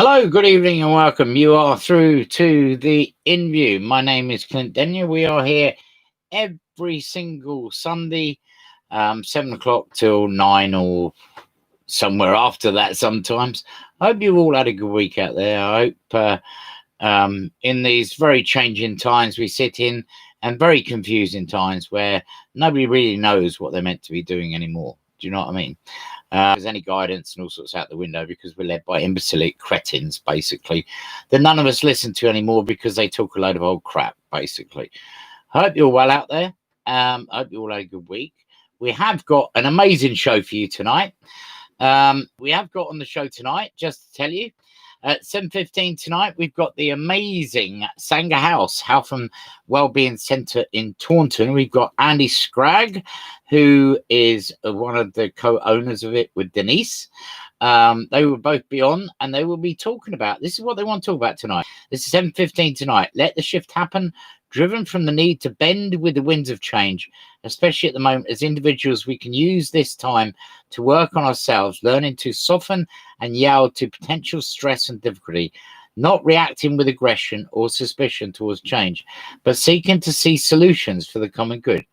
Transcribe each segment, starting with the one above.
Hello, good evening, and welcome. You are through to the Inview. My name is Clint Denyer. We are here every single Sunday, 7 o'clock till 9 or somewhere after that sometimes. I hope you've all had a good week out there. I hope in these very changing times we sit in, and very confusing times where nobody really knows what they're meant to be doing anymore. Do you know what I mean? There's any guidance and all sorts out the window because we're led by imbecilic cretins, basically, that none of us listen to anymore because they talk a load of old crap, basically. I hope you're well out there. I hope you all had a good week. We have got an amazing show for you tonight. We have got on the show tonight, just to tell you, at 7:15 tonight, we've got the amazing Sanger House, Health and Wellbeing Centre in Taunton. We've got Andy Scragg, who is one of the co-owners of it with Denise. They will both be on, and they will be talking about, this is what they want to talk about tonight. This is 7:15 tonight. Let the shift happen, driven from the need to bend with the winds of change, especially at the moment. As individuals, we can use this time to work on ourselves, learning to soften and yield to potential stress and difficulty, not reacting with aggression or suspicion towards change, but seeking to see solutions for the common good,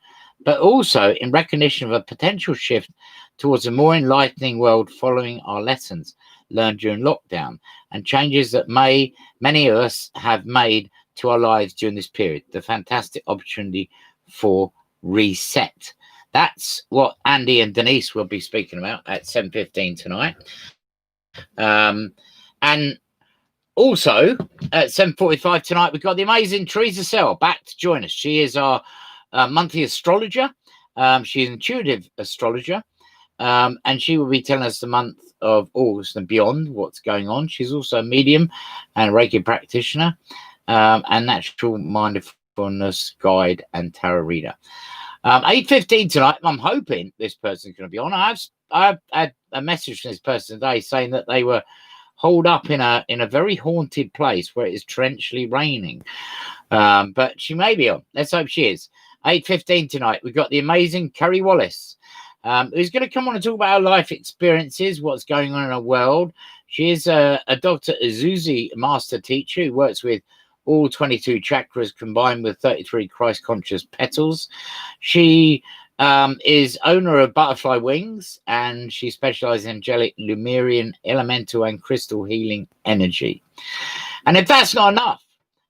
but also in recognition of a potential shift towards a more enlightening world following our lessons learned during lockdown and changes that many of us have made to our lives during this period. The fantastic opportunity for reset. That's what Andy and Denise will be speaking about at 7:15 tonight. And also at 7:45 tonight, we've got the amazing Teresa Sell back to join us. She is our monthly astrologer. She's an intuitive astrologer, and she will be telling us the month of August and beyond what's going on. She's also a medium and Reiki practitioner, and natural mindfulness guide and tarot reader. 8:15 tonight, I'm hoping this person's going to be on. I've had a message from this person today saying that they were holed up in a very haunted place where it is torrentially raining. But she may be on. Let's hope she is. 8:15 tonight, we've got the amazing Kerry Wallace, who's going to come on and talk about her life experiences, what's going on in her world. She is a Dr. Azuzi master teacher who works with all 22 chakras combined with 33 Christ-conscious petals. She is owner of Butterfly Wings, and she specializes in angelic, Lemurian, elemental, and crystal healing energy. And if that's not enough,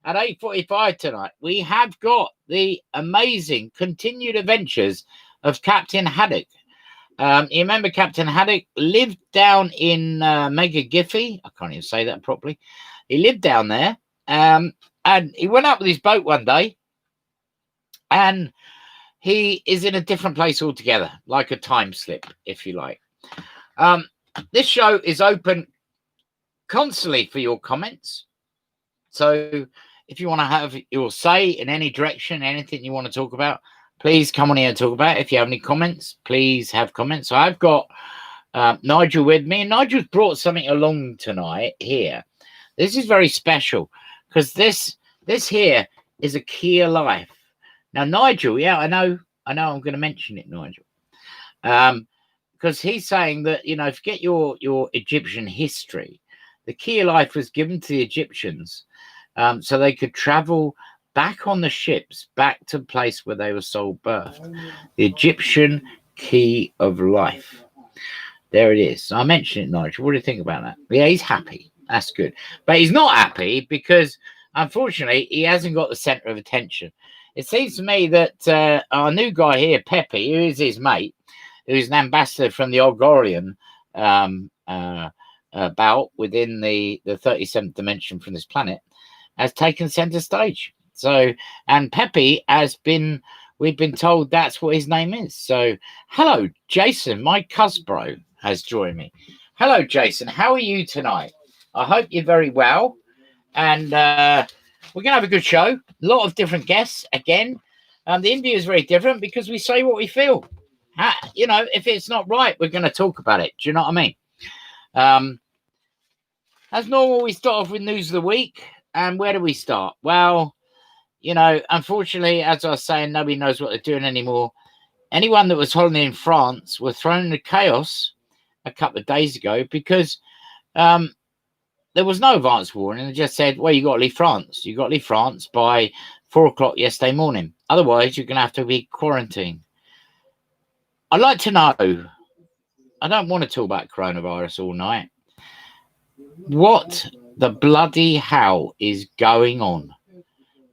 at 8:45 tonight, we have got the amazing continued adventures of Captain Haddock. You remember Captain Haddock lived down in Mega Giffey. I can't even say that properly. He lived down there, and he went up with his boat one day, and he is in a different place altogether, like a time slip, if you like. This show is open constantly for your comments. So if you want to have your say in any direction, anything you want to talk about, please come on here and talk about it. If you have any comments, please have comments. So I've got Nigel with me, and Nigel's brought something along tonight here. This is very special because this here is a key of life. Now, Nigel, yeah, I know I'm going to mention it, Nigel, because he's saying that, forget your Egyptian history. The key of life was given to the Egyptians so they could travel back on the ships, back to the place where they were soul birthed. The Egyptian key of life. There it is. So I mentioned it, Nigel. What do you think about that? Yeah, he's happy. That's good. But he's not happy because, unfortunately, he hasn't got the center of attention. It seems to me that our new guy here, Pepe, who is his mate, who's an ambassador from the Algorian bout within the 37th dimension from this planet, has taken center stage. So, and Pepe we've been told that's what his name is. So, hello, Jason, my Cusbro has joined me. Hello, Jason. How are you tonight? I hope you're very well. And we're going to have a good show. A lot of different guests again. The interview is very different because we say what we feel. If it's not right, we're going to talk about it. Do you know what I mean? As normal, we start off with news of the week. And where do we start? Well, unfortunately, as I was saying, nobody knows what they're doing anymore. Anyone that was holidaying in France were thrown into chaos a couple of days ago because there was no advance warning. They just said, well, you got to leave France. You got to leave France by 4 o'clock yesterday morning. Otherwise, you're going to have to be quarantined. I'd like to know, I don't want to talk about coronavirus all night. What the bloody hell is going on?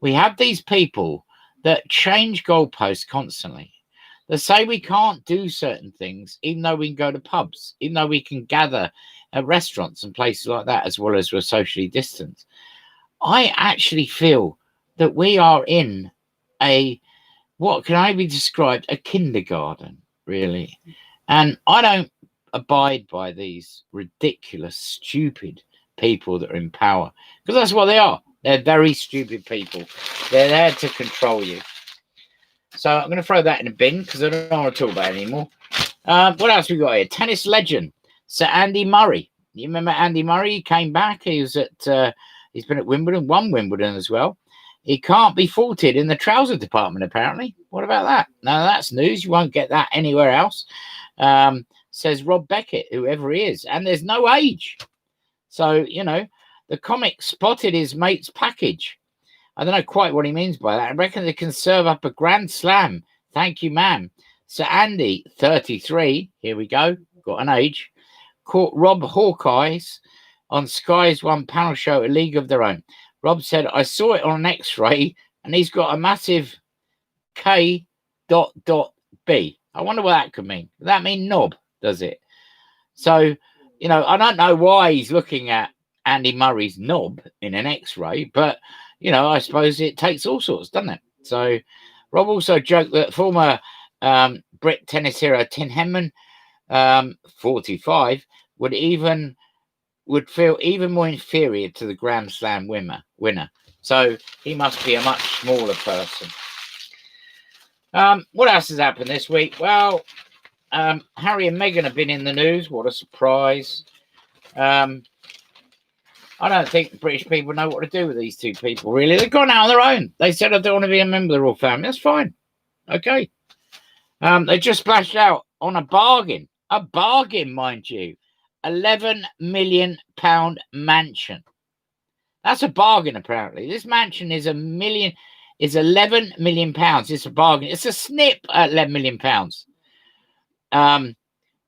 We have these people that change goalposts constantly. They say we can't do certain things, even though we can go to pubs, even though we can gather at restaurants and places like that, as well as we're socially distanced. I actually feel that we are in what can I be described, a kindergarten, really. And I don't abide by these ridiculous, stupid people that are in power, because that's what they are. They're very stupid people. They're there to control you. So I'm going to throw that in a bin because I don't want to talk about it anymore. What else we got here? Tennis legend Sir Andy Murray. You remember Andy Murray? He came back. He was at he's been at Wimbledon, won Wimbledon as well. He can't be faulted in the trouser department, apparently. What about that? Now that's news. You won't get that anywhere else. Says Rob Beckett, whoever he is. And there's no age. So, you know, the comic spotted his mate's package. I don't know quite what he means by that. I reckon they can serve up a grand slam. Thank you, ma'am. Sir Andy, 33. Here we go. Got an age. Caught Rob Hawkeyes on Sky's one panel show, A League of Their Own. Rob said, I saw it on an X-ray and he's got a massive K.B. I wonder what that could mean. Does that mean knob, does it? So, you know, I don't know why he's looking at Andy Murray's knob in an X-ray, but, you know, I suppose it takes all sorts, doesn't it? So Rob also joked that former Brit tennis hero Tim Henman, 45, would feel even more inferior to the Grand Slam winner. So he must be a much smaller person. What else has happened this week? Well, Harry and Meghan have been in the news. What a surprise. I don't think British people know what to do with these two people, really. They've gone out on their own. They said, I don't want to be a member of the royal family. That's fine. Okay. They just splashed out on a bargain, mind you. £11 million mansion. That's a bargain, apparently. This mansion is £11 million. It's a bargain. It's a snip at £11 million.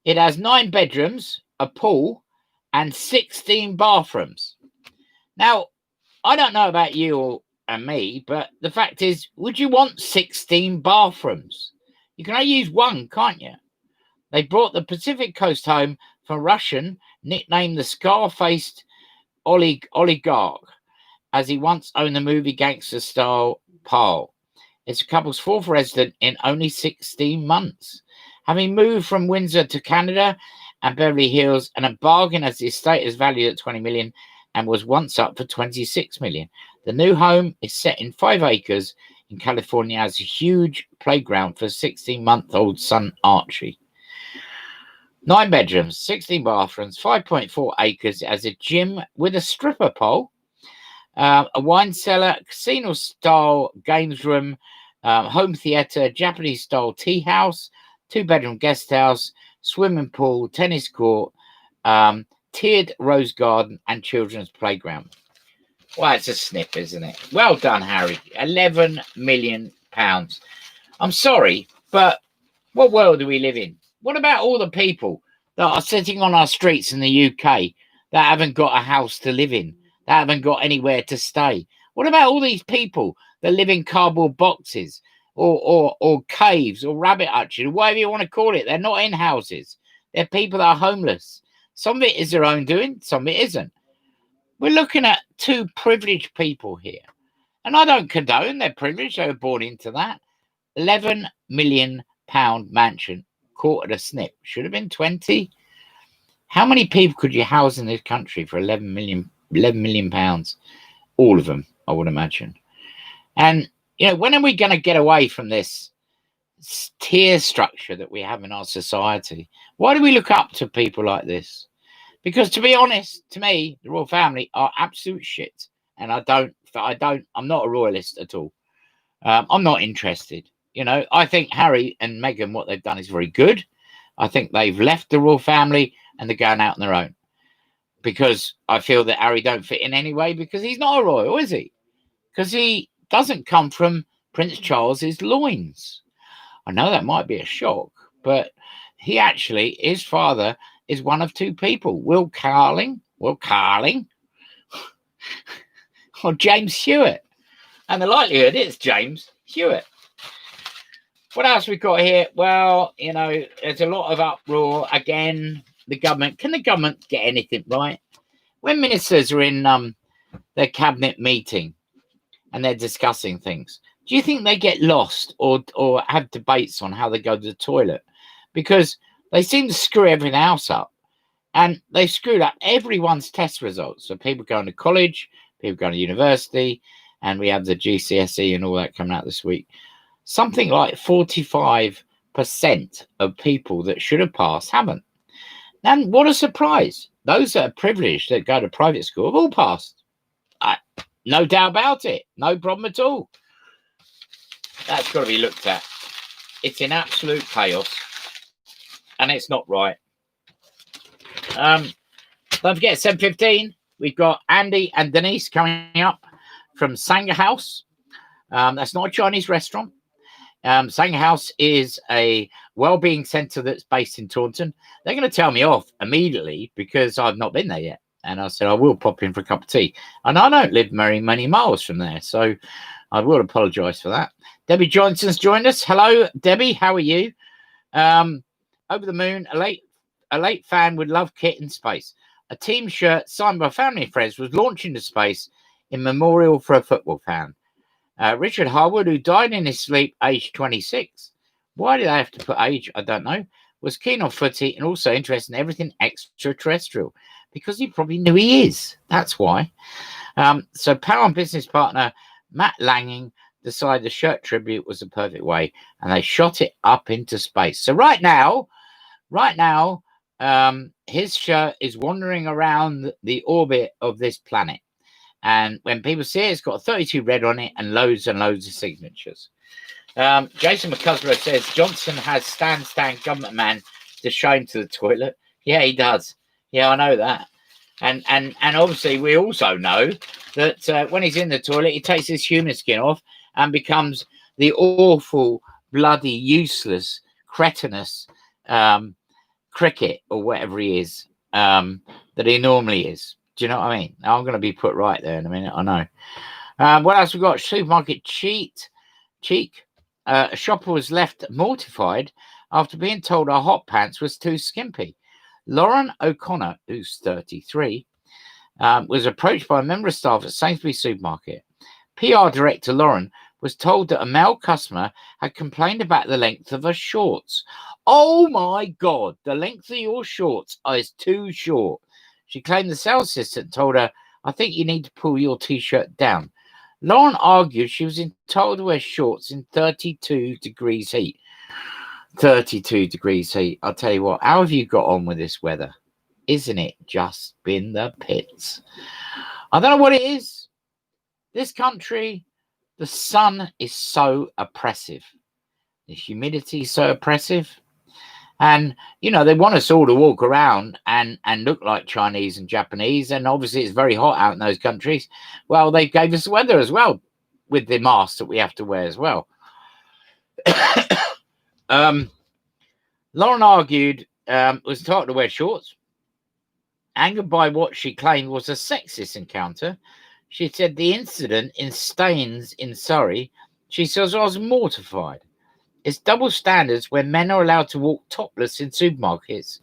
It has 9 bedrooms, a pool, and 16 bathrooms. Now, I don't know about you and me, but the fact is, would you want 16 bathrooms? You can only use one, can't you? They brought the Pacific Coast home from Russian, nicknamed the scar-faced oligarch, as he once owned the movie gangster-style Pearl. It's a couple's 4th resident in only 16 months. Having moved from Windsor to Canada and Beverly Hills, and a bargain as the estate is valued at 20 million and was once up for 26 million. The new home is set in 5 acres in California, has a huge playground for 16-month-old son Archie. 9 bedrooms, 16 bathrooms, 5.4 acres. It has a gym with a stripper pole, a wine cellar, casino-style games room, home theatre, Japanese-style tea house, 2-bedroom guest house, swimming pool, tennis court, tiered rose garden, and children's playground. Well, it's a snip, isn't it? Well done, Harry. £11 million. I'm sorry, but what world do we live in? What about all the people that are sitting on our streets in the UK that haven't got a house to live in, that haven't got anywhere to stay? What about all these people that live in cardboard boxes or caves or rabbit hutches, or whatever you want to call it? They're not in houses. They're people that are homeless. Some of it is their own doing, some of it isn't. We're looking at 2 privileged people here. And I don't condone their privilege. They were born into that. £11 million mansion caught at a snip. Should have been 20. How many people could you house in this country for £11 million? All of them, I would imagine. And, you know, when are we going to get away from this tier structure that we have in our society? Why do we look up to people like this? Because, to be honest, to me, the royal family are absolute shit. And I'm not a royalist at all. I'm not interested. You know, I think Harry and Meghan, what they've done is very good. I think they've left the royal family and they're going out on their own. because I feel that Harry don't fit in anyway, because he's not a royal, is he? Because he doesn't come from Prince Charles's loins. I know that might be a shock, but he actually, his father is one of two people, Will Carling, or James Hewitt. And the likelihood is James Hewitt. What else we got here? Well, you know, there's a lot of uproar. Again, the government. Can the government get anything right? When ministers are in their cabinet meeting and they're discussing things, do you think they get lost or have debates on how they go to the toilet? Because they seem to screw everything else up. And they screwed up everyone's test results. So people going to college, people going to university, and we have the GCSE and all that coming out this week. Something like 45% of people that should have passed haven't. And what a surprise. Those that are privileged that go to private school have all passed. No doubt about it. No problem at all. That's got to be looked at. It's in absolute chaos. And it's not right. Don't forget, 7:15, we've got Andy and Denise coming up from Sanger House. That's not a Chinese restaurant. Sanger House is a well-being centre that's based in Taunton. They're going to tell me off immediately because I've not been there yet. And I said, I will pop in for a cup of tea. And I don't live very many miles from there, so I will apologise for that. Debbie Johnson's joined us. Hello, Debbie. How are you? Over the moon, a late fan would love Kit in space. A team shirt signed by family and friends was launched into space in memorial for a football fan. Richard Harwood, who died in his sleep, aged 26. Why did they have to put age? I don't know. Was keen on footy and also interested in everything extraterrestrial because he probably knew he is. That's why. So Power and business partner Matt Langing decided the shirt tribute was the perfect way, and they shot it up into space. So right now, his shirt is wandering around the orbit of this planet. And when people see it, it's got 32 red on it and loads of signatures. Jason McCusker says Johnson has Stan government man to show him to the toilet. Yeah, he does. Yeah, I know that. And obviously we also know that when he's in the toilet, he takes his human skin off and becomes the awful, bloody, useless, cretinous cricket or whatever he is that he normally is. Do you know what I mean? I'm going to be put right there in a minute. I know. What else we got? Supermarket cheek. A shopper was left mortified after being told her hot pants was too skimpy. Lauren O'Connor, who's 33, was approached by a member of staff at Sainsbury's supermarket. PR director Lauren was told that a male customer had complained about the length of her shorts. Oh my God, the length of your shorts is too short. She claimed the sales assistant told her, I think you need to pull your T-shirt down. Lauren argued she was entitled to wear shorts in 32 degrees heat. 32 degrees heat. I'll tell you what, how have you got on with this weather? Isn't it just been the pits? I don't know what it is. This country, the sun is so oppressive. The humidity is so oppressive. And, you know, they want us all to walk around and look like Chinese and Japanese. And obviously it's very hot out in those countries. Well, they gave us the weather as well with the masks that we have to wear as well. Lauren argued was taught to wear shorts. Angered by what she claimed was a sexist encounter, she said the incident in Staines in Surrey, she says, I was mortified. It's double standards when men are allowed to walk topless in supermarkets,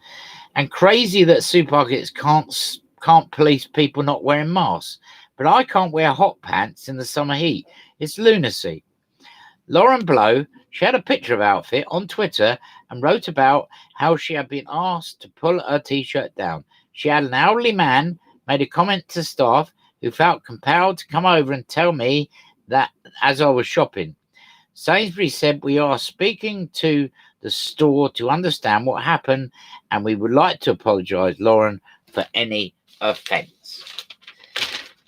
and crazy that supermarkets can't police people not wearing masks. But I can't wear hot pants in the summer heat. It's lunacy. Lauren Blow, she had a picture of her outfit on Twitter and wrote about how she had been asked to pull her T-shirt down. She had an elderly man made a comment to staff who felt compelled to come over and tell me that as I was shopping. Sainsbury's said, we are speaking to the store to understand what happened, and we would like to apologise, Lauren, for any offence.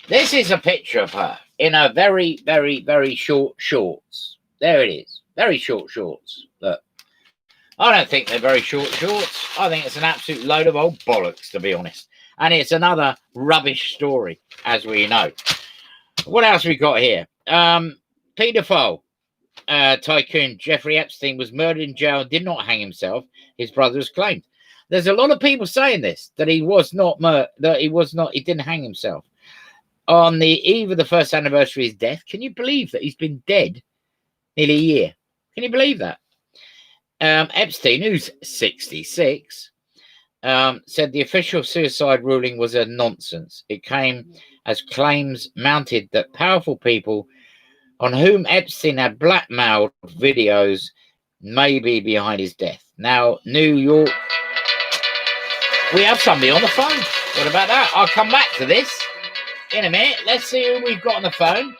This is a picture of her in her very, very, very short shorts. There it is. Very short shorts. Look, I don't think they're very short shorts. I think it's an absolute load of old bollocks, to be honest. And it's another rubbish story, as we know. What else we got here? Paedophile tycoon Jeffrey Epstein was murdered in jail and did not hang himself. His brother has claimed. There's a lot of people saying this, that he didn't hang himself. On the eve of the first anniversary of his death, can you believe that he's been dead nearly a year? Can you believe that? Epstein, who's 66, said the official suicide ruling was a nonsense. It came as claims mounted that powerful people on whom Epstein had blackmailed videos may be behind his death. Now, New York, we have somebody on the phone. What about that? I'll come back to this in a minute. Let's see who we've got on the phone.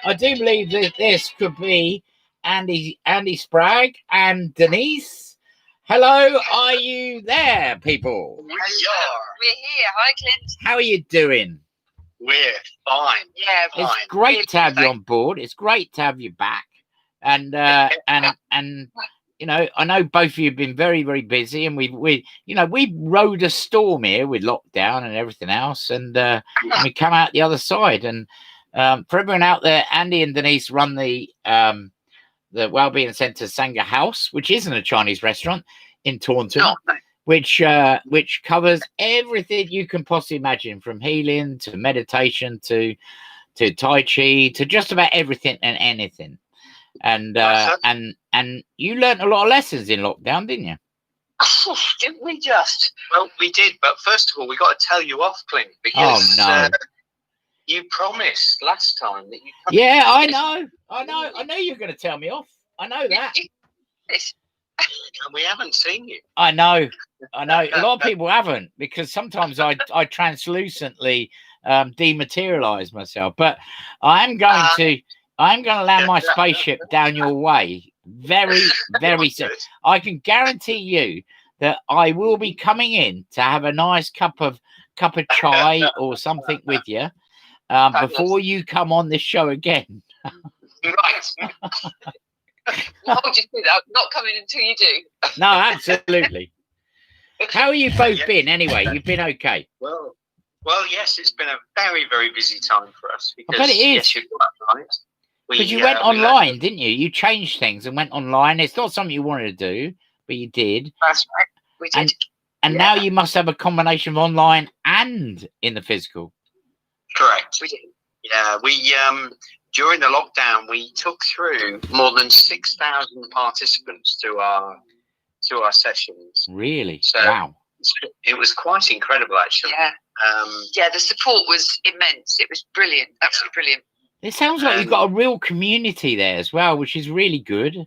I do believe that this could be Andy Sprague and Denise. Hello, are you there, people? We're here. Hi, Clint. How are you doing? We're fine. Yeah, fine. It's great to have you on board. It's great to have you back. And you know, I know both of you have been very, very busy, and we rode a storm here with lockdown and everything else, and we come out the other side. And for everyone out there, Andy and Denise run the Wellbeing Centre Sangha House, which isn't a Chinese restaurant in Taunton. No. Which covers everything you can possibly imagine, from healing to meditation to Tai Chi to just about everything and anything. And you learnt a lot of lessons in lockdown, didn't you? Oh, didn't we just? Well, we did, but first of all, we got to tell you off, Clint, because you promised last time that you. Yeah, I know you're going to tell me off. I know that. And we haven't seen you. I know. A lot of people haven't, because sometimes I translucently dematerialize myself. But I'm going to land my spaceship down your way very, very soon. I can guarantee you that I will be coming in to have a nice cup of chai or something with you before you come on this show again. Right. Hold you to that. Not coming until you do. No, absolutely. How have you both been anyway? You've been okay? Well, yes, it's been a very, very busy time for us. Because, I bet it is. Yes, you're quite right. Because you went online, didn't you? You changed things and went online. It's not something you wanted to do, but you did. That's right. We did. And now you must have a combination of online and in the physical. Correct. We did. Yeah, we during the lockdown, we took through more than 6,000 participants to our sessions. Really? So wow. It was quite incredible, actually. Yeah. The support was immense. It was brilliant. Absolutely brilliant. It sounds like you've got a real community there as well, which is really good.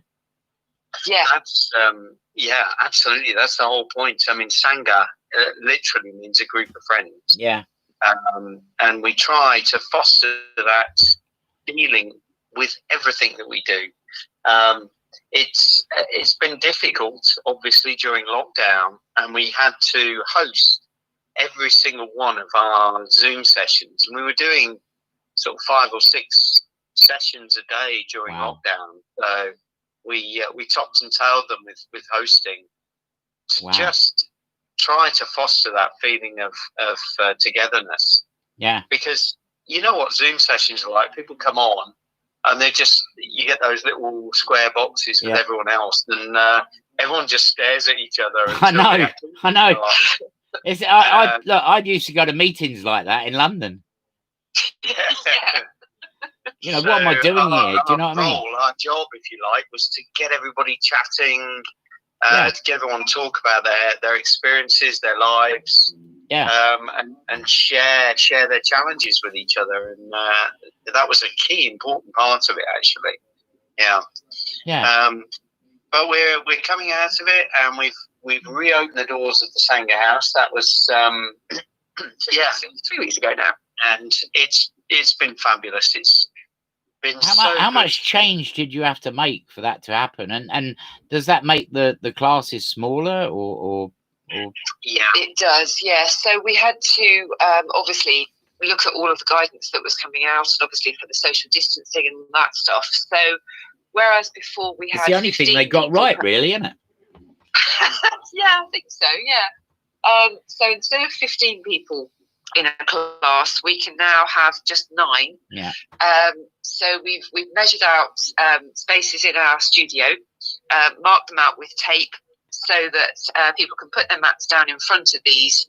Yeah. That's absolutely. That's the whole point. I mean, Sangha literally means a group of friends. Yeah. And we try to foster that feeling with everything that we do. It's been difficult, obviously, during lockdown, and we had to host every single one of our Zoom sessions, and we were doing sort of 5 or 6 sessions a day during lockdown. So we topped and tailed them with hosting to just try to foster that feeling of togetherness. Yeah. Because you know what Zoom sessions are like. People come on and you get those little square boxes with everyone else, and everyone just stares at each other. I know. I used to go to meetings like that in London. Yeah. You know, what am I doing here? Do you know what I mean? Our job, if you like, was to get everybody chatting, to get everyone talk about their experiences, their lives, and share their challenges with each other, and that was a key important part of it, actually. But we're coming out of it, and we've reopened the doors of the Sangha House. That was 3 weeks ago now, and it's been fabulous. It's been how much change did you have to make for that to happen? And does that make the classes smaller or? Yeah, it does. Yeah. So we had to obviously look at all of the guidance that was coming out, and obviously for the social distancing and that stuff. So whereas before we had, it's the only thing they got right, really, isn't it? Yeah, I think so. Yeah. So instead of 15 people in a class, we can now have just 9. Yeah. So we've measured out spaces in our studio, marked them out with tape, so that people can put their mats down in front of these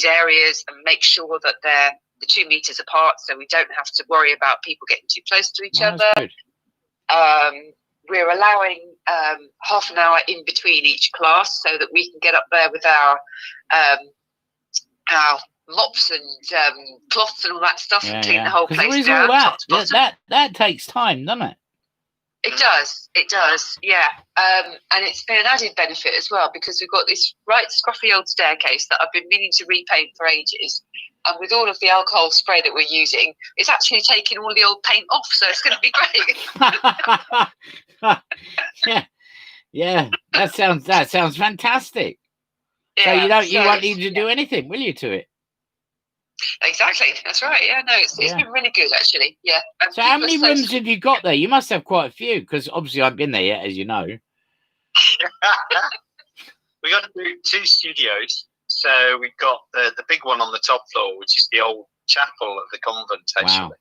areas and make sure that they're the 2 meters apart, so we don't have to worry about people getting too close to each other. Good. We're allowing half an hour in between each class, so that we can get up there with our mops and cloths and all that stuff and clean the whole place down. That takes time, doesn't it? It does, yeah. And it's been an added benefit as well, because we've got this right scruffy old staircase that I've been meaning to repaint for ages. And with all of the alcohol spray that we're using, it's actually taking all the old paint off, so it's going to be great. Yeah, that sounds fantastic. Yeah, so you won't need to do anything, will you, to it? Exactly, that's right. Yeah, no, it's been really good, actually. Yeah. And so how many rooms have you got there? You must have quite a few, because obviously I've been there yet, as you know. We got 2 studios. So we've got the big one on the top floor, which is the old chapel of the convent, actually.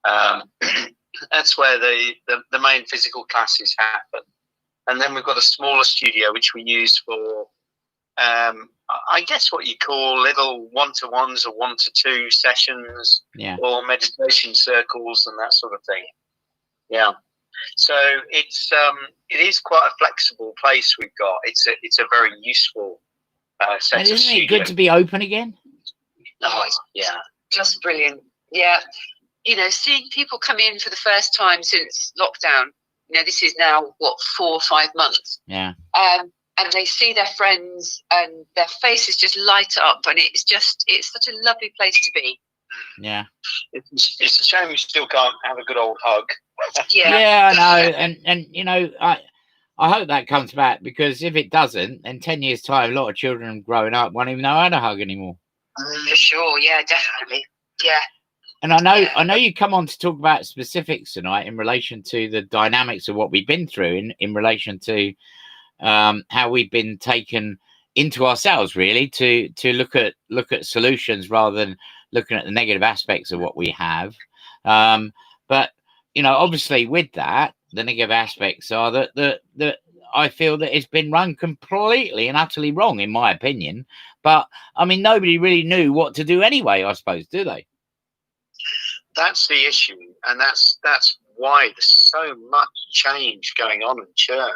Wow. That's where the main physical classes happen. And then we've got a smaller studio, which we use for, I guess what you call little 1-to-1s or 1-to-2 sessions, or meditation circles and that sort of thing. Yeah. So it is quite a flexible place we've got. It's a very useful set and of isn't it good to be open again? Oh, it's just brilliant. Yeah. You know, seeing people come in for the first time since lockdown, you know, this is now, 4 or 5 months. Yeah. And they see their friends and their faces just light up, and it's such a lovely place to be. Yeah. It's a shame we still can't have a good old hug. Yeah, I know. And you know, I hope that comes back, because if it doesn't, in 10 years' time, a lot of children growing up won't even know how to hug anymore. For sure, yeah, definitely. Yeah. And I know you come on to talk about specifics tonight in relation to the dynamics of what we've been through in relation to how we've been taken into ourselves, really, to look at solutions rather than looking at the negative aspects of what we have. But you know, obviously with that, the negative aspects are that I feel that it's been run completely and utterly wrong, in my opinion. But I mean, nobody really knew what to do anyway, I suppose, do they? That's the issue, and that's why there's so much change going on in churn.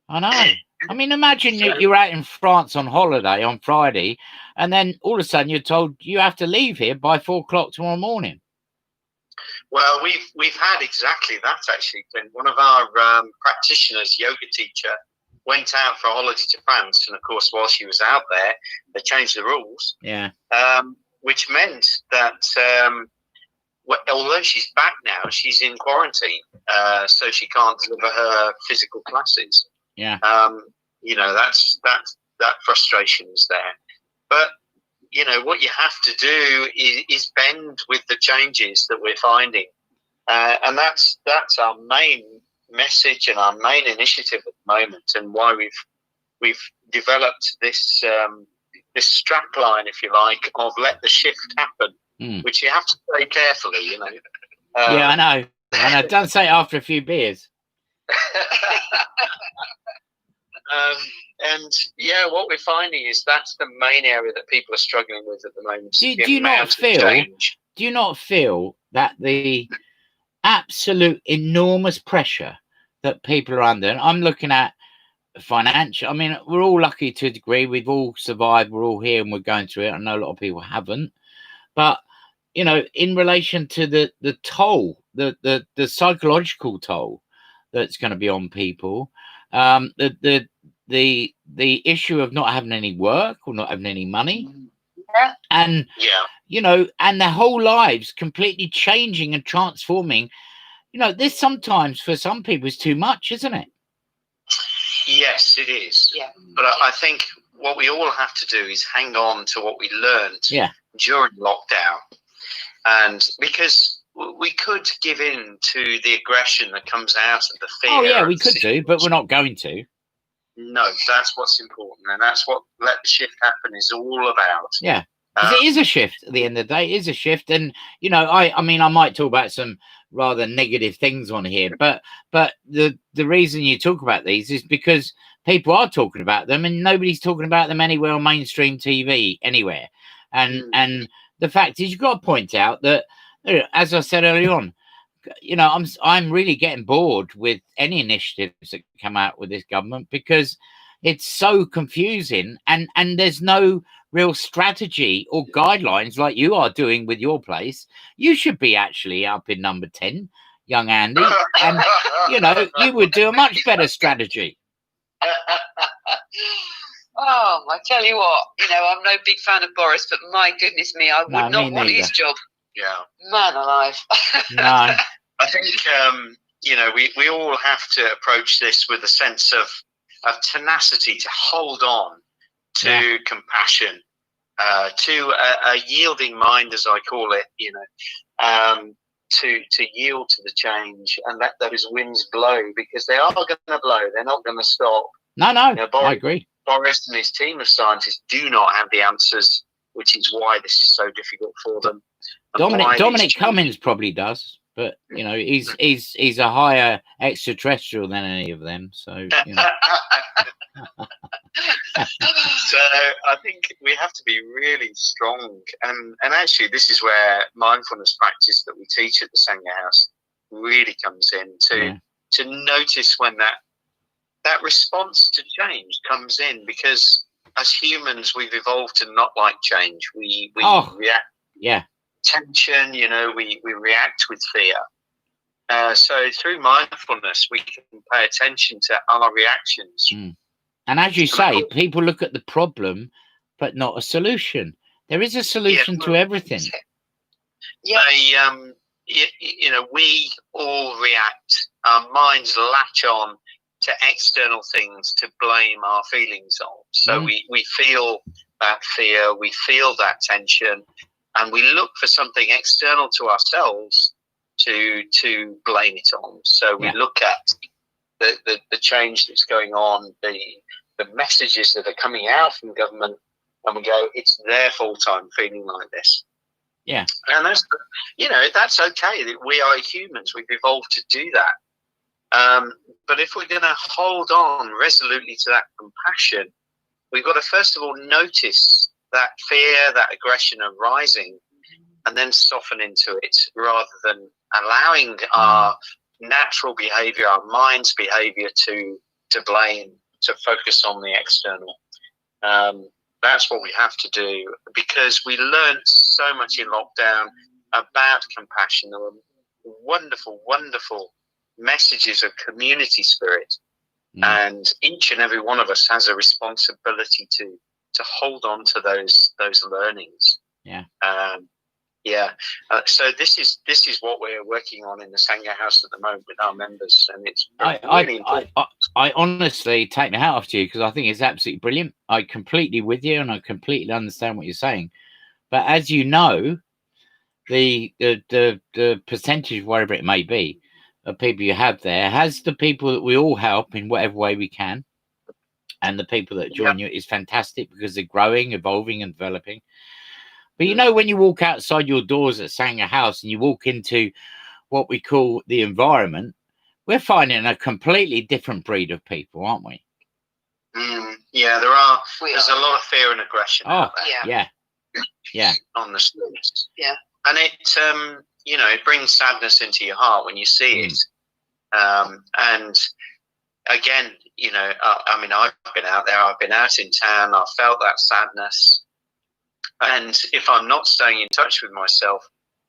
I know. I mean, imagine you're out in France on holiday on Friday, and then all of a sudden you're told you have to leave here by 4 o'clock tomorrow morning. Well, we've had exactly that, actually. One of our practitioners, yoga teacher, went out for a holiday to France, and of course, while she was out there, they changed the rules. Yeah. Which meant that although she's back now, she's in quarantine, so she can't deliver her physical classes. Yeah. You know, that frustration is there, but you know, what you have to do is bend with the changes that we're finding. And that's our main message and our main initiative at the moment, and why we've developed this this strap line, if you like, of let the shift happen, which you have to say carefully, you know. Yeah, I know. Don't say it after a few beers. And yeah, what we're finding is that's the main area that people are struggling with at the moment. Do you not feel that the absolute enormous pressure that people are under, and I'm looking at financial, I mean, we're all lucky to a degree, we've all survived, we're all here and we're going through it. I know a lot of people haven't, but you know, in relation to the toll, the psychological toll that's going to be on people, the issue of not having any work or not having any money, and you know, and their whole lives completely changing and transforming. You know, this sometimes for some people is too much, isn't it? Yes, it is. Yeah. But I think what we all have to do is hang on to what we learned during lockdown, and because we could give in to the aggression that comes out of the fear. Oh yeah, we could do, but we're not going to. No, that's what's important, and that's what let the shift happen is all about. Yeah, Because it is a shift at the end of the day. It is a shift. And, you know, I mean, I might talk about some rather negative things on here, but the reason you talk about these is because people are talking about them and nobody's talking about them anywhere on mainstream TV anywhere. And the fact is, you've got to point out that, as I said earlier on, you know, I'm really getting bored with any initiatives that come out with this government because it's so confusing and there's no real strategy or guidelines like you are doing with your place. You should be actually up in number 10, young Andy, and you know, you would do a much better strategy. Oh, I tell you what, you know, I'm no big fan of Boris, but my goodness me, I would not want his job. Yeah. Man alive. No. I think, you know, we all have to approach this with a sense of tenacity, to hold on to compassion, to a yielding mind, as I call it, you know, to yield to the change and let those winds blow, because they are going to blow. They're not going to stop. No, You know, I agree. Boris and his team of scientists do not have the answers, which is why this is so difficult for them. Dominic Cummings probably does, but you know, he's a higher extraterrestrial than any of them. So, you know. So I think we have to be really strong, and actually this is where mindfulness practice that we teach at the Sangha House really comes in, to notice when that response to change comes in, because as humans we've evolved to not like change. We react. Yeah. Tension, you know, we react with fear. So through mindfulness, we can pay attention to our reactions. And as you say, people look at the problem, but not a solution. There is a solution to everything. Yeah. You know, we all react. Our minds latch on to external things to blame our feelings on. So we feel that fear, we feel that tension, and we look for something external to ourselves to blame it on. So we look at the change that's going on, the messages that are coming out from government, and we go, it's their fault I'm feeling like this. Yeah. And that's, you know, that's okay. We are humans. We've evolved to do that. But if we're going to hold on resolutely to that compassion, we've got to first of all notice that fear, that aggression arising, and then soften into it, rather than allowing our natural behavior, our mind's behavior to blame, to focus on the external. That's what we have to do, because we learned so much in lockdown about compassion. There were wonderful, wonderful messages of community spirit, and each and every one of us has a responsibility to hold on to those learnings. So this is what we're working on in the Sangha House at the moment with our members, and it's really important. I honestly take my hat off to you, because I think it's absolutely brilliant. I completely with you, and I completely understand what you're saying. But as you know, the percentage, whatever it may be, of people you have there has the people that we all help in whatever way we can, and the people that join you is fantastic, because they're growing, evolving, and developing. But you know, when you walk outside your doors at Sangha House and you walk into what we call the environment, we're finding a completely different breed of people, aren't we? Yeah, there's a lot of fear and aggression. Oh, yeah. On the streets. Yeah. And it, you know, it brings sadness into your heart when you see it. And again, you know, I mean, I've been out there, I've been out in town, I've felt that sadness. And if I'm not staying in touch with myself,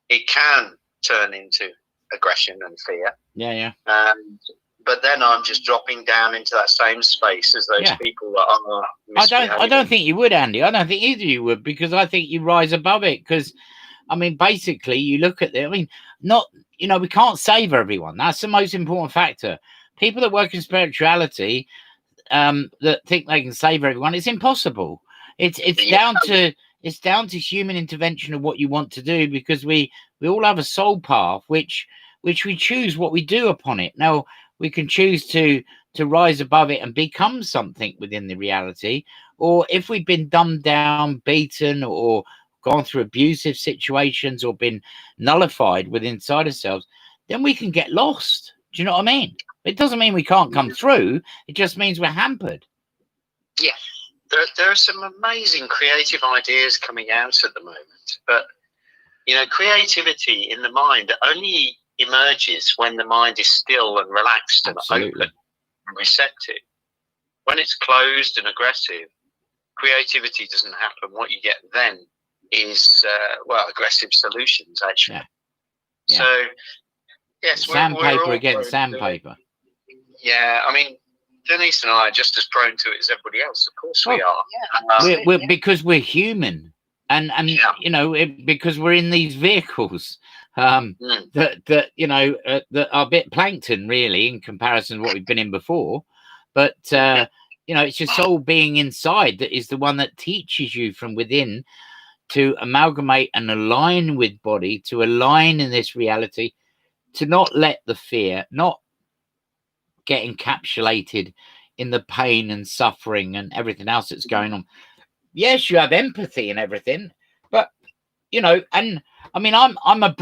it can turn into aggression and fear. Yeah. But then I'm just dropping down into that same space as those people that are misbehaving. I don't think you would, Andy. I don't think either of you would, because I think you rise above it. Because, I mean, basically, you look at it. I mean, we can't save everyone. That's the most important factor. People that work in spirituality, that think they can save everyone, it's impossible. It's down to human intervention of what you want to do, because we all have a soul path, which we choose what we do upon it. Now, we can choose to rise above it and become something within the reality, or if we've been dumbed down, beaten, or gone through abusive situations or been nullified with inside ourselves, then we can get lost. Do you know what I mean? It doesn't mean we can't come through. It just means we're hampered. Yeah. There are some amazing creative ideas coming out at the moment, but creativity in the mind only emerges when the mind is still and relaxed and Absolutely. open and receptive. When it's closed and aggressive, creativity doesn't happen. What you get then is aggressive solutions, actually. Yeah. Yeah. So yes, sandpaper we're all against sandpaper. Yeah, I mean, Denise and I are just as prone to it as everybody else. Of course we Yeah, are. We're because we're human, and because we're in these vehicles that that are a bit plankton, really, in comparison to what we've been in before. But it's your soul being inside that is the one that teaches you from within to amalgamate and align with body, to align in this reality, to not let the fear, not get encapsulated in the pain and suffering and everything else that's going on. Yes, you have empathy and everything, but and I mean, I'm a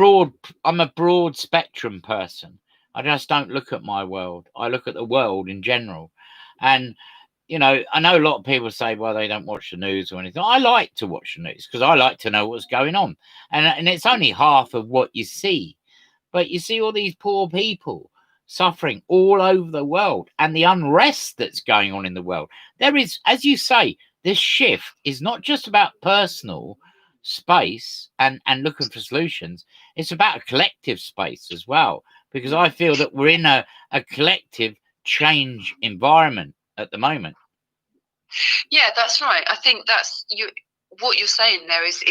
broad spectrum person. I just don't look at my world. I look at the world in general. And I know a lot of people say, well, they don't watch the news or anything. I like to watch the news because I like to know what's going on. And it's only half of what you see. But you see all these poor people suffering all over the world and the unrest that's going on in the world. There is, as you say, this shift is not just about personal space and looking for solutions. It's about a collective space as well, because I feel that we're in a collective change environment at the moment. Yeah, that's right. I think that's what you're saying there is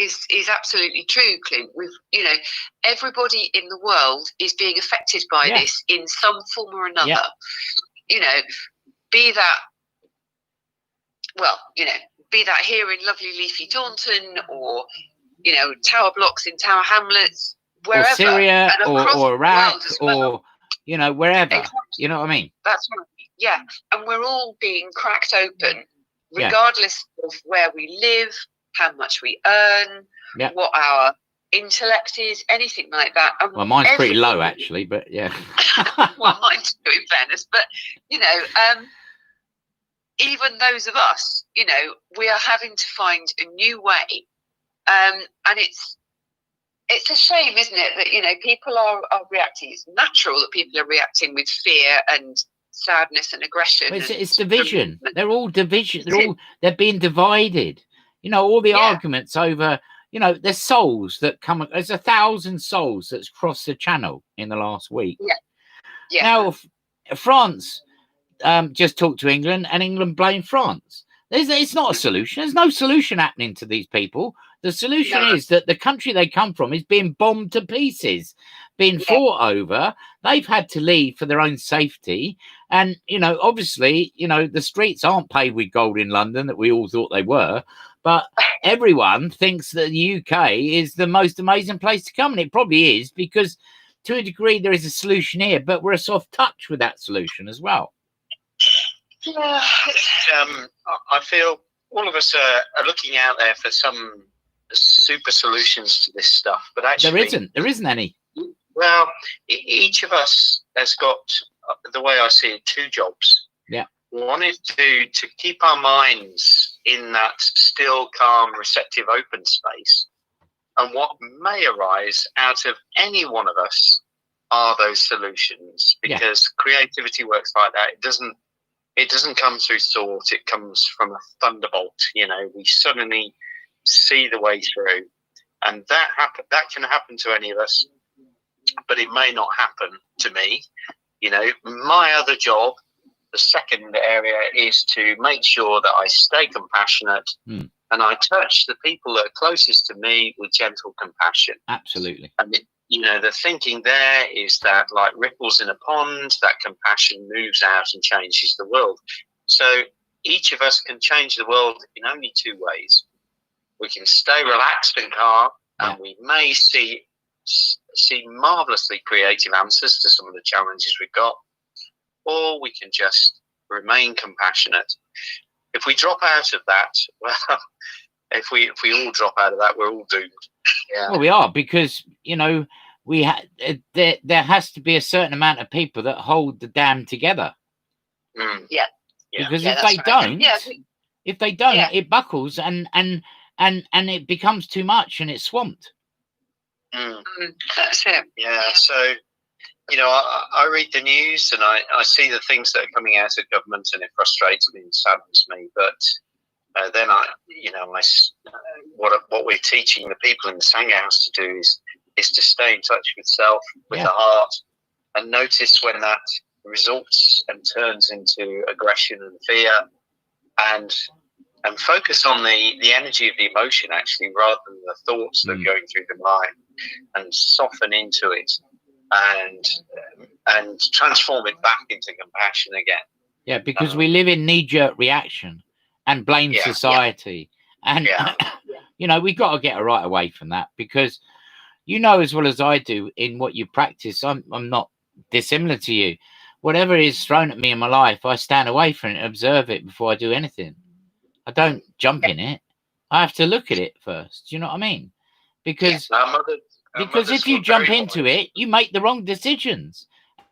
absolutely true, Clint. Everybody in the world is being affected by this in some form or another. Be that here in lovely leafy Taunton, or tower blocks in Tower Hamlets, wherever, or Syria, or Iraq, well. or wherever. Exactly. You know what I mean? That's right. Yeah, and we're all being cracked open, regardless of where we live, how much we earn, what our intellect is, anything like that. And well, mine's pretty low, actually, but yeah. Well, mine's too, in fairness. But, even those of us, we are having to find a new way. And it's a shame, isn't it, that, people are reacting. It's natural that people are reacting with fear and sadness and aggression. Well, it's division. They're all division. They're being divided. All the arguments over, there's souls that come. There's 1,000 souls that's crossed the channel in the last week. Yeah. Now, France just talked to England, and England blamed France. It's not a solution. There's no solution happening to these people. The solution is that the country they come from is being bombed to pieces, being fought over. They've had to leave for their own safety. And, obviously, the streets aren't paved with gold in London that we all thought they were. But everyone thinks that the UK is the most amazing place to come. And it probably is, because to a degree there is a solution here, but we're a soft touch with that solution as well. Yeah. I feel all of us are looking out there for some super solutions to this stuff, but actually there isn't any. Well, each of us has got, the way I see it, 2 jobs. Yeah. One is to keep our minds in that still, calm, receptive, open space, and what may arise out of any one of us are those solutions, because creativity works like that. It doesn't come through thought. It comes from a thunderbolt. We suddenly see the way through, and that can happen to any of us, but it may not happen to me. My other job, the second area, is to make sure that I stay compassionate and I touch the people that are closest to me with gentle compassion. Absolutely. And the thinking there is that, like ripples in a pond, that compassion moves out and changes the world. So each of us can change the world in only 2 ways. We can stay relaxed and calm, and we may see marvelously creative answers to some of the challenges we've got, or we can just remain compassionate. If we drop out of that, well, If we all drop out of that, we're all doomed. Yeah. Well, we are, because there has to be a certain amount of people that hold the dam together. Yeah. Because Yeah, if they don't, Yeah. it buckles and it becomes too much and it's swamped. That's it. Yeah. So, you know, I read the news and I see the things that are coming out of government, and it frustrates me and saddens me. But then what we're teaching the people in the Sanghouse to do is to stay in touch with self, with the heart, and notice when that results and turns into aggression and fear, and focus on the energy of the emotion, actually, rather than the thoughts that are going through the mind, and soften into it, and transform it back into compassion again. Yeah, because we live in knee-jerk reaction and blame society. And, you know, we've got to get right away from that, because you know as well as I do, in what you practice, I'm not dissimilar to you. Whatever is thrown at me in my life, I stand away from it and observe it before I do anything. I don't jump in it. I have to look at it first. Do you know what I mean? Because if you jump into it, you make the wrong decisions.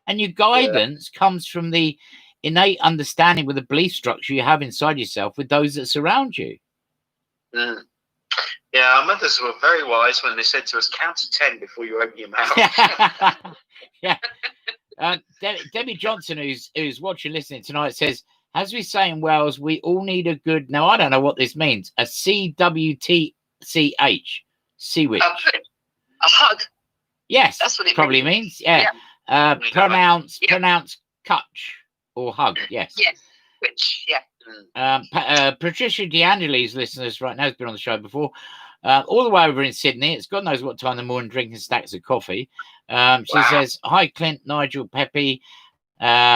And your guidance comes from the innate understanding with the belief structure you have inside yourself with those that surround you. Yeah, our mothers were very wise when they said to us, count to 10 before you open your mouth. Yeah. Debbie Johnson, who's watching, listening tonight, says, as we say in Wales, we all need a good, now I don't know what this means, a CWTCH, Seawitch. A hug. Yes, that's what it probably means. Yeah. Pronounce cutch or hug. Yes. Yes. Which, Patricia DeAngelis, listeners right now, has been on the show before. All the way over in Sydney. It's God knows what time in the morning, drinking stacks of coffee. She says, hi, Clint, Nigel, Peppy.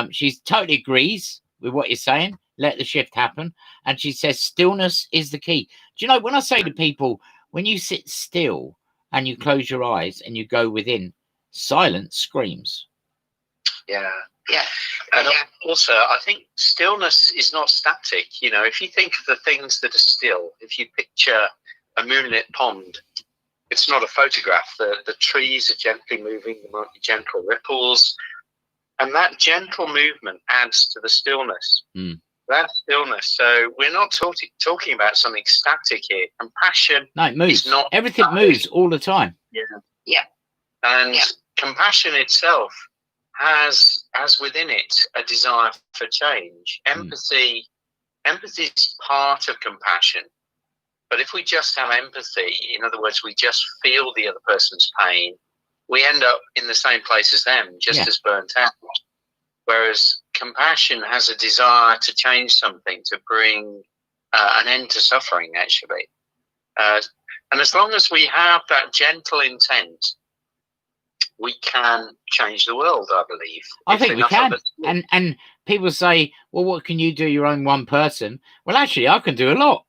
She totally agrees with what you're saying. Let the shift happen. And she says, stillness is the key. Do you know, when I say to people, when you sit still and you close your eyes and you go within, silence screams. Yeah. And also, I think stillness is not static. You know, if you think of the things that are still, if you picture a moonlit pond, it's not a photograph. The trees are gently moving, there might be gentle ripples, and that gentle movement adds to the stillness. That stillness. So we're not talking about something static here. Compassion. No, it moves. Not everything static. Moves all the time. Yeah. And compassion itself has within it a desire for change. Empathy is part of compassion. But if we just have empathy, in other words, we just feel the other person's pain, we end up in the same place as them, just as burnt out. Whereas compassion has a desire to change something, to bring an end to suffering, actually. And as long as we have that gentle intent, we can change the world, I believe. I think we can. And people say, well, what can you do, your own one person? Well, actually, I can do a lot,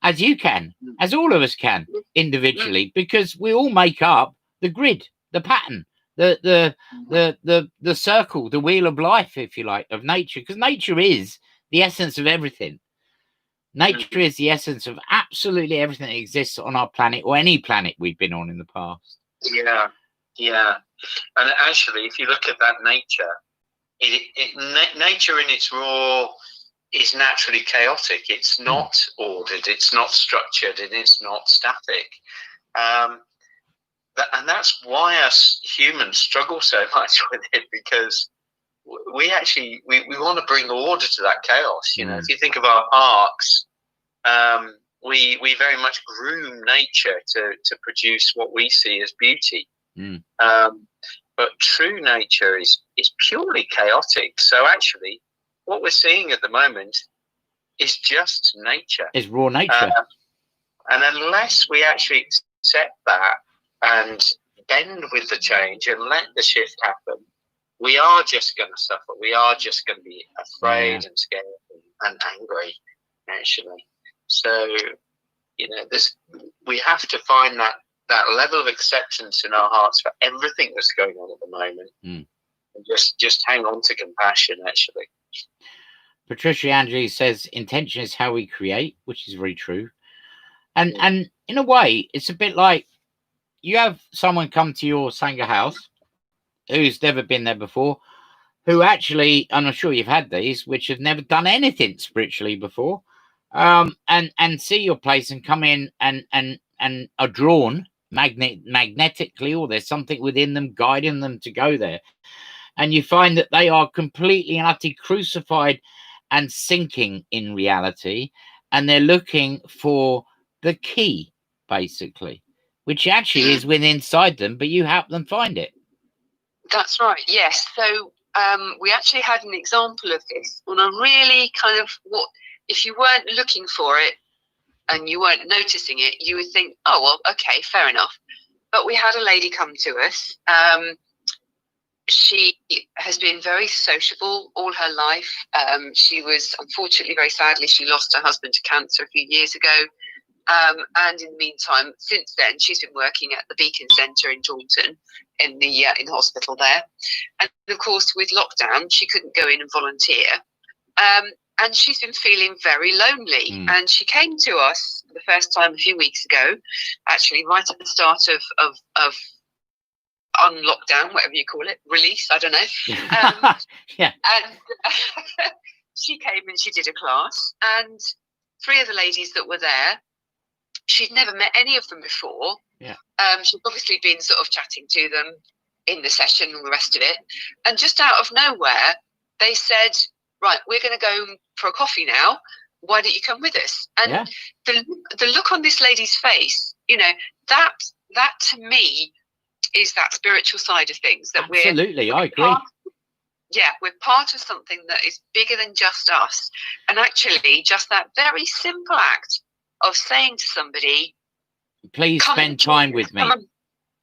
as you can, as all of us can individually, because we all make up the grid, the pattern, the circle, the wheel of life, if you like, of nature, because nature is the essence of everything. Nature is the essence of absolutely everything that exists on our planet, or any planet we've been on in the past. Yeah. And actually, if you look at that nature, nature in its raw is naturally chaotic. It's not ordered, it's not structured, and it's not static. And that's why us humans struggle so much with it, because we want to bring order to that chaos. You know, if you think of our parks, we very much groom nature to produce what we see as beauty. But true nature is purely chaotic. So actually, what we're seeing at the moment is just nature. It's raw nature. And unless we actually accept that and bend with the change and let the shift happen, we are just going to suffer. We are just going to be afraid and scared and angry, actually. So, you know, we have to find that level of acceptance in our hearts for everything that's going on at the moment, and just hang on to compassion, actually. Patricia Angeli says intention is how we create, which is very true. And in a way, it's a bit like you have someone come to your Sangha house who's never been there before, who actually, and I'm sure you've had these, which have never done anything spiritually before, and see your place and come in and are drawn magnetically, or there's something within them guiding them to go there. And you find that they are completely and utterly crucified and sinking in reality, and they're looking for the key, basically, which actually is within inside them, but you help them find it. That's right, yes. So we actually had an example of this on a really kind of what, if you weren't looking for it and you weren't noticing it, you would think, oh, well, okay, fair enough. But we had a lady come to us. She has been very sociable all her life. She was, unfortunately, very sadly, she lost her husband to cancer a few years ago. And in the meantime, since then, she's been working at the Beacon Centre in Taunton, in the hospital there. And of course, with lockdown, she couldn't go in and volunteer. And she's been feeling very lonely. And she came to us the first time a few weeks ago, actually right at the start of unlockdown, whatever you call it, release, I don't know. Yeah. And she came and she did a class, and 3 of the ladies that were there, she'd never met any of them before. Yeah. She'd obviously been sort of chatting to them in the session and the rest of it. And just out of nowhere, they said, right, we're going to go for a coffee now. Why don't you come with us? And the look on this lady's face, you know, that to me is that spiritual side of things. That absolutely, I agree. We're part of something that is bigger than just us. And actually, just that very simple act of saying to somebody, please spend time with me.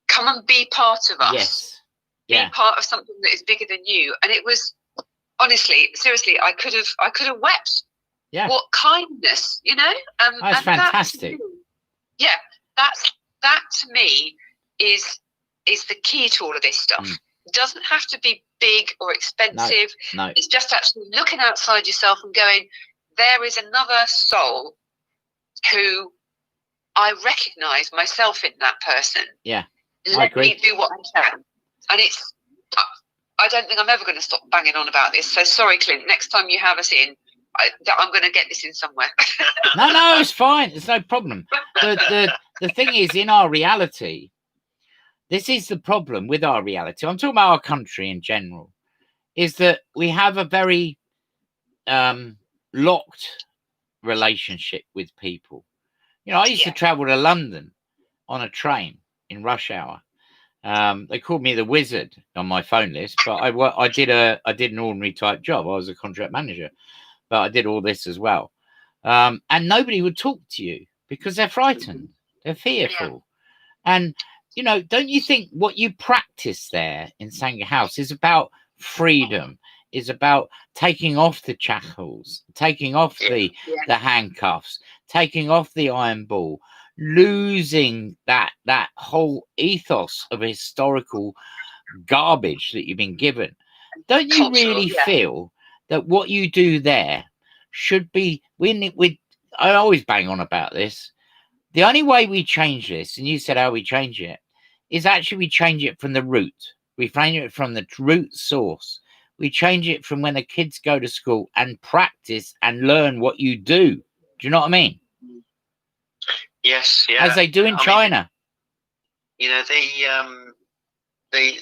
Come and be part of us. Yes. Be part of something that is bigger than you. And it was, honestly, seriously, I could have wept. Yeah. What kindness, you know? That's fantastic. That to me is the key to all of this stuff. It doesn't have to be big or expensive. No. It's just actually looking outside yourself and going, there is another soul who I recognise myself in that person. Yeah, Let me do what I can. And it's, I don't think I'm ever going to stop banging on about this. So sorry, Clint, next time you have us in, I'm going to get this in somewhere. No, it's fine. It's no problem. The thing is, in our reality, this is the problem with our reality. I'm talking about our country in general, is that we have a very locked relationship with people. You know, I used to travel to London on a train in rush hour. They called me the wizard on my phone list, but I did an ordinary type job. I was a contract manager, but I did all this as well. And nobody would talk to you because they're frightened, they're fearful. And you know, don't you think what you practice there in Sangha House is about freedom, is about taking off the shackles, taking off the handcuffs, taking off the iron ball, losing that whole ethos of historical garbage that you've been given? Don't you really feel that what you do there should be, I always bang on about this, the only way we change this, and you said how we change it, is actually we change it from the root. We change it from the root source. We change it from when the kids go to school and practice and learn what you do. Do you know what I mean? Yes, yeah. As they do in China. You know, the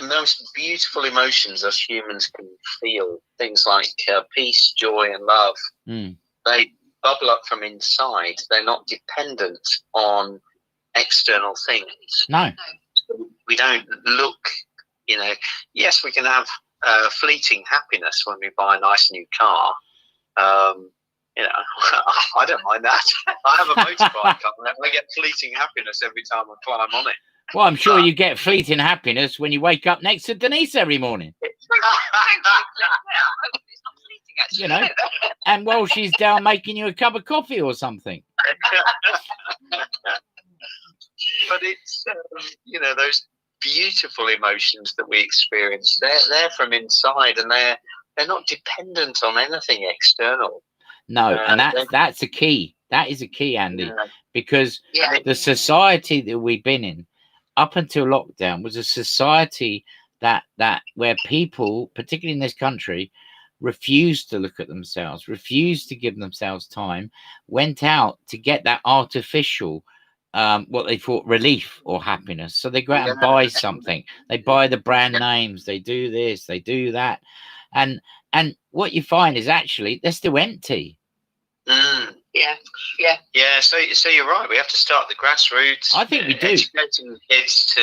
most beautiful emotions us humans can feel, things like peace, joy, and love, they bubble up from inside. They're not dependent on external things. No. We don't look, you know, yes, we can have fleeting happiness when we buy a nice new car. You know, I don't mind that. I have a motorbike. I get fleeting happiness every time I climb on it. Well, I'm sure you get fleeting happiness when you wake up next to Denise every morning. You know, and while she's down making you a cup of coffee or something. But it's, you know, those beautiful emotions that we experience, they're from inside, and they're not dependent on anything external. No, and that's the key. That is a key, Andy, Yeah. because Yeah. the society that we've been in up until lockdown was a society that where people, particularly in this country, refused to look at themselves, refused to give themselves time, went out to get that artificial what they thought relief or happiness. So they go out and buy something, they buy the brand names, they do this, they do that, and what you find is actually they're still empty. Yeah. So you're right. We have to start at the grassroots. I think we do. Educating kids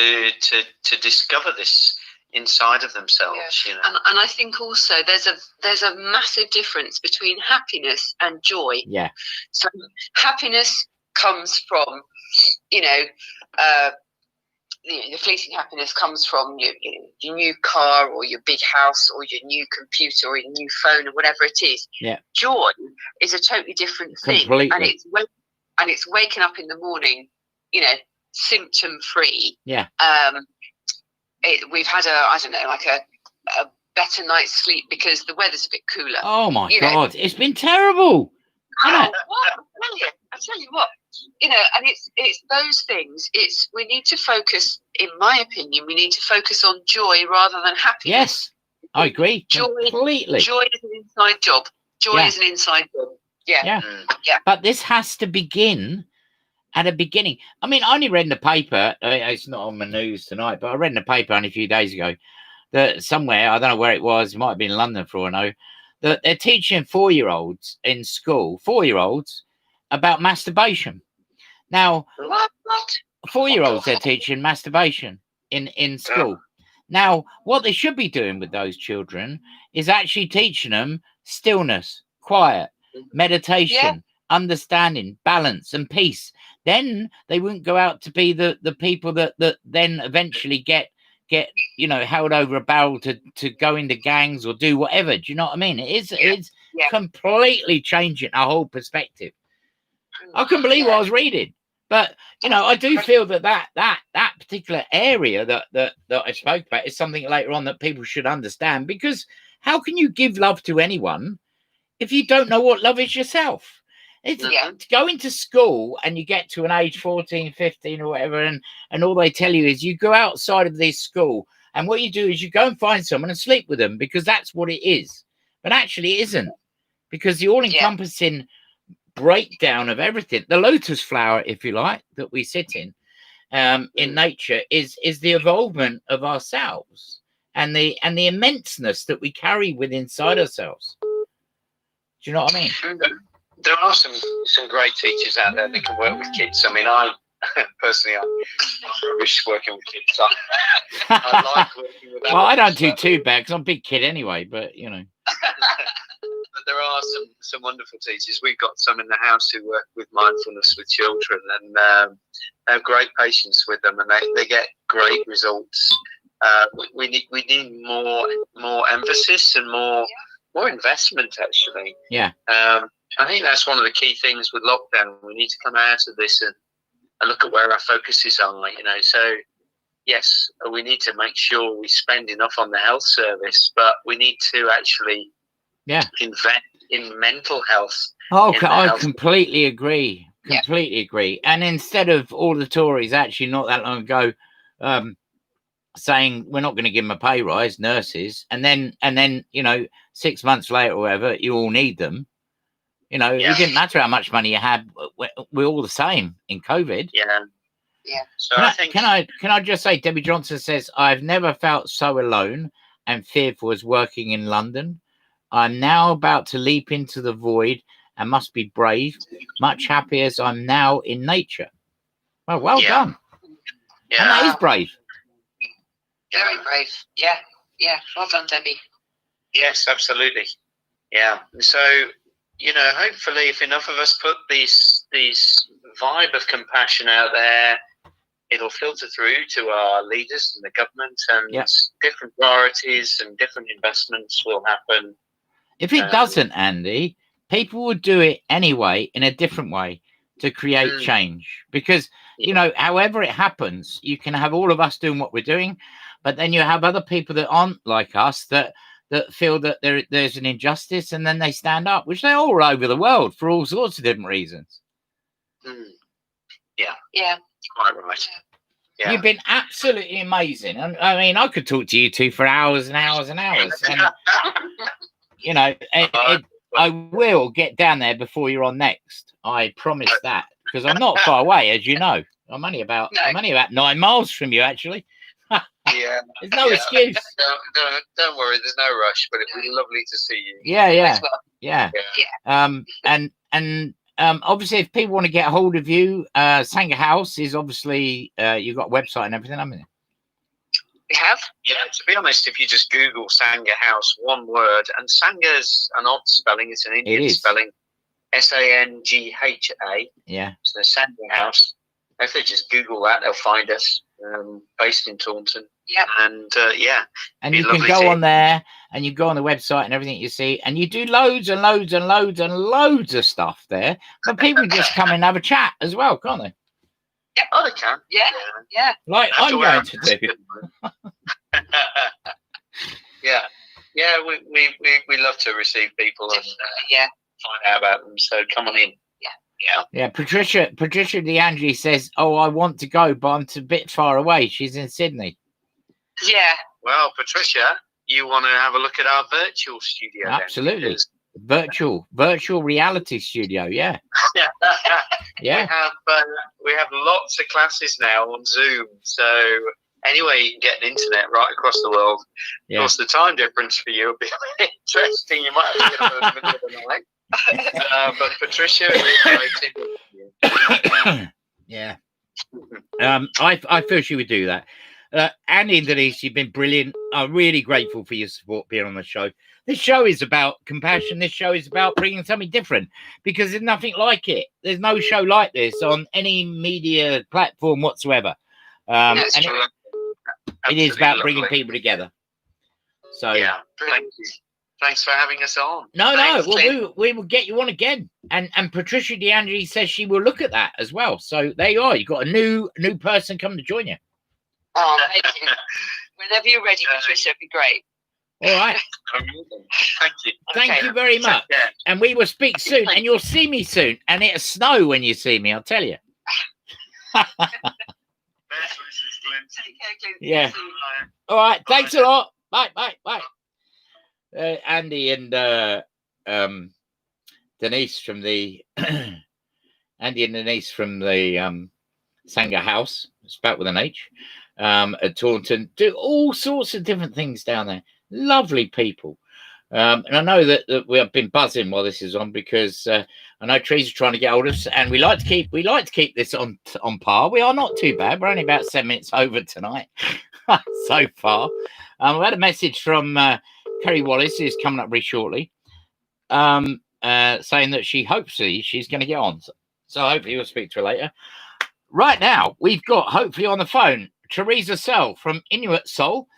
to discover this inside of themselves. You know, and I think also there's a massive difference between happiness and joy. Yeah. So happiness comes from, the fleeting happiness comes from your new car or your big house or your new computer or your new phone or whatever it is. Yeah. Joy is a totally different thing. Completely. And it's waking up in the morning, symptom free. Yeah. We've had a better night's sleep because the weather's a bit cooler. Oh my God, it's been terrible. I tell you what, and it's those things. We need to focus, in my opinion, we need to focus on joy rather than happiness. Yes, I agree completely. Joy is an inside job. Joy is an inside job. Yeah. But this has to begin at a beginning. I mean, I only read in the paper. It's not on the news tonight, but I read in the paper only a few days ago that somewhere, I don't know where it was, it might have been London for all I know, that they're teaching 4-year-olds in school, 4-year-olds, about masturbation. Now, what? 4-year-olds, they're teaching masturbation in school. Now, what they should be doing with those children is actually teaching them stillness, quiet, meditation, understanding, balance, and peace. Then they wouldn't go out to be the people that then eventually get held over a barrel to go into gangs or do whatever. Do you know what I mean? It's completely changing our whole perspective. I couldn't believe what I was reading. But I do feel that particular area that I spoke about is something later on that people should understand, because how can you give love to anyone if you don't know what love is yourself? It's to go into school and you get to an age 14, 15 or whatever, and all they tell you is you go outside of this school and what you do is you go and find someone and sleep with them, because that's what it is. But actually it isn't, because the all-encompassing breakdown of everything, the lotus flower, if you like, that we sit in nature is the evolvement of ourselves and the immenseness that we carry within inside ourselves. Do you know what I mean? There are some great teachers out there that can work with kids. I mean, I personally, I'm rubbish working with kids. I like working with them. Well, I don't do too bad because I'm a big kid anyway, but But there are some wonderful teachers. We've got some in the house who work with mindfulness with children, and have great patience with them, and they get great results. We need more emphasis and more investment, actually. Yeah. I think that's one of the key things with lockdown. We need to come out of this and look at where our focuses are. So yes, we need to make sure we spend enough on the health service, but we need to actually invest in mental health. I completely agree. Completely agree. And instead of all the Tories actually not that long ago saying we're not going to give them a pay rise, nurses, and then 6 months later or whatever, you all need them. It didn't matter how much money you had. We're all the same in COVID. Yeah. So can I just say, Debbie Johnson says, I've never felt so alone and fearful as working in London. I'm now about to leap into the void and must be brave, much happier as I'm now in nature. Well done. Yeah. And that is brave. Very brave. Yeah. Well done, Debbie. Yes, absolutely. Yeah. So, hopefully if enough of us put these vibe of compassion out there, it'll filter through to our leaders and the government, and different priorities and different investments will happen. If it doesn't, Andy, people will do it anyway in a different way to create change. Because, however it happens, you can have all of us doing what we're doing, but then you have other people that aren't like us that feel that there's an injustice, and then they stand up, which they're all over the world for all sorts of different reasons. Yeah. Quite right. Yeah. You've been absolutely amazing. And I mean, I could talk to you two for hours and hours and hours. And, you know, I will get down there before you're on next. I promise that. Because I'm not far away, as you know. I'm only about 9 miles from you, actually. Yeah. There's no excuse. Don't worry. There's no rush, but it'd be lovely to see you. Yeah. And obviously, if people want to get a hold of you, Sanger House is obviously you've got a website and everything, haven't you? We have. Yeah. To be honest, if you just Google Sanger House, one word, and Sanger's an odd spelling. It's an Indian spelling. Sangha. Yeah. So Sanger House. If they just Google that, they'll find us. Based in Taunton. Yeah. And and you can go on there and you go on the website and everything you see, and you do loads and loads and loads and loads of stuff there. But people can just come and have a chat as well, can't they? Yeah. Oh, they can. Yeah. Like I'm going to do. Yeah. We love to receive people and find out about them. So come on in. Yeah, Patricia DeAndre says, "Oh, I want to go, but I'm a bit far away. She's in Sydney." Yeah. Well, Patricia, you want to have a look at our virtual studio? Absolutely, virtual reality studio. Yeah. Yeah. We have lots of classes now on Zoom. So anyway, you can get an internet right across the world. Of course, the time difference for you will be interesting. You might have to get up in the middle of the night. But Patricia yeah. I feel she would do that. Andy and Denise, you've been brilliant. I'm really grateful for your support being on the show. This show is about compassion. This show is about bringing something different, because there's nothing like it. There's no show like this on any media platform whatsoever. And it is about bringing people together. So yeah, thank you. Thanks for having us on. No. Well, we will get you on again. And Patricia DeAndre says she will look at that as well. So there you are. You've got a new person coming to join you. Oh, thank you. Whenever you're ready, Patricia, it'd be great. All right. Thank you. Thank you very much. And we will speak soon. And you'll see me soon. And it'll snow when you see me, I'll tell you. Yeah. All right. Thanks a lot. Bye. Andy and Denise from the Sanger House, spelled with an H, at Taunton, do all sorts of different things down there. Lovely people. And I know that we have been buzzing while this is on, because I know Trees are trying to get hold of us, and we like to keep this on par. We are not too bad. We're only about 7 minutes over tonight so far. We had a message from Kerry Wallace, who's coming up very shortly, saying that she hopes she's going to get on. So hopefully we'll speak to her later. Right now, we've got, hopefully on the phone, Teresa Sell from Inuit Soul.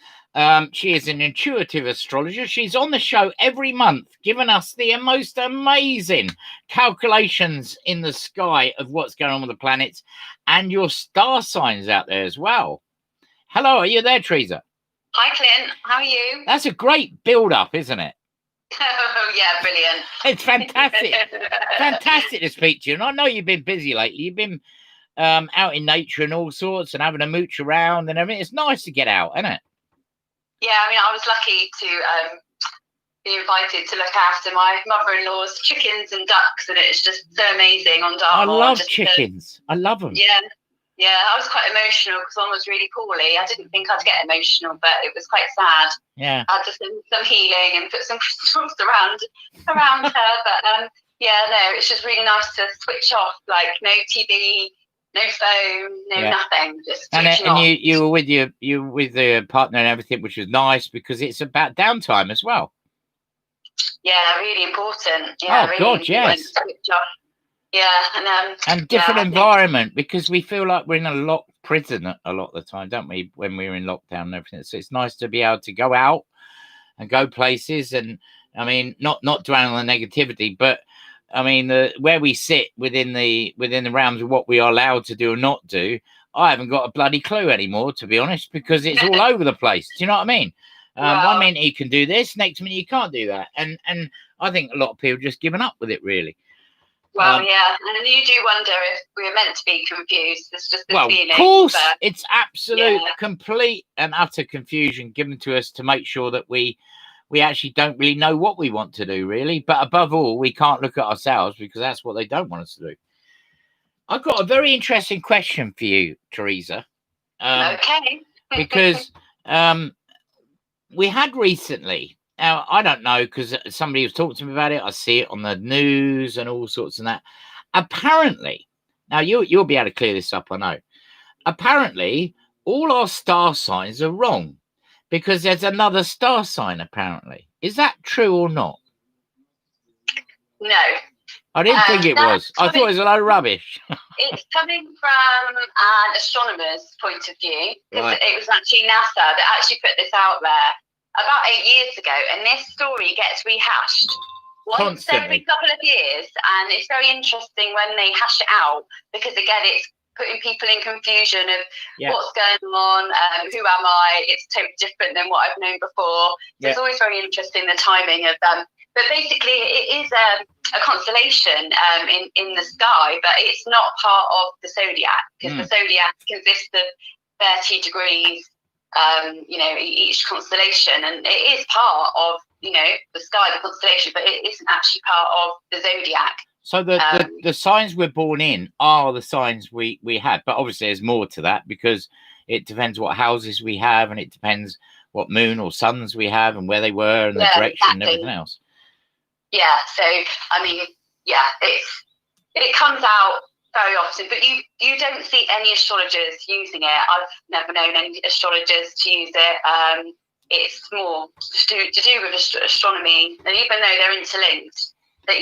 She is an intuitive astrologer. She's on the show every month, giving us the most amazing calculations in the sky of what's going on with the planets and your star signs out there as well. Hello, are you there, Teresa? Hi, Clint. How are you? That's a great build-up, isn't it? Oh, yeah, brilliant. It's fantastic. Fantastic to speak to you. And I know you've been busy lately. You've been out in nature and all sorts and having a mooch around and everything. It's nice to get out, isn't it? Yeah, I mean, I was lucky to be invited to look after my mother-in-law's chickens and ducks, and it's just so amazing on Dartmoor. I love chickens. I love them. Yeah, I was quite emotional because one was really poorly. I didn't think I'd get emotional, but it was quite sad. Yeah. I had to send some healing and put some crystals around her. But it's just really nice to switch off, like no TV, no phone, nothing. Just switching off. you were with the partner and everything, which was nice because it's about downtime as well. Yeah, really important. Yeah, oh God, yes. Switch off. Yeah, and different environment, because we feel like we're in a locked prison a lot of the time, don't we? When we're in lockdown and everything, so it's nice to be able to go out and go places. And I mean, not dwelling on the negativity, but I mean, where we sit within the realms of what we are allowed to do or not do, I haven't got a bloody clue anymore, to be honest, because it's all over the place. Do you know what I mean? Wow. 1 minute you can do this, next minute you can't do that, and I think a lot of people just given up with it, really. Well, yeah, and you do wonder if we're meant to be confused. It's just the feeling. Of course, it's absolute, complete and utter confusion given to us to make sure that we actually don't really know what we want to do, really. But above all, we can't look at ourselves because that's what they don't want us to do. I've got a very interesting question for you, Teresa. Okay. Because we had recently, now I don't know because somebody was talking to me about it. I see it on the news and all sorts of that. Apparently, now you'll be able to clear this up, I know. Apparently, all our star signs are wrong because there's another star sign, apparently. Is that true or not? No. I didn't think it was. I thought it was a load of rubbish. It's coming from an astronomer's point of view, because it was actually NASA that actually put this out there about 8 years ago, and this story gets rehashed once every couple of years, and it's very interesting when they hash it out, because again, it's putting people in confusion of what's going on, who am I? It's totally different than what I've known before. So it's always very interesting, the timing of them. But basically, it is a constellation in the sky, but it's not part of the zodiac, because the zodiac consists of 30 degrees, each constellation, and it is part of, the sky, the constellation, but it isn't actually part of the zodiac. So the signs we're born in are the signs we have, but obviously there's more to that because it depends what houses we have, and it depends what moon or suns we have and where they were and the direction and everything else. Yeah, so I mean, it comes out very often, but you don't see any astrologers using it. I've never known any astrologers to use it. It's more to do with astronomy, and even though they're interlinked, that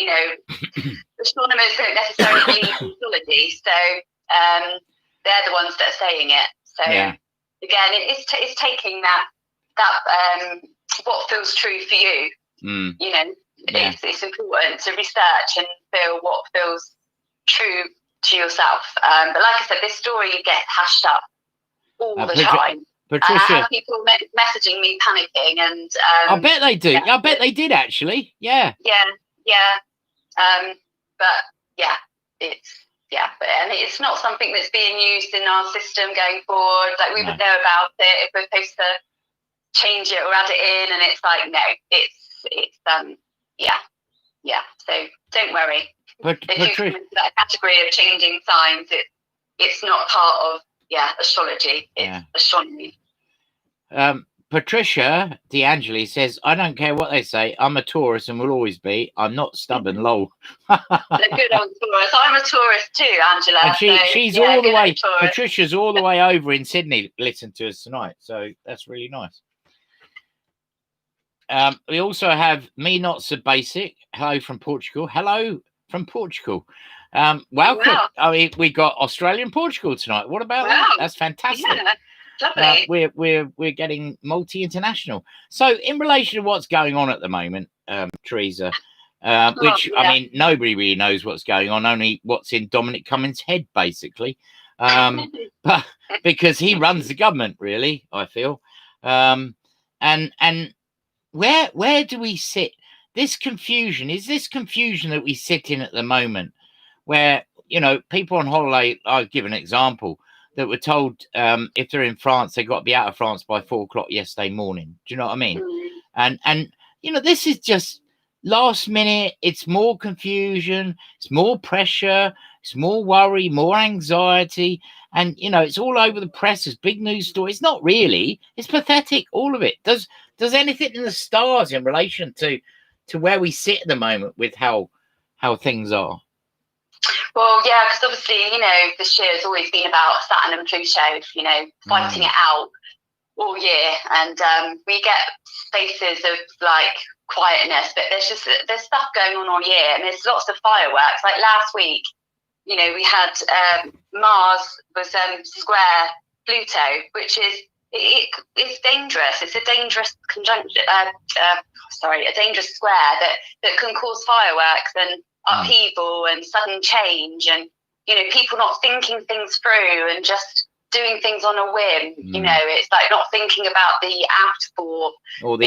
astronomers don't necessarily believe in astrology, so they're the ones that are saying it. So again, it's taking that what feels true for you. It's important to research and feel what feels true to yourself. But like I said, this story gets hashed up all the time. Patricia, I have people messaging me panicking, and I bet they do. I bet they did actually. Yeah. It's not something that's being used in our system going forward. Like, we would know about it if we're supposed to change it or add it in, and it's like, no, it's So don't worry. But if you come into that category of changing signs, it's not part of astrology. It's astronomy. Patricia DeAngeli says, I don't care what they say. I'm a Taurus and will always be. I'm not stubborn, lol. The good old Taurus. I'm a Taurus too, Angela. And she's all the way, Patricia's all the way over in Sydney listening to us tonight. So that's really nice. We also have Me Not So Basic. Hello from Portugal. Hello from Portugal. Welcome. Wow. I mean, we got Australia and Portugal tonight. What about that? That's fantastic. Yeah, lovely. We're getting multi-international. So in relation to what's going on at the moment, Teresa, I mean, nobody really knows what's going on, only what's in Dominic Cummings' head, basically. But because he runs the government, really, I feel. And where do we sit? This confusion, is this confusion that we sit in at the moment, where, people on holiday, I'll give an example, that were told if they're in France, they've got to be out of France by 4 o'clock yesterday morning. Do you know what I mean? And this is just last minute. It's more confusion. It's more pressure. It's more worry, more anxiety. And, it's all over the press. It's big news story. It's not really. It's pathetic, all of it. Does anything in the stars in relation to where we sit at the moment with how things are? Well, yeah, because obviously, this year has always been about Saturn and Pluto, fighting it out all year. And we get spaces of, quietness, but there's stuff going on all year. And there's lots of fireworks. Like last week, we had Mars was square Pluto, which is, it's dangerous. It's a dangerous conjunction, a dangerous square that can cause fireworks and upheaval and sudden change, and people not thinking things through and just doing things on a whim. It's like not thinking about the afterthought or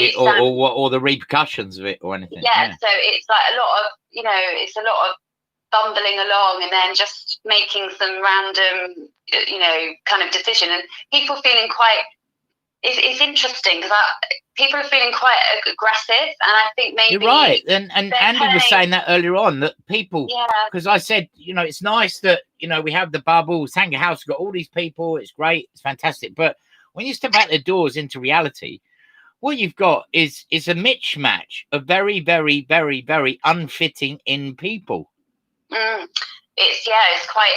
the repercussions of it or anything. So it's like a lot of bumbling along and then just making some random, kind of decision, and people feeling quite. It's interesting because people are feeling quite aggressive, and I think maybe you're right. And Andy was saying that earlier on, that people, because I said, it's nice that we have the bubble. Sanger House got all these people. It's great. It's fantastic. But when you step out the doors into reality, what you've got is a mismatch of very, very, very, very unfitting in people. It's quite.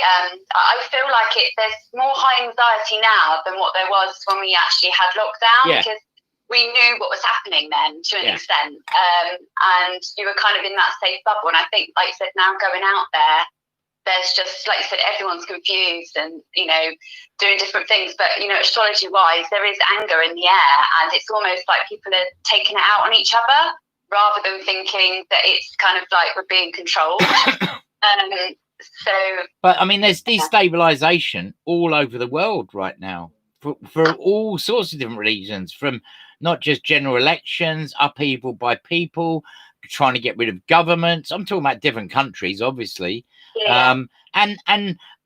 I feel like there's more high anxiety now than what there was when we actually had lockdown, because we knew what was happening then to an extent, and you were kind of in that safe bubble. And I think, like you said, now going out there's just, like you said, everyone's confused and doing different things. But astrology wise, there is anger in the air, and it's almost like people are taking it out on each other rather than thinking that it's kind of like we're being controlled. But I mean, there's destabilization all over the world right now for all sorts of different reasons, from not just general elections, upheaval by people trying to get rid of governments. I'm talking about different countries, obviously. And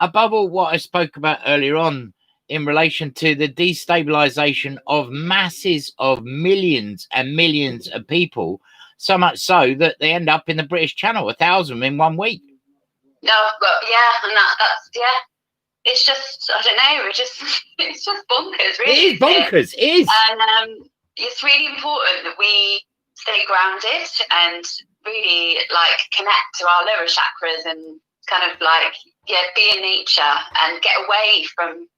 above all, what I spoke about earlier on in relation to the destabilization of masses of millions and millions of people, so much so that they end up in the British Channel, 1,000 in 1 week. Oh, well, and that's it's just, I don't know, it's just bonkers, really. It is bonkers, it is. And it's really important that we stay grounded and really connect to our lower chakras and kind of be in nature and get away from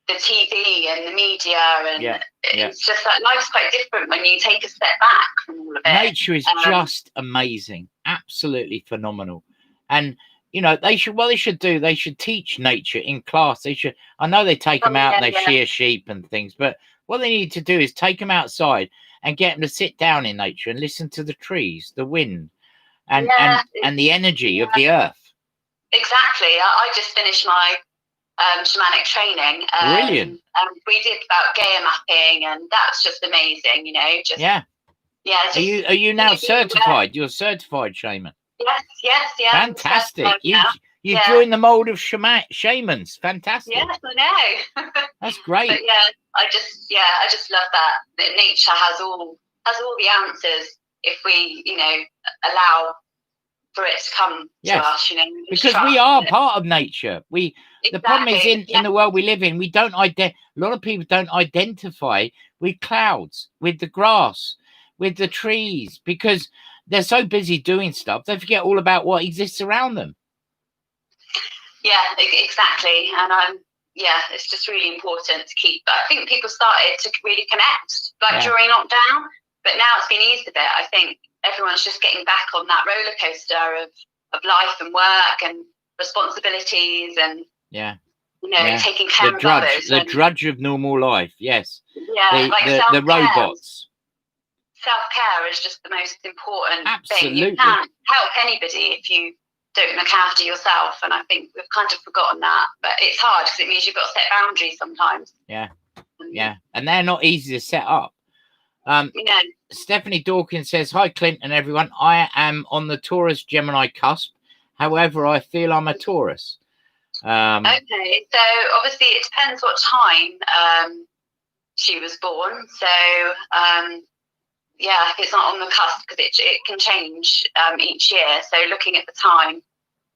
the TV and the media, and it's just that life's quite different when you take a step back from all of it. Nature is just amazing, absolutely phenomenal. And they should teach nature in class. I know they take them out and they shear sheep and things, but what they need to do is take them outside and get them to sit down in nature and listen to the trees, the wind, and the energy of the earth. Exactly. I just finished my shamanic training. Brilliant. And we did about Gaia mapping, and that's just amazing. Just, Are you now certified? You're a certified shaman. Yes. Fantastic. You joined the mold of shamans. Fantastic. Yes, I know. That's great. But I just love that nature has all the answers if we, allow for it to come to us, because we are part of nature. The problem is in the world we live in, a lot of people don't identify with clouds, with the grass, with the trees, because they're so busy doing stuff, they forget all about what exists around them. Yeah, exactly. And it's just really important to keep. I think people started to really connect during lockdown, but now it's been eased a bit. I think everyone's just getting back on that roller coaster of life and work and responsibilities and taking care of others. The drudge of normal life. Yes. Yeah, the robots. Self-care is just the most important Absolutely. thing. You can't help anybody if you don't look after yourself, and I think we've kind of forgotten that. But it's hard because it means you've got to set boundaries sometimes. Yeah, and they're not easy to set up. Stephanie Dawkins says, "Hi Clint and everyone. I am on the Taurus Gemini cusp. However, I feel I'm a Taurus." Okay, so obviously it depends what time she was born. So if it's not on the cusp, because it can change each year. So looking at the time,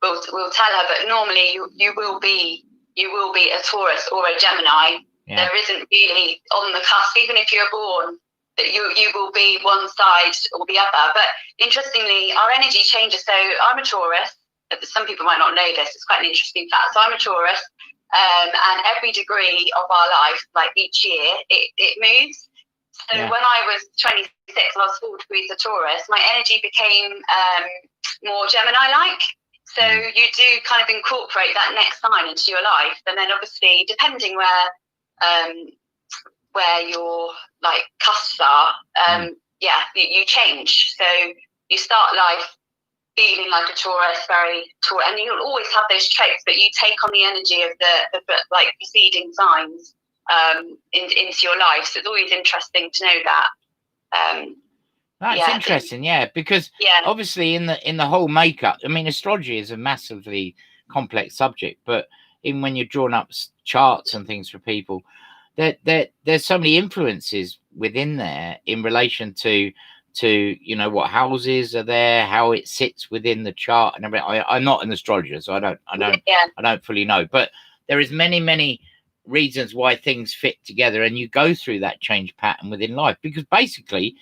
we'll tell her. But normally you will be a Taurus or a Gemini. There isn't really on the cusp, even if you're born, that you will be one side or the other. But interestingly, our energy changes. So I'm a Taurus. Some people might not know this. It's quite an interesting fact. So I'm a Taurus, and every degree of our life, like each year, it moves. So when I was 26 and I was 4 degrees of Taurus, my energy became more Gemini-like. So you do kind of incorporate that next sign into your life, and then obviously depending where your cusps are, you change. So you start life feeling like a Taurus, and you'll always have those traits, but you take on the energy of the preceding signs into your life. So it's always interesting to know that. That's interesting, because obviously in the whole makeup, I mean, astrology is a massively complex subject, but even when you're drawing up charts and things for people, there's so many influences within there in relation to what houses are there, how it sits within the chart and everything. I'm not an astrologer, so I don't fully know, but there is many reasons why things fit together, and you go through that change pattern within life, because basically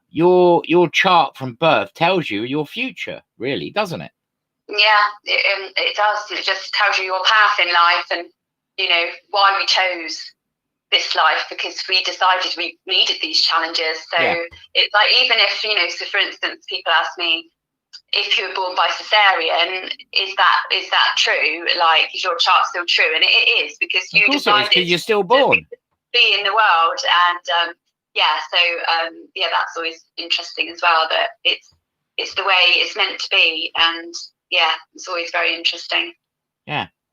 your chart from birth tells you your future, really, doesn't it? Yeah, it does. It just tells you your path in life, and why we chose this life, because we decided we needed these challenges. So it's like, even if so for instance, people ask me, if you were born by cesarean, is that true? Like, is your chart still true? And it is, because you decided because you're still born to be in the world. And that's always interesting as well, that it's the way it's meant to be. And it's always very interesting.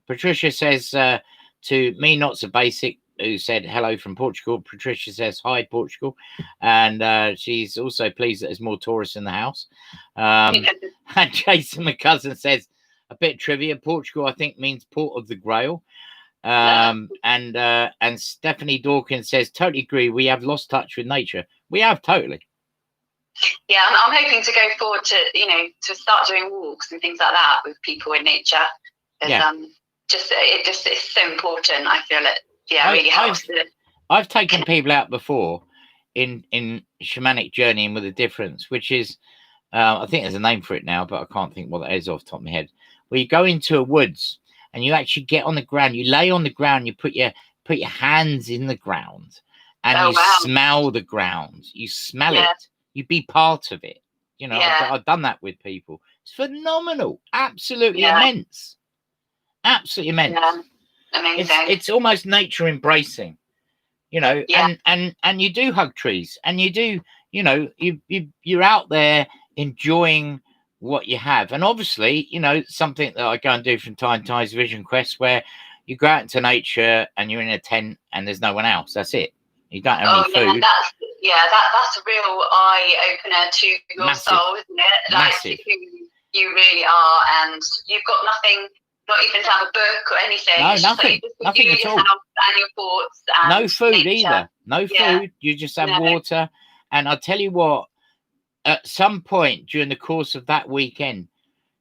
Patricia says to me, not so basic, who said hello from Portugal. Patricia says hi, Portugal, and she's also pleased that there's more tourists in the house. And Jason, my cousin, says a bit of trivia: Portugal, I think, means Port of the Grail. And Stephanie Dawkins says, totally agree. We have lost touch with nature. We have, totally. Yeah, I'm hoping to go forward to start doing walks and things like that with people in nature. It's so important. I feel it. Yeah, really helps. I've taken people out before in shamanic journeying with a difference, which is, I think there's a name for it now, but I can't think what that is off the top of my head. Where you go into a woods and you actually get on the ground, you lay on the ground, you put your hands in the ground, and smell the ground. You smell it. You be part of it. I've done that with people. It's phenomenal. Absolutely immense. Absolutely immense. Yeah. Amazing. It's almost nature embracing, and you do hug trees, and you do, you're out there enjoying what you have. And obviously, something that I go and do from time to time is Vision Quest, where you go out into nature and you're in a tent and there's no one else. That's it. You don't have any food. That's a real eye opener to your soul, isn't it? Like, who you really are, and you've got nothing. Not even to have a book or anything. No, nothing. Nothing at all. And your thoughts. And no food nature. Either. No food. You just have water. And I'll tell you what, at some point during the course of that weekend,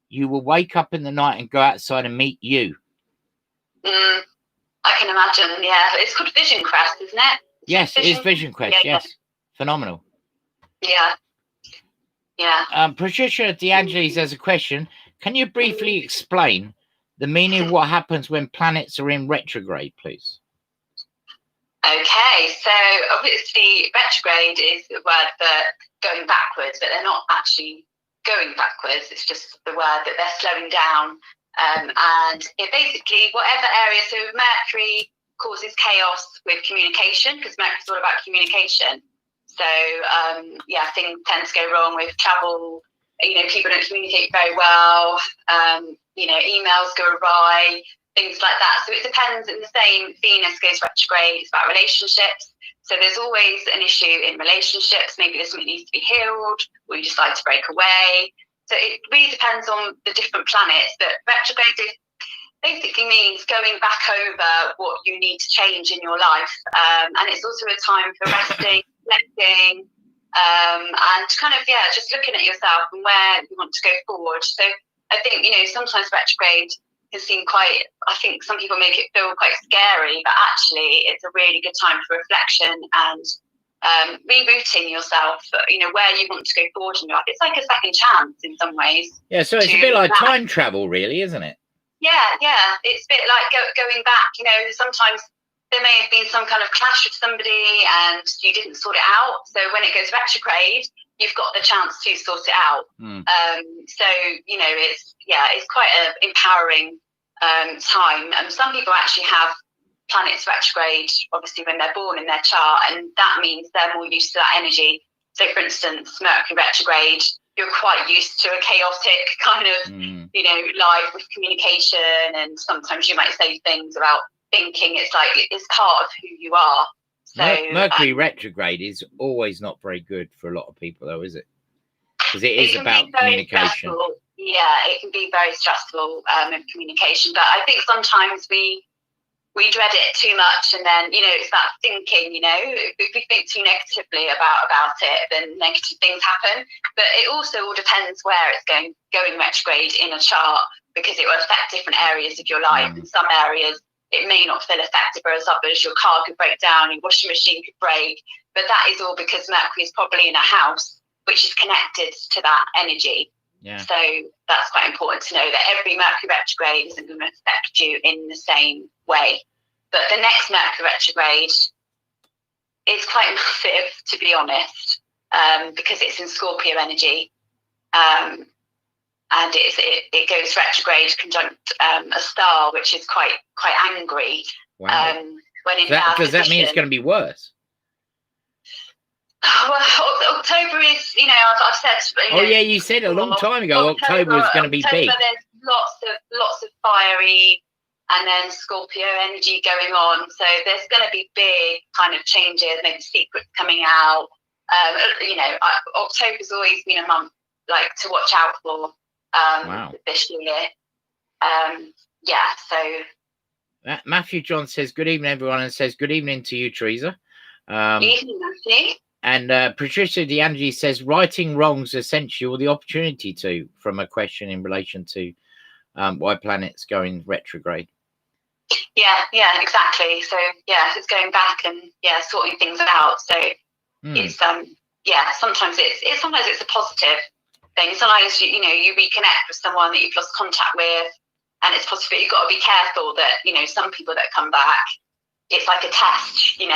you will wake up in the night and go outside and meet you. I can imagine, It's called Vision Quest, isn't it? Yes, it is Vision Quest, yes. Phenomenal. Yeah. Patricia DeAngelis has a question. Can you briefly explain the meaning of what happens when planets are in retrograde, please? Okay, so obviously retrograde is the word for going backwards, but they're not actually going backwards. It's just the word that they're slowing down. And it basically, whatever area, so Mercury causes chaos with communication, because Mercury's all about communication. So, things tend to go wrong with travel. People don't communicate very well. Emails go awry, things like that. So it depends. And the same, Venus goes retrograde. It's about relationships. So there's always an issue in relationships. Maybe there's something that needs to be healed, or you decide to break away. So it really depends on the different planets. But retrograde basically means going back over what you need to change in your life. And it's also a time for resting, reflecting, and kind of, just looking at yourself and where you want to go forward. So I think, sometimes retrograde can seem quite, I think some people make it feel quite scary, but actually it's a really good time for reflection and rerouting yourself, where you want to go forward in your life. It's like a second chance in some ways. Yeah, so it's a bit like time travel, really, isn't it? Yeah. It's a bit like going back. Sometimes there may have been some kind of clash with somebody and you didn't sort it out. So when it goes retrograde, you've got the chance to sort it out. It's quite an empowering time. And some people actually have planets retrograde, obviously, when they're born in their chart, and that means they're more used to that energy. So, for instance, Mercury retrograde, you're quite used to a chaotic kind of, life with communication, and sometimes you might say things about thinking. It's like it's part of who you are. So Mercury retrograde is always not very good for a lot of people, though, is it? Because it is about communication. Stressful. Yeah, it can be very stressful in communication. But I think sometimes we dread it too much, and then it's that thinking. If we think too negatively about it, then negative things happen. But it also all depends where it's going retrograde in a chart, because it will affect different areas of your life. In some areas, it may not feel effective, whereas others, your car could break down, your washing machine could break. But that is all because Mercury is probably in a house which is connected to that energy. Yeah. So that's quite important to know, that every Mercury retrograde isn't going to affect you in the same way. But the next Mercury retrograde is quite massive, to be honest, because it's in Scorpio energy. And it goes retrograde conjunct a star, which is quite angry. Wow. When in does that mean it's going to be worse? Well, October is, I've said. You said a long time ago October was going to be big. There's lots of fiery and then Scorpio energy going on. So there's going to be big kind of changes, maybe secrets coming out. October's always been a month to watch out for this year. So. Matthew John says, good evening, everyone, and says, good evening to you, Teresa. Evening, Matthew. And Patricia DeAngie says, righting wrongs essentially, or the opportunity to, from a question in relation to why planets going retrograde. Yeah, exactly. So it's going back and sorting things out. So it's sometimes it's a positive thing. Sometimes you reconnect with someone that you've lost contact with, and it's possible. You've got to be careful that some people that come back, it's like a test. You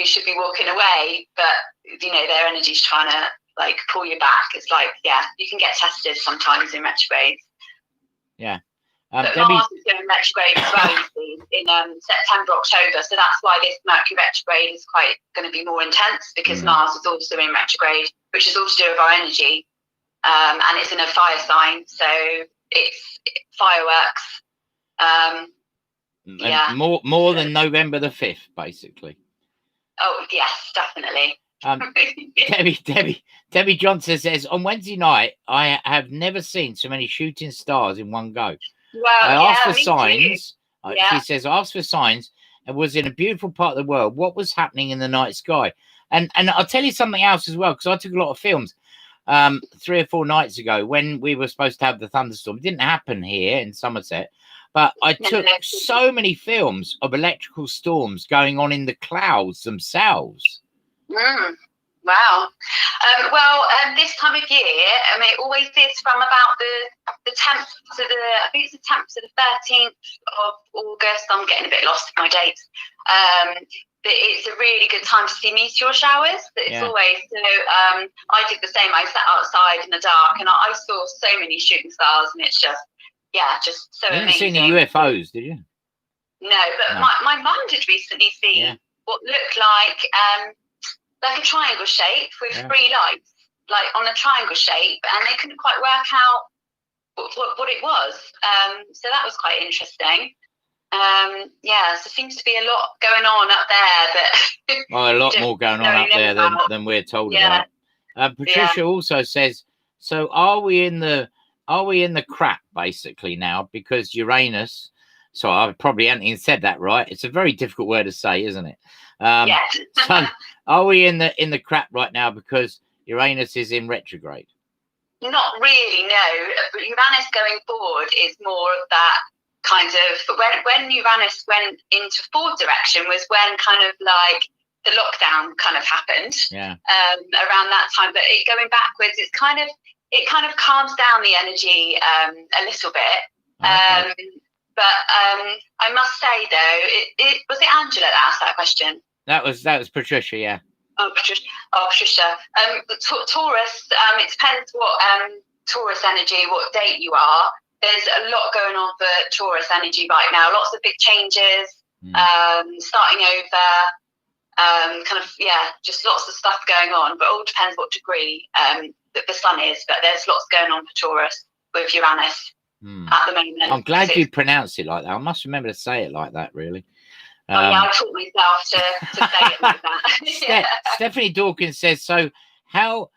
should be walking away, but their energy's trying to pull you back. It's you can get tested sometimes in retrograde. Yeah. But Mars is going retrograde as well, you see, in September, October. So that's why this Mercury retrograde is going to be more intense, because Mars is also in retrograde, which is all to do with our energy. And it's in a fire sign, so it's fireworks. More than November the 5th, basically. Oh, yes, definitely. Debbie Johnson says, on Wednesday night, I have never seen so many shooting stars in one go. Well, I asked for signs. She says, I asked for signs and was in a beautiful part of the world. What was happening in the night sky? And I'll tell you something else as well, because I took a lot of films 3 or 4 nights ago when we were supposed to have the thunderstorm. It didn't happen here in Somerset, but I took so many films of electrical storms going on in the clouds themselves. Wow. This time of year, it always is from about the 10th to I think it's the 10th to the 13th of August. I'm getting a bit lost in my dates. But it's a really good time to see meteor showers. It's always, I did the same. I sat outside in the dark and I saw so many shooting stars, and it's just so amazing. You didn't see any UFOs, did you? No, but my mum did recently see what looked like a triangle shape with 3 lights, on a triangle shape, and they couldn't quite work out what it was. So that was quite interesting. So seems to be a lot going on up there, but a lot more going on up there than we're told about. Patricia also says, so are we in the crap basically now, because Uranus? So I probably haven't even said that right. It's a very difficult word to say, isn't it? Yes. So are we in the crap right now because Uranus is in retrograde? Not really, no. Uranus going forward is more of that kind of, when Uranus went into forward direction was when kind of the lockdown kind of happened. Around that time. But it going backwards, it kind of calms down the energy a little bit. Okay. But I must say though, was it Angela that asked that question? That was Patricia, yeah. Patricia. Taurus, it depends what Taurus energy, what date you are. There's a lot going on for Taurus energy right now. Lots of big changes, starting over, just lots of stuff going on. But it all depends what degree the sun is. But there's lots going on for Taurus with Uranus at the moment. I'm glad you pronounced it like that. I must remember to say it like that, really. I taught myself to say it like that. Yeah. Stephanie Dawkins says, how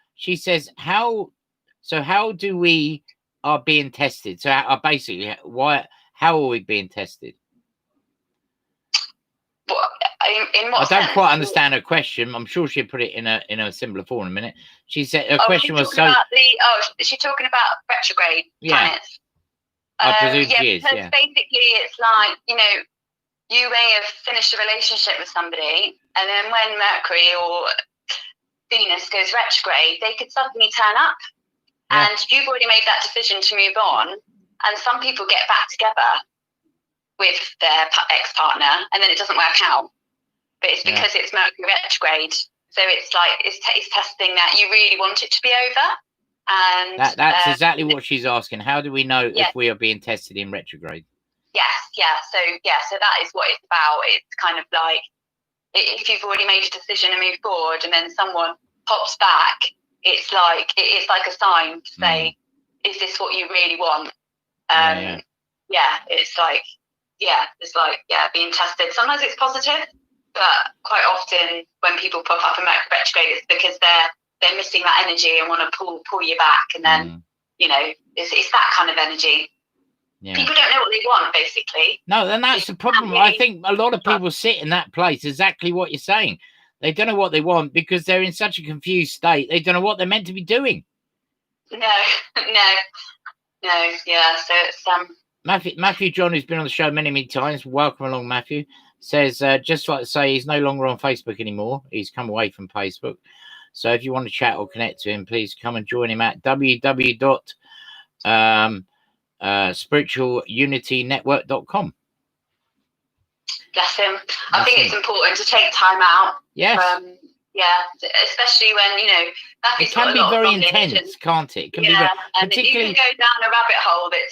do we are being tested? So basically, how are we being tested? In what I don't sense? quite understand her question. I'm sure she'll put it in a simpler form in a minute. She said her question was is she talking about retrograde planets? I presume she is. Because basically it's like, you may have finished a relationship with somebody, and then when Mercury or Venus goes retrograde, they could suddenly turn up, and you've already made that decision to move on. And some people get back together with their ex-partner, and then it doesn't work out. But it's because it's Mercury retrograde, so it's like it's testing that you really want it to be over. And that's exactly what she's asking. How do we know if we are being tested in retrograde? So that is what it's about. It's kind of like if you've already made a decision to move forward, and then someone pops back, it's like a sign to say, is this what you really want? It's being tested. Sometimes it's positive, but quite often when people pop up in retrograde, it's because they're missing that energy and want to pull you back, and then it's that kind of energy. People don't know what they want, basically. No, and that's the problem. I think a lot of people sit in that place, exactly what you're saying. They don't know what they want because they're in such a confused state. They don't know what they're meant to be doing. No. Yeah, so it's Matthew John, who's been on the show many, many times. Welcome along, Matthew. Says just like to say he's no longer on Facebook anymore. He's come away from Facebook. So if you want to chat or connect to him, please come and join him at spiritualunitynetwork.com. Bless him. I think it's important to take time out. Yes. Especially when it can be very intense, can't it? It can be very, particularly, you can go down a rabbit hole that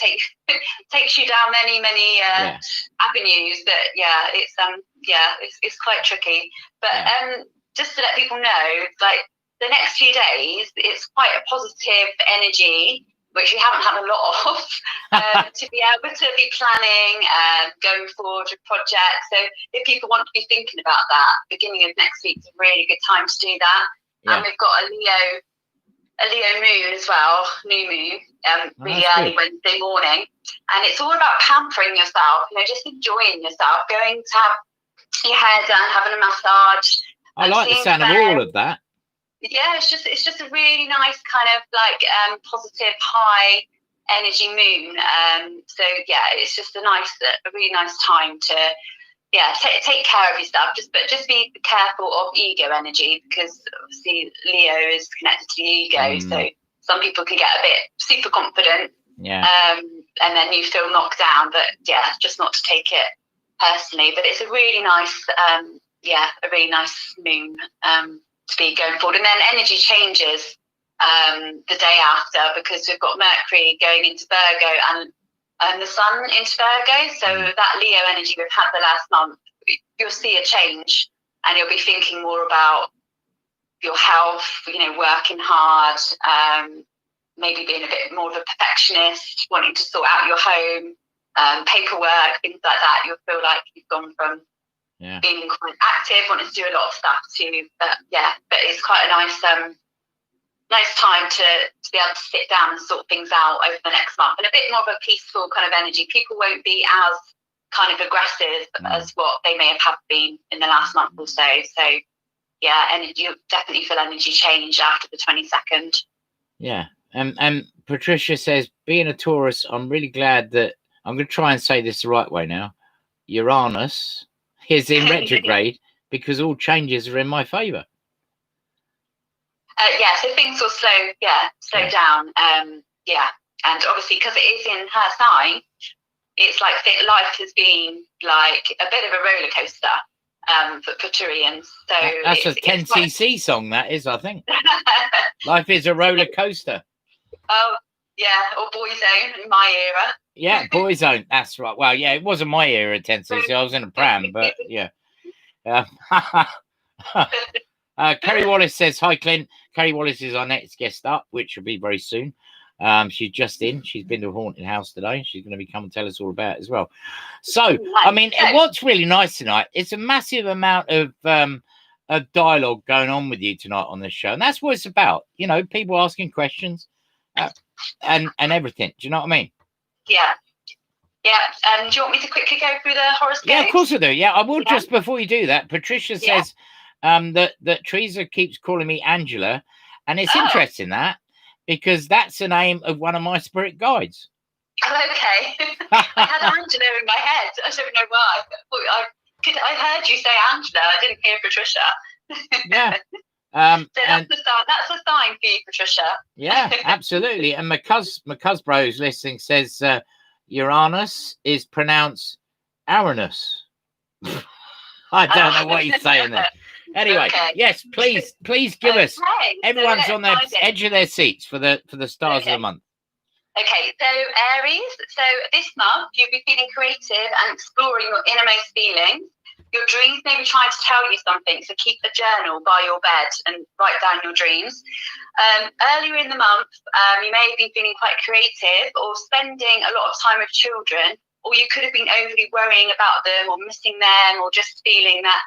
takes you down many avenues. That it's quite tricky. But just to let people know, like the next few days, it's quite a positive energy, which we haven't had a lot of, to be able to be planning and going forward with projects. So if people want to be thinking about that, beginning of next week is a really good time to do that. Yeah. And we've got a Leo moon as well, new moon, really early Wednesday morning. And it's all about pampering yourself, just enjoying yourself, going to have your hair done, having a massage. I like the sound of all of that. Yeah, it's just a really nice kind of like positive, high energy moon. So it's just a really nice time to take care of yourself. Just be careful of ego energy, because obviously Leo is connected to the ego. So some people can get a bit super confident. Yeah. And then you feel knocked down. But just not to take it personally. But it's a really nice moon. To be going forward, and then energy changes the day after, because we've got Mercury going into Virgo and the Sun into Virgo. So that Leo energy we've had the last month, you'll see a change, and you'll be thinking more about your health. Working hard, maybe being a bit more of a perfectionist, wanting to sort out your home, paperwork, things like that. You'll feel like you've gone from being quite active, wanting to do a lot of stuff too. But it's quite a nice time to be able to sit down and sort things out over the next month, and a bit more of a peaceful kind of energy. People won't be as kind of aggressive as what they may have been in the last month or so. So energy, you'll definitely feel energy change after the 22nd. Yeah. And Patricia says, being a Taurus, I'm really glad that I'm going to try and say this the right way now. Uranus is in retrograde because all changes are in my favour. So things will slow down. And obviously because it is in her sign, it's like life has been like a bit of a roller coaster for Turians. So that's a 10cc song, that is, I think. Life is a roller coaster. Oh, yeah, or Boyzone in my era. Yeah, Boyzone, that's right. Well, yeah, it wasn't my era, 10cc. I was in a pram, but yeah. Kerry Wallace says, hi, Clint. Kerry Wallace is our next guest up, which will be very soon. She's just in. She's been to a haunted house today. She's going to be coming and tell us all about it as well. So, I mean, what's really nice tonight, it's a massive amount of dialogue going on with you tonight on this show. And that's what it's about. You know, people asking questions and everything. Do you know what I mean? Yeah. Yeah. Do you want me to quickly go through the horoscope? Yeah, of course I do. Yeah, I will. Just before you do that, Patricia says that Teresa keeps calling me Angela. And it's interesting that, because that's the name of one of my spirit guides. Oh, okay. I had Angela in my head. I don't know why. I heard you say Angela. I didn't hear Patricia. Yeah. So that's a sign for you, Patricia. Yeah, absolutely. And my Cusbro's listening says Uranus is pronounced Uranus. I don't know what he's saying there. Anyway, yes, please give us. Everyone's on the edge of their seats for the stars of the month. Okay, so Aries. So this month you'll be feeling creative and exploring your innermost feelings. Your dreams may be trying to tell you something, so keep a journal by your bed and write down your dreams. Earlier in the month, you may have been feeling quite creative or spending a lot of time with children, or you could have been overly worrying about them or missing them, or just feeling that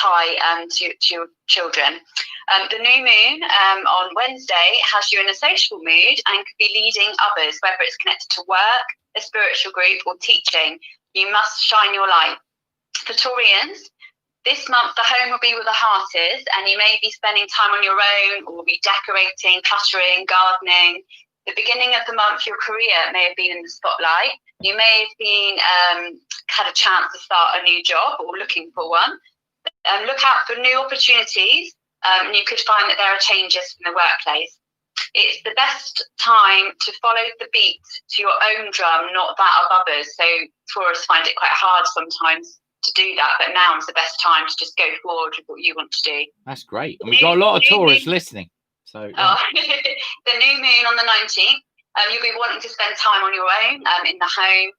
tie to your children. The new moon on Wednesday has you in a social mood and could be leading others, whether it's connected to work, a spiritual group, or teaching. You must shine your light. For Taurians, this month the home will be where the heart is, and you may be spending time on your own or be decorating, cluttering, gardening. The beginning of the month, your career may have been in the spotlight. You may have been had a chance to start a new job or looking for one. Look out for new opportunities, and you could find that there are changes in the workplace. It's the best time to follow the beat to your own drum, not that of others. So Taurus find it quite hard sometimes to do that, but now is the best time to just go forward with what you want to do. That's great. And we've got a lot of Taurus listening. So the new moon on the 19th, you'll be wanting to spend time on your own in the home.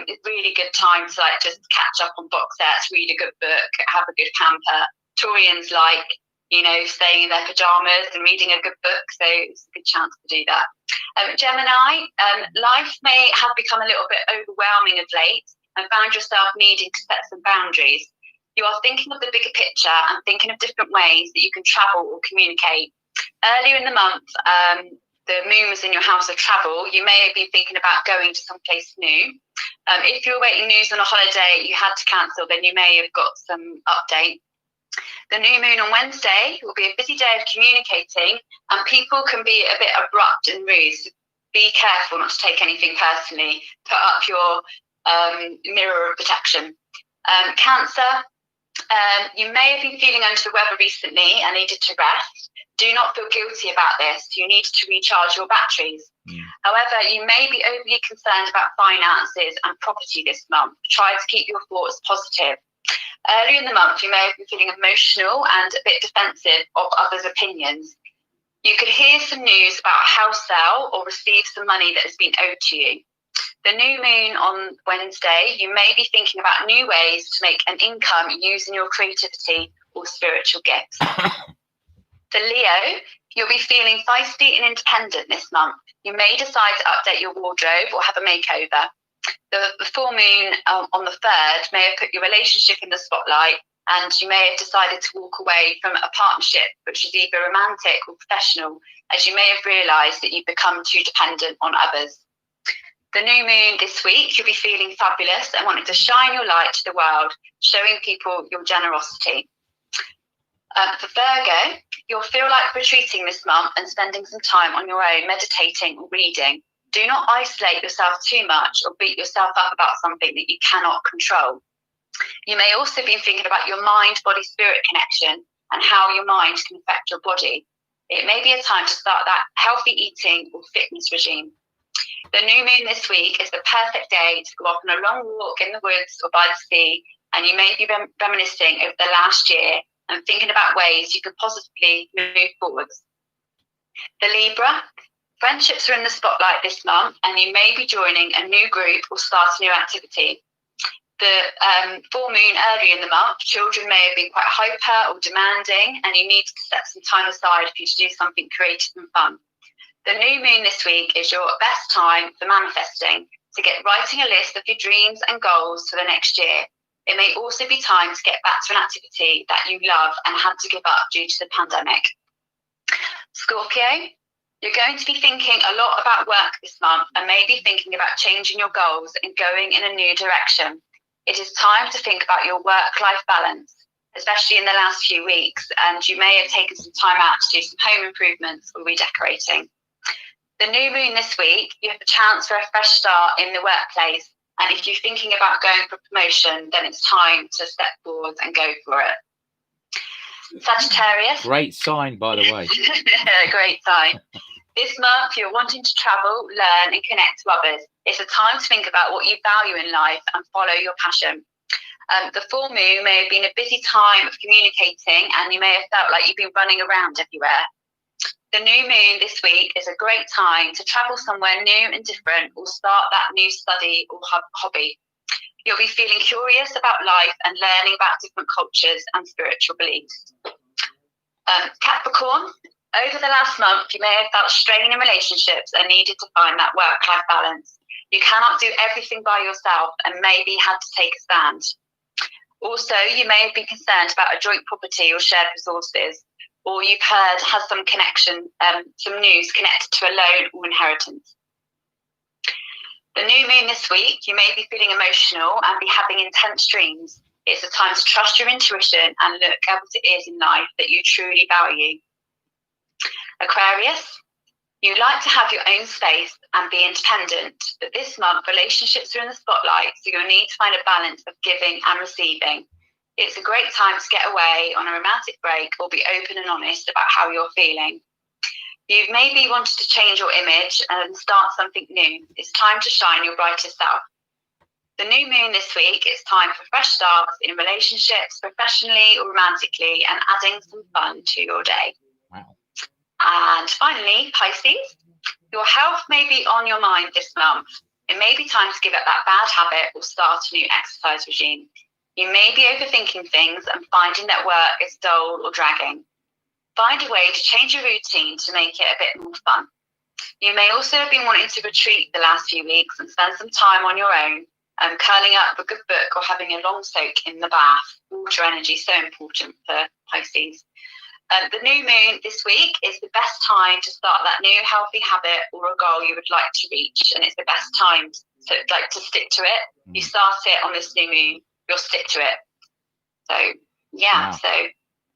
It's really good time to just catch up on box sets, read a good book, have a good camper. Taurians like, staying in their pajamas and reading a good book, so it's a good chance to do that. Gemini, life may have become a little bit overwhelming of late and found yourself needing to set some boundaries. You are thinking of the bigger picture and thinking of different ways that you can travel or communicate. Earlier in the month, the moon was in your house of travel. You may have been thinking about going to someplace new. If you're waiting news on a holiday you had to cancel, then you may have got some update. The new moon on Wednesday will be a busy day of communicating, and people can be a bit abrupt and rude. So be careful not to take anything personally. Put up your mirror of protection. Cancer, you may have been feeling under the weather recently and needed to rest. Do not feel guilty about this. You need to recharge your batteries. However, you may be overly concerned about finances and property this month. Try to keep your thoughts positive. Early in the month, you may have been feeling emotional and a bit defensive of others' opinions. You could hear some news about a house sale or receive some money that has been owed to you. The new moon on Wednesday, you may be thinking about new ways to make an income using your creativity or spiritual gifts. For Leo, you'll be feeling feisty and independent this month. You may decide to update your wardrobe or have a makeover. The full moon on the 3rd may have put your relationship in the spotlight, and you may have decided to walk away from a partnership which is either romantic or professional, as you may have realised that you've become too dependent on others. The new moon this week, you'll be feeling fabulous and wanting to shine your light to the world, showing people your generosity. For Virgo, you'll feel like retreating this month and spending some time on your own, meditating or reading. Do not isolate yourself too much or beat yourself up about something that you cannot control. You may also be thinking about your mind-body-spirit connection and how your mind can affect your body. It may be a time to start that healthy eating or fitness regime. The new moon this week is the perfect day to go off on a long walk in the woods or by the sea, and you may be reminiscing over the last year and thinking about ways you could positively move forwards. The Libra, friendships are in the spotlight this month, and you may be joining a new group or start a new activity. The full moon early in the month, children may have been quite hyper or demanding, and you need to set some time aside for you to do something creative and fun. The new moon this week is your best time for manifesting, to get writing a list of your dreams and goals for the next year. It may also be time to get back to an activity that you love and had to give up due to the pandemic. Scorpio, you're going to be thinking a lot about work this month and maybe thinking about changing your goals and going in a new direction. It is time to think about your work-life balance, especially in the last few weeks, and you may have taken some time out to do some home improvements or redecorating. The new moon this week, you have a chance for a fresh start in the workplace, and if you're thinking about going for promotion, then it's time to step forward and go for it. Sagittarius. Great sign, by the way. Great sign. This month, you're wanting to travel, learn, and connect to others. It's a time to think about what you value in life and follow your passion. The full moon may have been a busy time of communicating, and you may have felt like you've been running around everywhere. The new moon this week is a great time to travel somewhere new and different, or start that new study or hobby. You'll be feeling curious about life and learning about different cultures and spiritual beliefs. Capricorn, over the last month, you may have felt strain in relationships and needed to find that work-life balance. You cannot do everything by yourself and maybe had to take a stand. Also, you may have been concerned about a joint property or shared resources, or you've heard has some connection, some news connected to a loan or inheritance. The new moon this week, you may be feeling emotional and be having intense dreams. It's a time to trust your intuition and look at what it is in life that you truly value. Aquarius, you like to have your own space and be independent, but this month relationships are in the spotlight, so you'll need to find a balance of giving and receiving. It's a great time to get away on a romantic break or be open and honest about how you're feeling. You've maybe wanted to change your image and start something new. It's time to shine your brightest self. The new moon this week, it's time for fresh starts in relationships, professionally or romantically, and adding some fun to your day. Wow. And finally, Pisces, your health may be on your mind this month. It may be time to give up that bad habit or start a new exercise regime. You may be overthinking things and finding that work is dull or dragging. Find a way to change your routine to make it a bit more fun. You may also have been wanting to retreat the last few weeks and spend some time on your own, curling up a good book or having a long soak in the bath. Water energy is so important for Pisces. The new moon this week is the best time to start that new healthy habit or a goal you would like to reach, and it's the best time to stick to it. You start it on this new moon, you'll stick to it. So yeah, wow. so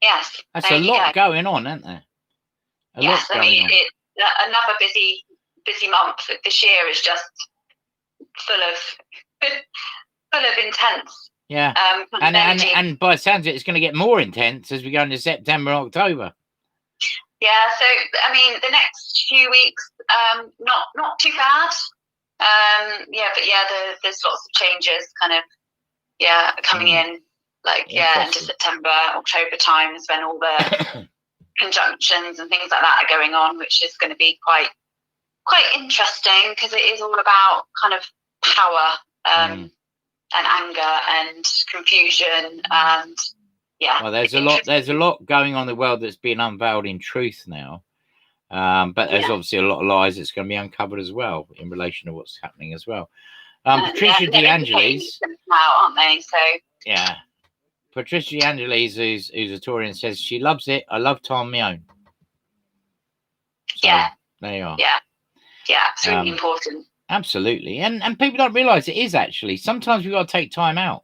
yes, That's a lot going on, isn't there? Yes, I mean, another busy month. This year is just full of intense. Yeah, and by the sounds of it, it's going to get more intense as we go into September, October. Yeah, so I mean, the next few weeks, not too bad. There's lots of changes, kind of, coming in, into September, October times when all the conjunctions and things like that are going on, which is going to be quite interesting because it is all about kind of power. And anger and confusion and well, there's a lot going on in the world that's being unveiled in truth now, but there's obviously a lot of lies that's going to be uncovered as well in relation to what's happening as well. Patricia DeAngelis now, aren't they? So Patricia DeAngelis, who's a Taurian, says she loves it. I love time on my own. So, there you are. It's really important. Absolutely. And people don't realize it is actually. Sometimes we've got to take time out.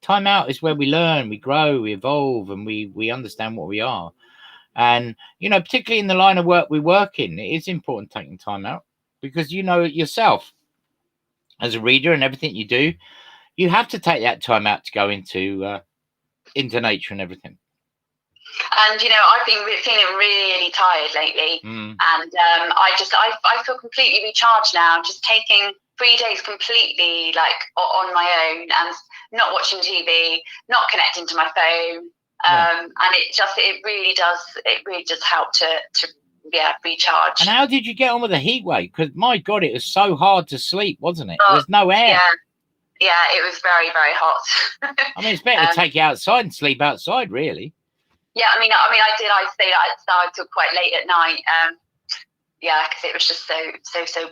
Time out is where we learn, we grow, we evolve, and we understand what we are. And, particularly in the line of work we work in, it is important taking time out because yourself as a reader and everything you do, you have to take that time out to go into nature and everything. And I've been feeling really tired lately, and I feel completely recharged now. Just taking 3 days completely on my own and not watching TV, not connecting to my phone, and it really does help to recharge. And how did you get on with the heat wave? Because my God, it was so hard to sleep, wasn't it? There's no air. Yeah, it was very, very hot. I mean, it's better to take you outside and sleep outside, really. Yeah, I mean, I did. I stayed outside till quite late at night. yeah, because it was just so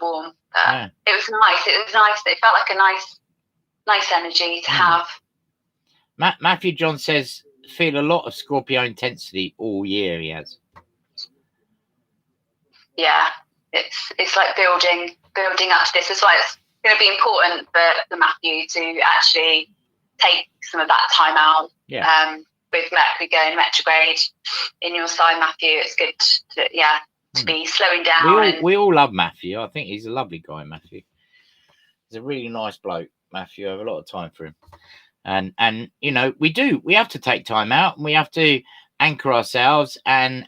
warm. Yeah. It was nice. It was nice. It felt like a nice energy to have. Matthew John says, feel a lot of Scorpio intensity all year. He has. Yeah, it's like building up to this. That's why it's going to be important for Matthew to actually take some of that time out. Yeah. With Mercury going retrograde in your sign, Matthew, it's good to be slowing down. We all love Matthew. I think he's a lovely guy, Matthew. He's a really nice bloke, Matthew. I have a lot of time for him. And you know, we have to take time out, and we have to anchor ourselves and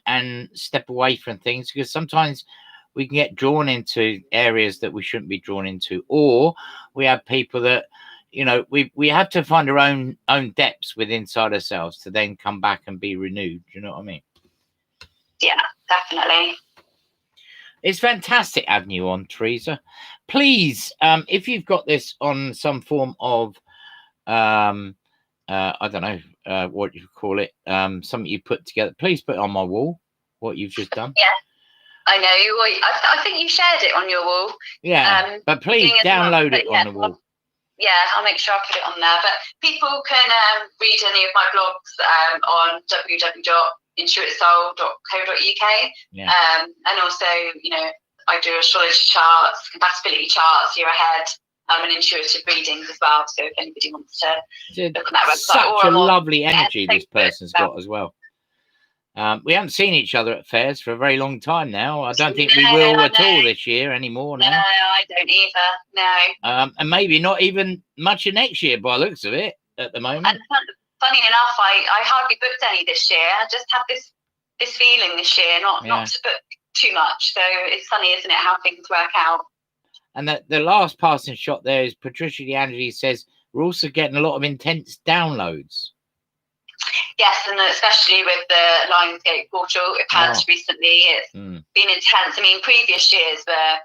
step away from things, because sometimes we can get drawn into areas that we shouldn't be drawn into, or we have people that, you know, we have to find our own depths within inside ourselves to then come back and be renewed. You know what I mean? Yeah, definitely. It's fantastic having you on, Teresa. Please, if you've got this on some form of I don't know what you call it, something you put together, please put it on my wall, what you've just done. Yeah, I know. I think you shared it on your wall. Yeah, but please download it on the wall. Yeah, I'll make sure I put it on there. But people can read any of my blogs on www.intuitivesoul.co.uk. Yeah. And also, you know, I do astrology charts, compatibility charts, year ahead, and intuitive readings as well. So if anybody wants to look at that website. Such a lovely energy this person's got as well. We haven't seen each other at fairs for a very long time now. I don't think we will at all this year anymore now. No, I don't either. No. And maybe not even much of next year by the looks of it at the moment. And funny enough, I hardly booked any this year. I just have this feeling this year not to book too much. So it's funny, isn't it, how things work out. And the last passing shot there is Patricia DeAngeli says, we're also getting a lot of intense downloads. Yes, and especially with the Lionsgate portal, it has recently. It's been intense. I mean, previous years were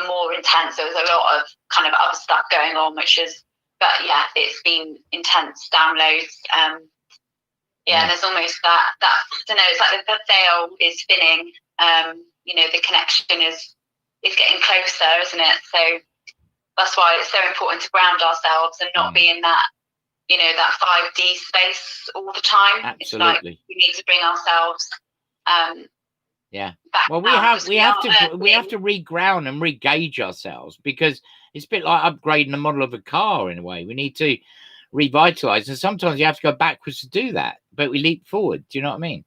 more intense. There was a lot of kind of other stuff going on, but yeah, it's been intense downloads. And there's almost that I don't know. It's like the veil is thinning. You know, the connection is getting closer, isn't it? So that's why it's so important to ground ourselves and not be in that, you know, that 5D space all the time. Absolutely. It's like we need to bring ourselves back. Well, we have to reground and re-gauge ourselves, because it's a bit like upgrading the model of a car in a way. We need to revitalize, and sometimes you have to go backwards to do that, but we leap forward. Do you know what I mean?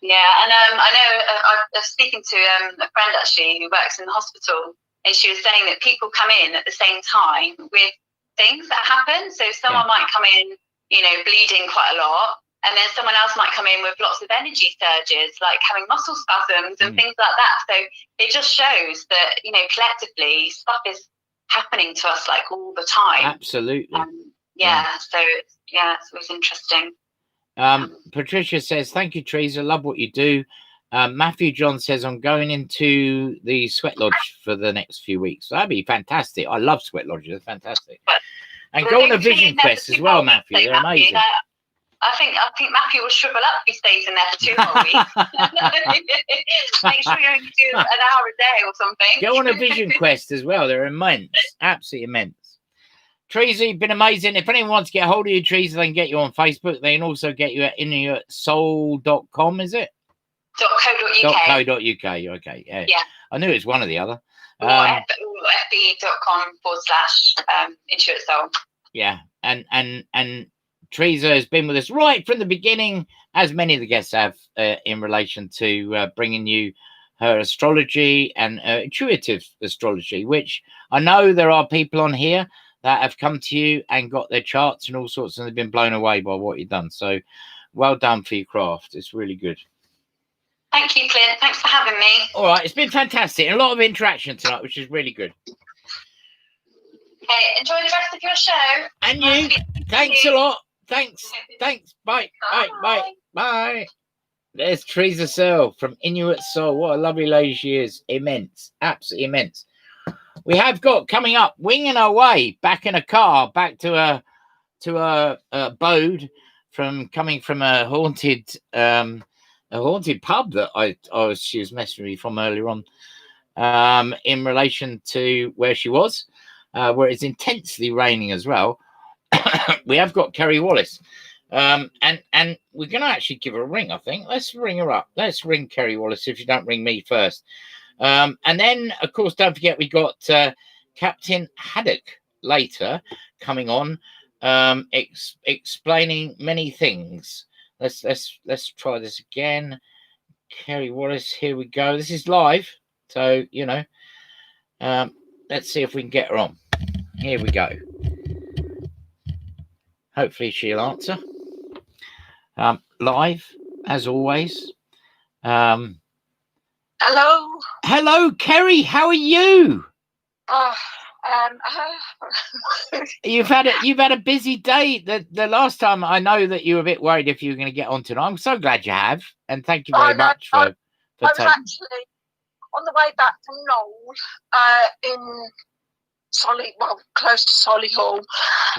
Yeah, and I know I was speaking to a friend actually who works in the hospital, and she was saying that people come in at the same time with things that happen. So someone might come in, you know, bleeding quite a lot, and then someone else might come in with lots of energy surges, like having muscle spasms and things like that. So it just shows that, you know, collectively stuff is happening to us like all the time. Absolutely. So it's always interesting. Patricia says, thank you, Teresa, love what you do. Matthew John says, I'm going into the sweat lodge for the next few weeks. So that'd be fantastic. I love sweat lodges. They're fantastic. And go on a vision quest as well, Matthew. They're amazing. I think Matthew will shrivel up if he stays in there for 2 whole weeks. Make sure you only do an hour a day or something. Go on a vision quest as well. They're immense. Absolutely immense. Teresa, you've been amazing. If anyone wants to get a hold of you, Teresa, they can get you on Facebook. They can also get you at inveiw.soul.com, is it? .co.uk. Okay, yeah. I knew it was one or the other. fb.com/Intuit Soul. Yeah, and Teresa has been with us right from the beginning, as many of the guests have, in relation to bringing you her astrology and intuitive astrology, which I know there are people on here that have come to you and got their charts and all sorts, and they've been blown away by what you've done. So well done for your craft. It's really good. Thank you, Clint. Thanks for having me. All right. It's been fantastic. A lot of interaction tonight, which is really good. Okay. Enjoy the rest of your show. And you. Thanks a lot. Thanks. Bye. Bye. There's Teresa Searle from Inveiw Soul. What a lovely lady she is. Immense. Absolutely immense. We have got coming up, winging our way back in a car, back to a abode coming from a haunted pub that she was messaging me from earlier on. in relation to where she was, where it's intensely raining as well. We have got Kerry Wallace. And we're going to actually give her a ring, I think. Let's ring her up. Let's ring Kerry Wallace if you don't ring me first. And then, of course, don't forget we got Captain Haddock later coming on, explaining many things. Let's try this again. Kerry Wallace, here we go. This is live, so you know. Let's see if we can get her on. Here we go. Hopefully she'll answer. Live as always. Hello, Kerry. How are you? You've had a busy day. The last time I know that you were a bit worried if you were going to get on tonight. I'm so glad you have, and thank you very much for. I was actually on the way back from Knoll in close to Solihull.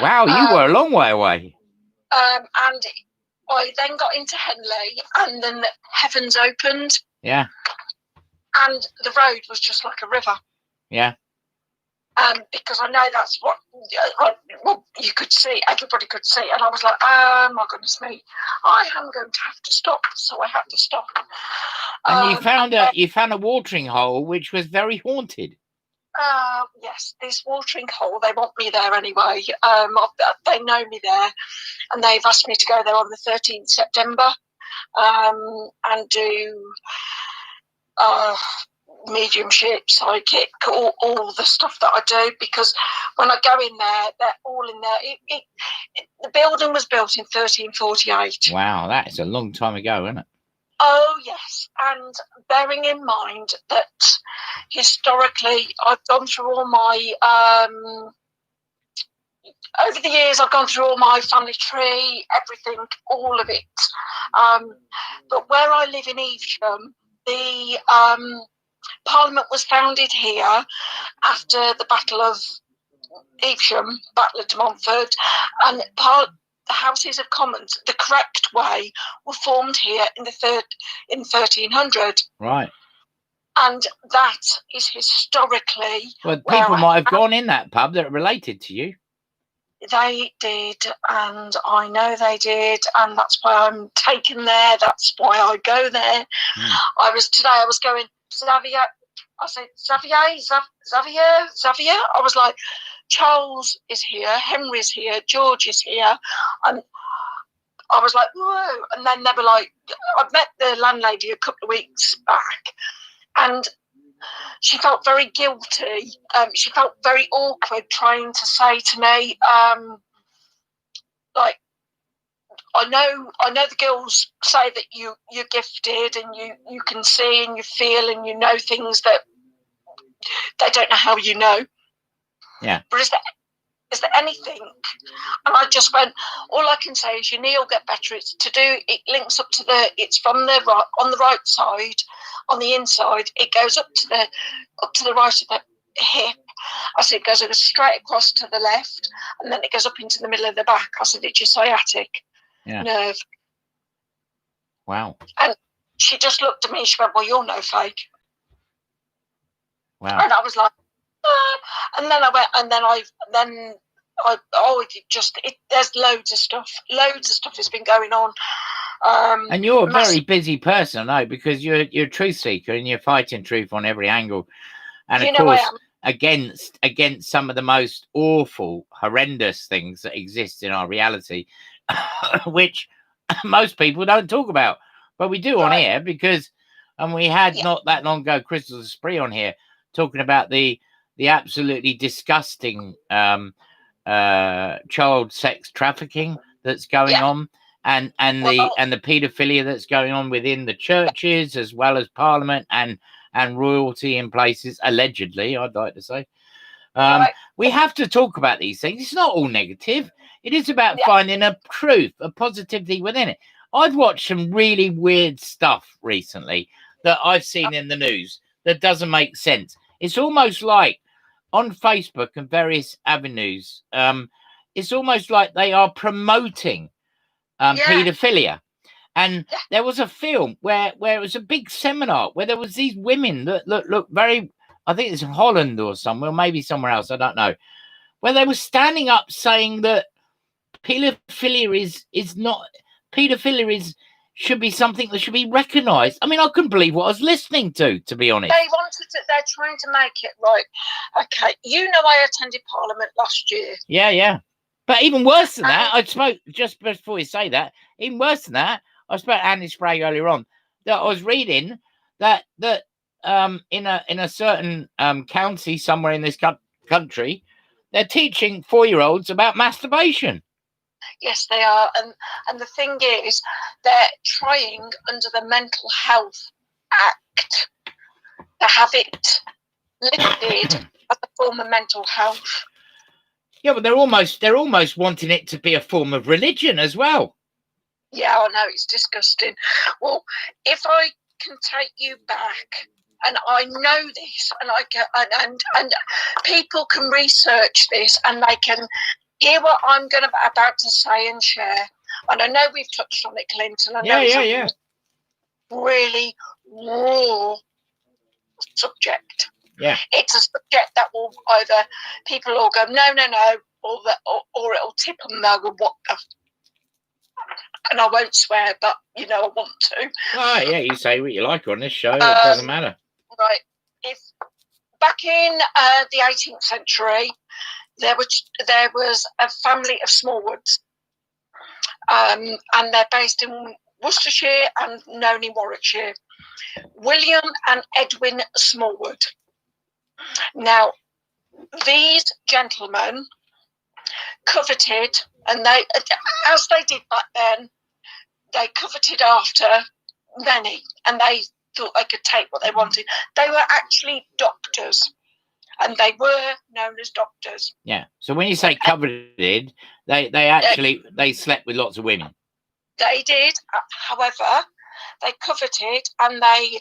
Wow, you were a long way away. And I then got into Henley, and then the heavens opened. Yeah. And the road was just like a river. Yeah. Because I know that's what you could see, everybody could see, and I was like, oh my goodness me, I am going to have to stop. So I had to stop. And you found a watering hole which was very haunted. Yes, this watering hole, they want me there anyway. They know me there, and they've asked me to go there on the 13th September and do mediumship, psychic, all the stuff that I do, because when I go in there, they're all in there. The building was built in 1348. Wow, that is a long time ago, isn't it? Oh, yes. And bearing in mind that historically I've gone through all my, over the years I've gone through all my family tree, everything, all of it. But where I live in Evesham, the Parliament was founded here after the Battle of Evesham, Battle of de Montfort, and the Houses of Commons, the correct way, were formed here in 1300. Right. And that is historically. Well, people might have gone in that pub that are related to you. They did, and I know they did, and that's why I'm taken there. That's why I go there. I was going, Xavier. I said, Xavier. I was like, Charles is here, Henry's here, George is here. And I was like, whoa. And then they were like, I met the landlady a couple of weeks back, and she felt very guilty. She felt very awkward trying to say to me, like, I know the girls say that you're gifted and you can see and you feel and you know things that they don't know how you know. Yeah. But is there anything? And I just went, all I can say is your knee will get better. It links up to it's from the right, on the right side, on the inside. It goes up to the right of the hip. I said it goes straight across to the left, and then it goes up into the middle of the back. I said it's your sciatic nerve. Wow. And she just looked at me. She went, well, you're no fake. Wow. And I was like, and then I went, and then there's loads of stuff has been going on. And you're a very busy person, I know, because you're a truth seeker and you're fighting truth on every angle. And of course, against some of the most awful, horrendous things that exist in our reality, which most people don't talk about, but we do on air because, and we had not that long ago, Crystal Spree on here talking about the absolutely disgusting child sex trafficking that's going on, and the paedophilia that's going on within the churches as well as Parliament and royalty in places, allegedly, I'd like to say. We have to talk about these things. It's not all negative. It is about finding a truth, a positivity within it. I've watched some really weird stuff recently that I've seen in the news that doesn't make sense. It's almost like on Facebook and various avenues, it's almost like they are promoting paedophilia. And there was a film where it was a big seminar where there was these women that looked very I think it's Holland or somewhere, maybe somewhere else, I don't know, where they were standing up saying that paedophilia is not, paedophilia should be something that should be recognised. I mean, I couldn't believe what I was listening to be honest. They're trying to make it right. Okay, I attended Parliament last year. Yeah. But even worse than that, I spoke, just before you say that, even worse than that, I spoke to Andy Sprague earlier on, that I was reading that in a certain county somewhere in this country, they're teaching 4-year-olds about masturbation. Yes, they are. And the thing is, they're trying under the Mental Health Act to have it listed as a form of mental health. Yeah, but they're almost wanting it to be a form of religion as well. Yeah, I know, it's disgusting. Well, if I can take you back, and I know this, and I can, and people can research this, and they can hear what I'm about to say and share. And I know we've touched on it, Clinton. I know it's a really raw subject. Yeah, it's a subject that will either people will go no, or it'll tip them. They'll go, what the? And I won't swear, but I want to. Oh yeah, you say what you like on this show. It doesn't matter. Right. If back in the 18th century, there was a family of Smallwoods, and they're based in Worcestershire and known in Warwickshire. William and Edwin Smallwood. Now, these gentlemen coveted, and they, as they did back then, they coveted after many, and they thought they could take what they wanted. They were actually doctors, and they were known as doctors. Yeah. So when you say coveted, they actually they slept with lots of women. They did. However, they coveted, and they,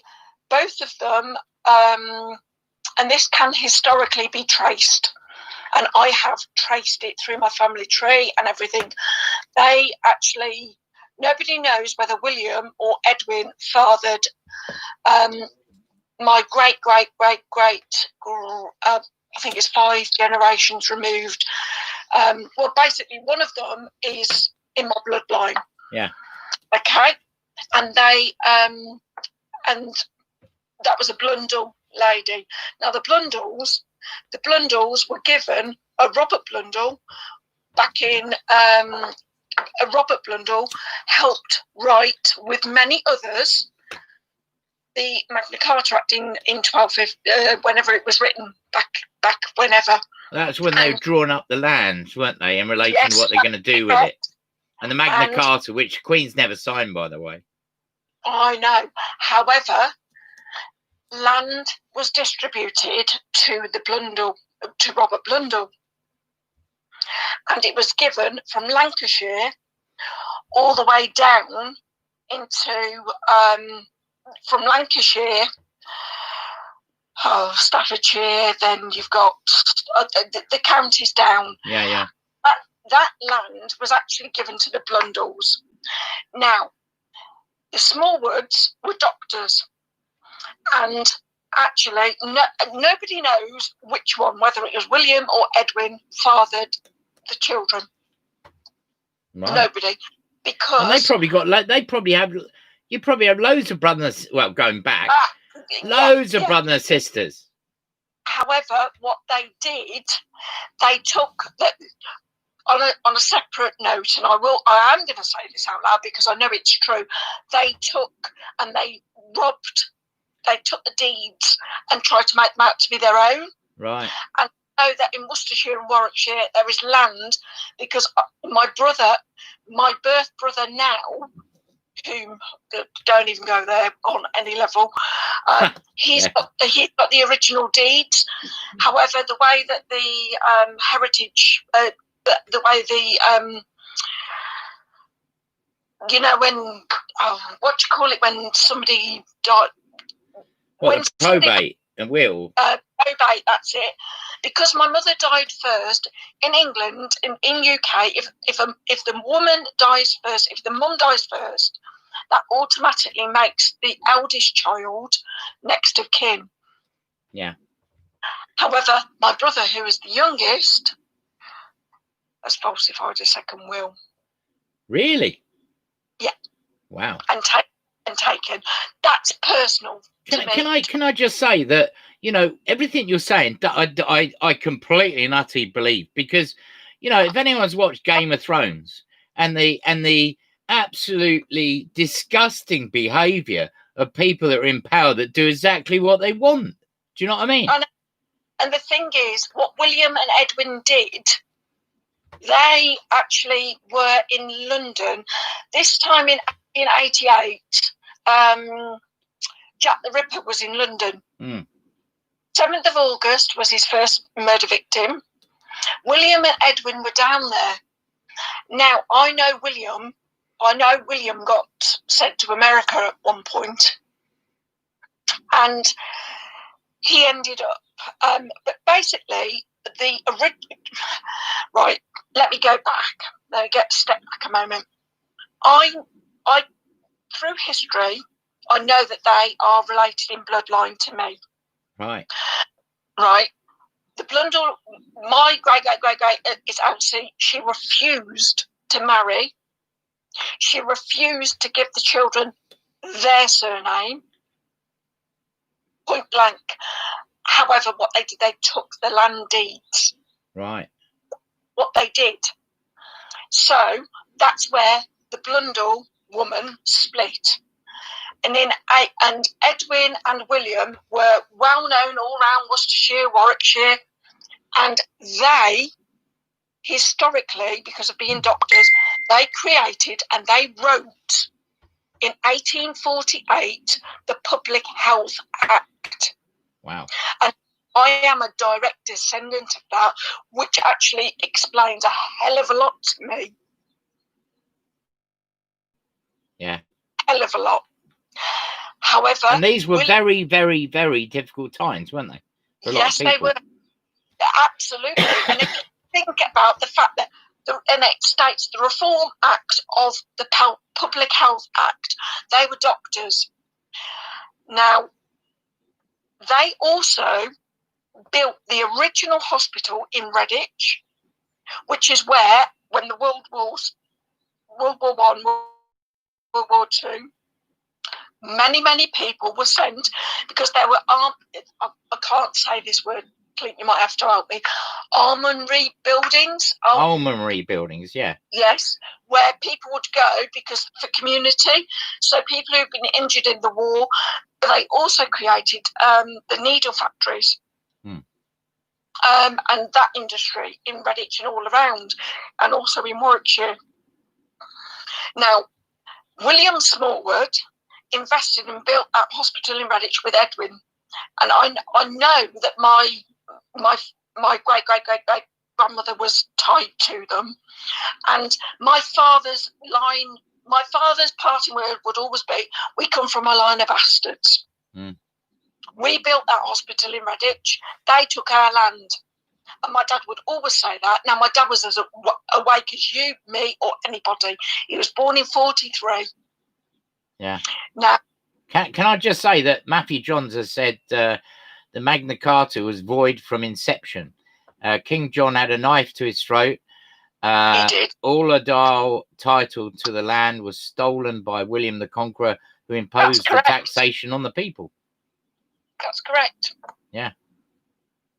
both of them, and this can historically be traced, and I have traced it through my family tree and everything. They actually, nobody knows whether William or Edwin fathered my great, I think it's 5 generations removed. Well, basically, one of them is in my bloodline. Yeah. Okay. And they, and that was a Blundell lady. Now, the Blundels were given a Robert Blundell back in, a Robert Blundell helped write, with many others, the Magna Carta Act in 1250, whenever it was written, back whenever. That's when they were drawing up the lands, weren't they, in relation to what they're going to do with it. And the Magna Carta, which Queen's never signed, by the way. I know. However, land was distributed to to Robert Blundell. And it was given from Lancashire all the way down into, from Lancashire, Staffordshire, then you've got the counties down. Yeah. That land was actually given to the Blundells. Now, the Smallwoods were doctors, and actually nobody knows which one, whether it was William or Edwin, fathered the children. Right. Nobody, because and you probably have loads of brothers. Well, going back, loads of brothers and sisters. However, what they did, they took that. On a separate note, and I am going to say this out loud because I know it's true. They took the deeds and tried to make them out to be their own. Right. And I know that in Worcestershire and Warwickshire there is land, because my birth brother now, whom don't even go there on any level, he's got the original deeds. However, the way that the heritage. The way the when what do you call it when somebody died? Probate and will. Probate, that's it. Because my mother died first in England, in UK. If the woman dies first, if the mum dies first, that automatically makes the eldest child next of kin. Yeah. However, my brother, who was the youngest, has falsified a second will. Really? Yeah. Wow. And taken. That's personal to me. Can I just say that, you know, everything you're saying, I completely and utterly believe, because, you know, if anyone's watched Game of Thrones and the absolutely disgusting behaviour of people that are in power that do exactly what they want. Do you know what I mean? And the thing is, what William and Edwin did, they actually were in London. This time in 88, Jack the Ripper was in London. 7th of August was his first murder victim. William and Edwin were down there. Now, I know William got sent to America at one point. And he ended up, but basically, right, let me go back. Let me step back a moment. I, through history, I know that they are related in bloodline to me. Right. Right. The Blundell, my great is Elsie. She refused to marry. She refused to give the children their surname. Point blank. However, what they did, they took the land deeds. Right. What they did. So that's where the Blundell woman split. And Edwin and William were well known all around Worcestershire, Warwickshire, and they, historically, because of being doctors, they created and they wrote in 1848 the Public Health Act. Wow. And I am a direct descendant of that, which actually explains a hell of a lot to me. Yeah. Hell of a lot. However, and these were very, very, very difficult times, weren't they? For a lot of people. They were. Absolutely. And if you think about the fact that and it states the Reform Act of the Public Health Act, they were doctors. Now, they also built the original hospital in Redditch, which is where, when the World War I, World War II, many people were sent because there were I can't say this word, Clint, you might have to help me. Armoury buildings. Armoury buildings, yeah. Yes, where people would go because for community. So people who've been injured in the war, they also created the needle factories. And that industry in Redditch and all around, and also in Warwickshire. Now, William Smallwood invested and built that hospital in Redditch with Edwin, and I know that my great grandmother was tied to them, and my father's parting word would always be, "We come from a line of bastards." We built that hospital in Redditch. They took our land. And my dad would always say that. Now, my dad was as awake as you, me, or anybody. He was born in 43. Yeah. Now, can I just say that Matthew Johns has said the Magna Carta was void from inception. King John had a knife to his throat. he did. All Adal title to the land was stolen by William the Conqueror, who imposed the taxation on the people. That's correct. Yeah.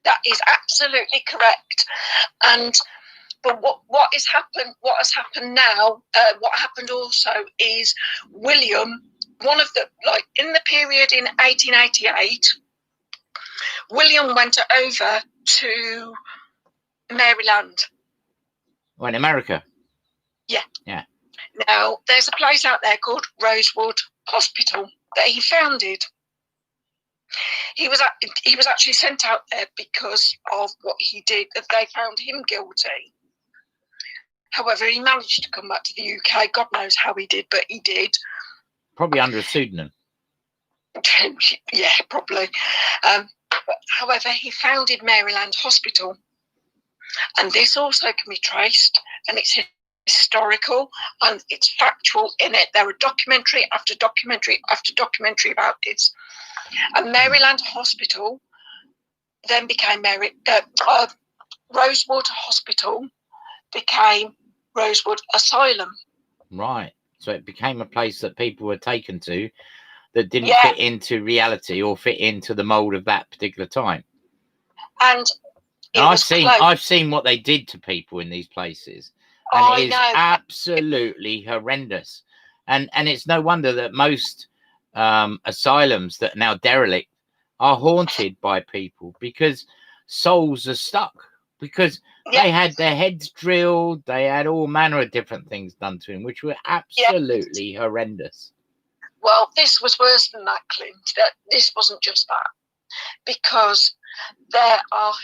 That is absolutely correct. But what has happened now, what happened also is William, in the period in 1888, William went over to Maryland. Well, in America? Yeah. Yeah. Now, there's a place out there called Rosewood Hospital that he founded. He was actually sent out there because of what he did. They found him guilty. However, he managed to come back to the UK. God knows how he did, but he did. Probably under a pseudonym. Yeah, probably. But, however, he founded Maryland Hospital. And this also can be traced, and it's historical, and it's factual in it. There are documentary after documentary after documentary about this. And Maryland Hospital then became Rosewood Hospital became Rosewood Asylum. Right. So it became a place that people were taken to that didn't Yeah. fit into reality or fit into the mold of that particular time. And I've seen what they did to people in these places, and it is absolutely horrendous. And it's no wonder that most asylums that are now derelict are haunted by people, because souls are stuck, because they had their heads drilled, they had all manner of different things done to them, which were absolutely horrendous. Well, this was worse than that, Clint. This wasn't just that, because there are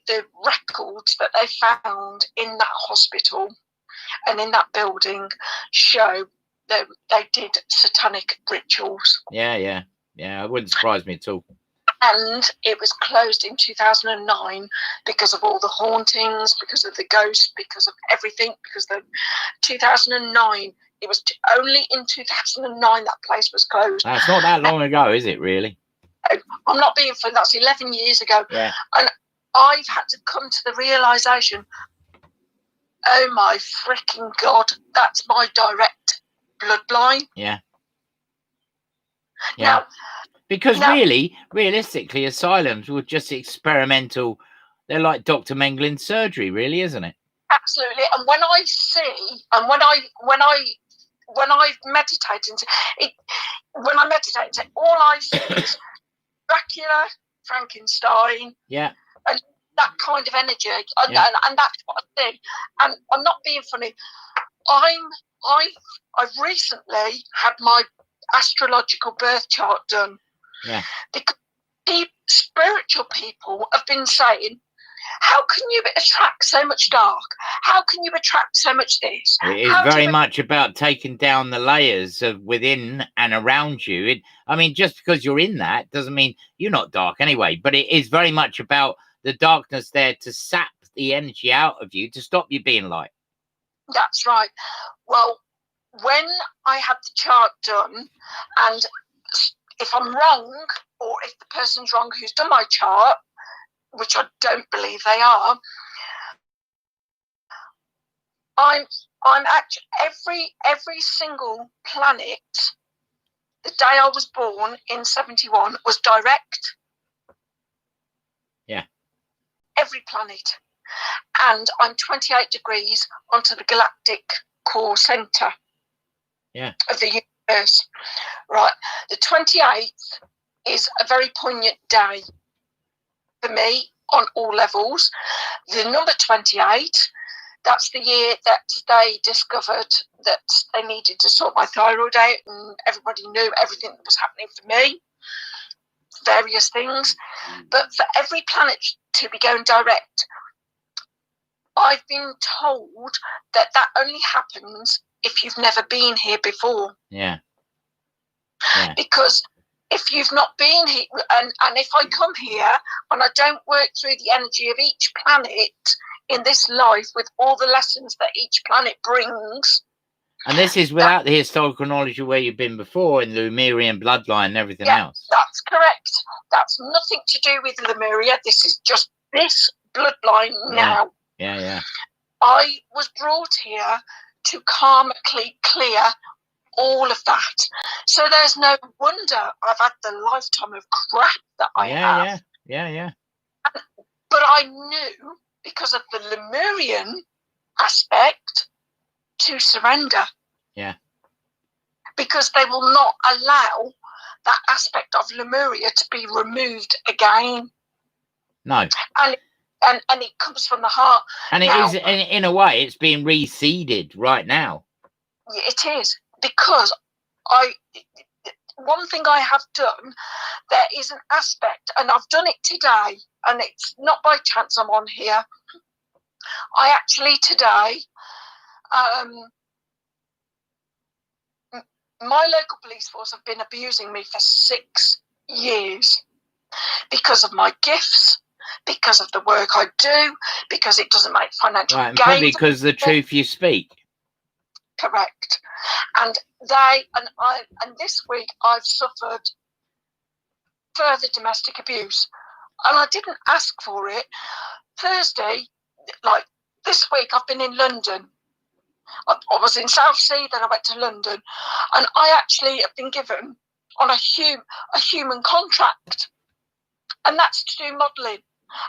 the records that they found in that hospital and in that building show that they did satanic rituals. Yeah. It wouldn't surprise me at all. And it was closed in 2009 because of all the hauntings, because of the ghosts, because of everything. Because the 2009, it was only in 2009 that place was closed. That's not that long ago, is it? Really? I'm not being funny. That's 11 years ago. Yeah. And I've had to come to the realization, oh my freaking God, that's my direct bloodline. Yeah. Now, because realistically, asylums were just experimental. They're like Dr. Mengelin's surgery, really, isn't it? Absolutely. And when I see, and when I meditate when I meditate, all I see is Dracula, Frankenstein, and that kind of energy, and that's what I see. And I'm not being funny. I've recently had my astrological birth chart done. Yeah. Because the spiritual people have been saying, how can you attract so much dark? How can you attract so much this? It is very much about taking down the layers of within and around you. I mean, just because you're in that doesn't mean you're not dark anyway, but it is very much about the darkness there to sap the energy out of you to stop you being light. That's right. Well, when I had the chart done, and if I'm wrong, or if the person's wrong who's done my chart, which I don't believe they are, I'm actually every single planet, the day I was born in 71 was direct. Yeah. Every planet. And I'm 28 degrees onto the galactic core center. Yeah. Of the universe. Right. The 28th is a very poignant day for me on all levels. The number 28, that's the year that they discovered that they needed to sort my thyroid out, and everybody knew everything that was happening for me, various things. But for every planet to be going direct, I've been told that only happens if you've never been here before. Yeah. Because if you've not been here, and if I come here and I don't work through the energy of each planet in this life with all the lessons that each planet brings. And this is without the historical knowledge of where you've been before in Lemurian bloodline and everything else. That's correct. That's nothing to do with Lemuria. This is just this bloodline now. Yeah. I was brought here to karmically clear all of that. So there's no wonder I've had the lifetime of crap that I have. Yeah. But I knew, because of the Lemurian aspect, to surrender. Yeah. Because they will not allow that aspect of Lemuria to be removed again. No. And it comes from the heart. And it is, in a way, it's being reseeded right now. It is. Because one thing I have done, there is an aspect, and I've done it today, and it's not by chance I'm on here. I actually today, my local police force have been abusing me for 6 years because of my gifts, because of the work I do, because it doesn't make financial gain. Probably because of the truth you speak. Correct. And this week I've suffered further domestic abuse. and I didn't ask for it. Thursday, like this week, I've been in London. I was in South Sea, then I went to London, and I actually have been given on a human contract, and that's to do modelling.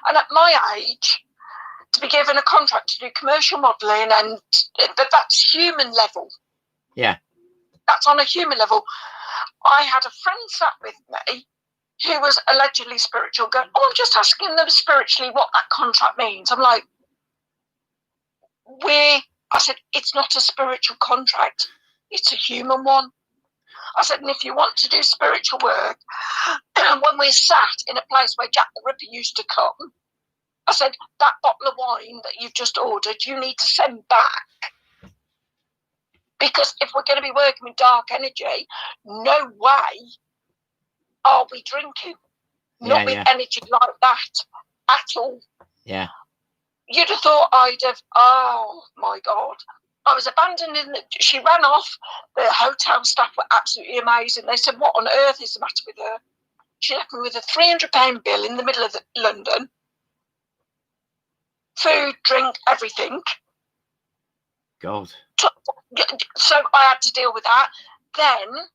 And at my age, to be given a contract to do commercial modelling, and that's human level. Yeah. That's on a human level. I had a friend sat with me who was allegedly spiritual, going, "Oh, I'm just asking them spiritually what that contract means." I'm like, I said, "It's not a spiritual contract. It's a human one." I said, "And if you want to do spiritual work," when we sat in a place where Jack the Ripper used to come, I said, "That bottle of wine that you've just ordered, you need to send back. Because if we're going to be working with dark energy, no way are we drinking. Not with energy like that at all." Yeah. You'd have thought I'd have, oh my God. I was abandoned she ran off. The hotel staff were absolutely amazing. They said, "What on earth is the matter with her?" She left me with a £300 bill in the middle of London. Food, drink, everything. God. So I had to deal with that. Then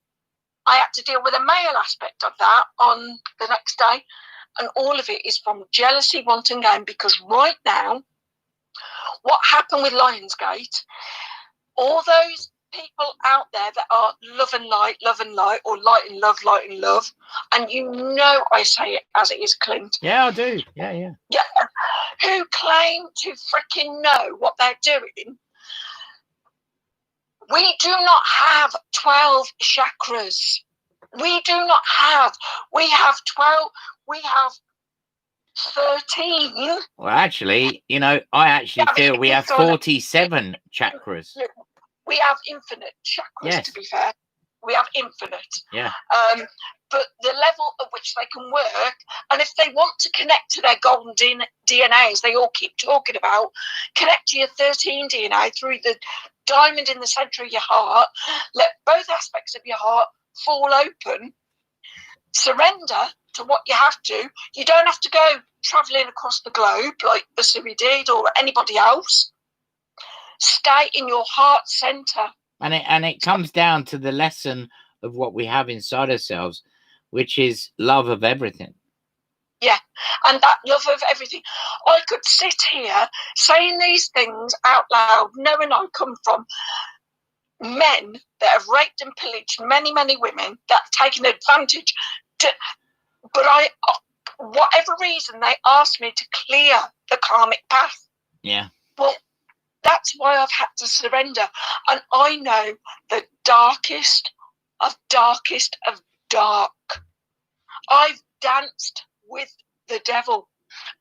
I had to deal with the male aspect of that on the next day. And all of it is from jealousy, wanting gain, because right now, what happened with Lionsgate, all those people out there that are love and light, or light and love, and you know I say it as it is, Clint. Yeah, I do. Yeah. Who claim to freaking know what they're doing. We do not have 12 chakras. We do not have. We have 12. We have 13. Well, actually, I actually feel we have 47 chakras. We have infinite chakras, to be fair. We have infinite. Yeah. But the level at which they can work, and if they want to connect to their golden DNA, as they all keep talking about, connect to your 13 DNA through the diamond in the centre of your heart, let both aspects of your heart fall open, surrender to what you have to. You don't have to go travelling across the globe like Basui did or anybody else. Stay in your heart centre. And it comes down to the lesson of what we have inside ourselves, which is love of everything. Yeah, and that love of everything. I could sit here saying these things out loud, knowing I come from men that have raped and pillaged many, many women, that have taken advantage. But whatever reason, they asked me to clear the karmic path. Yeah. Well, that's why I've had to surrender. And I know the darkest of dark. I've danced with the devil.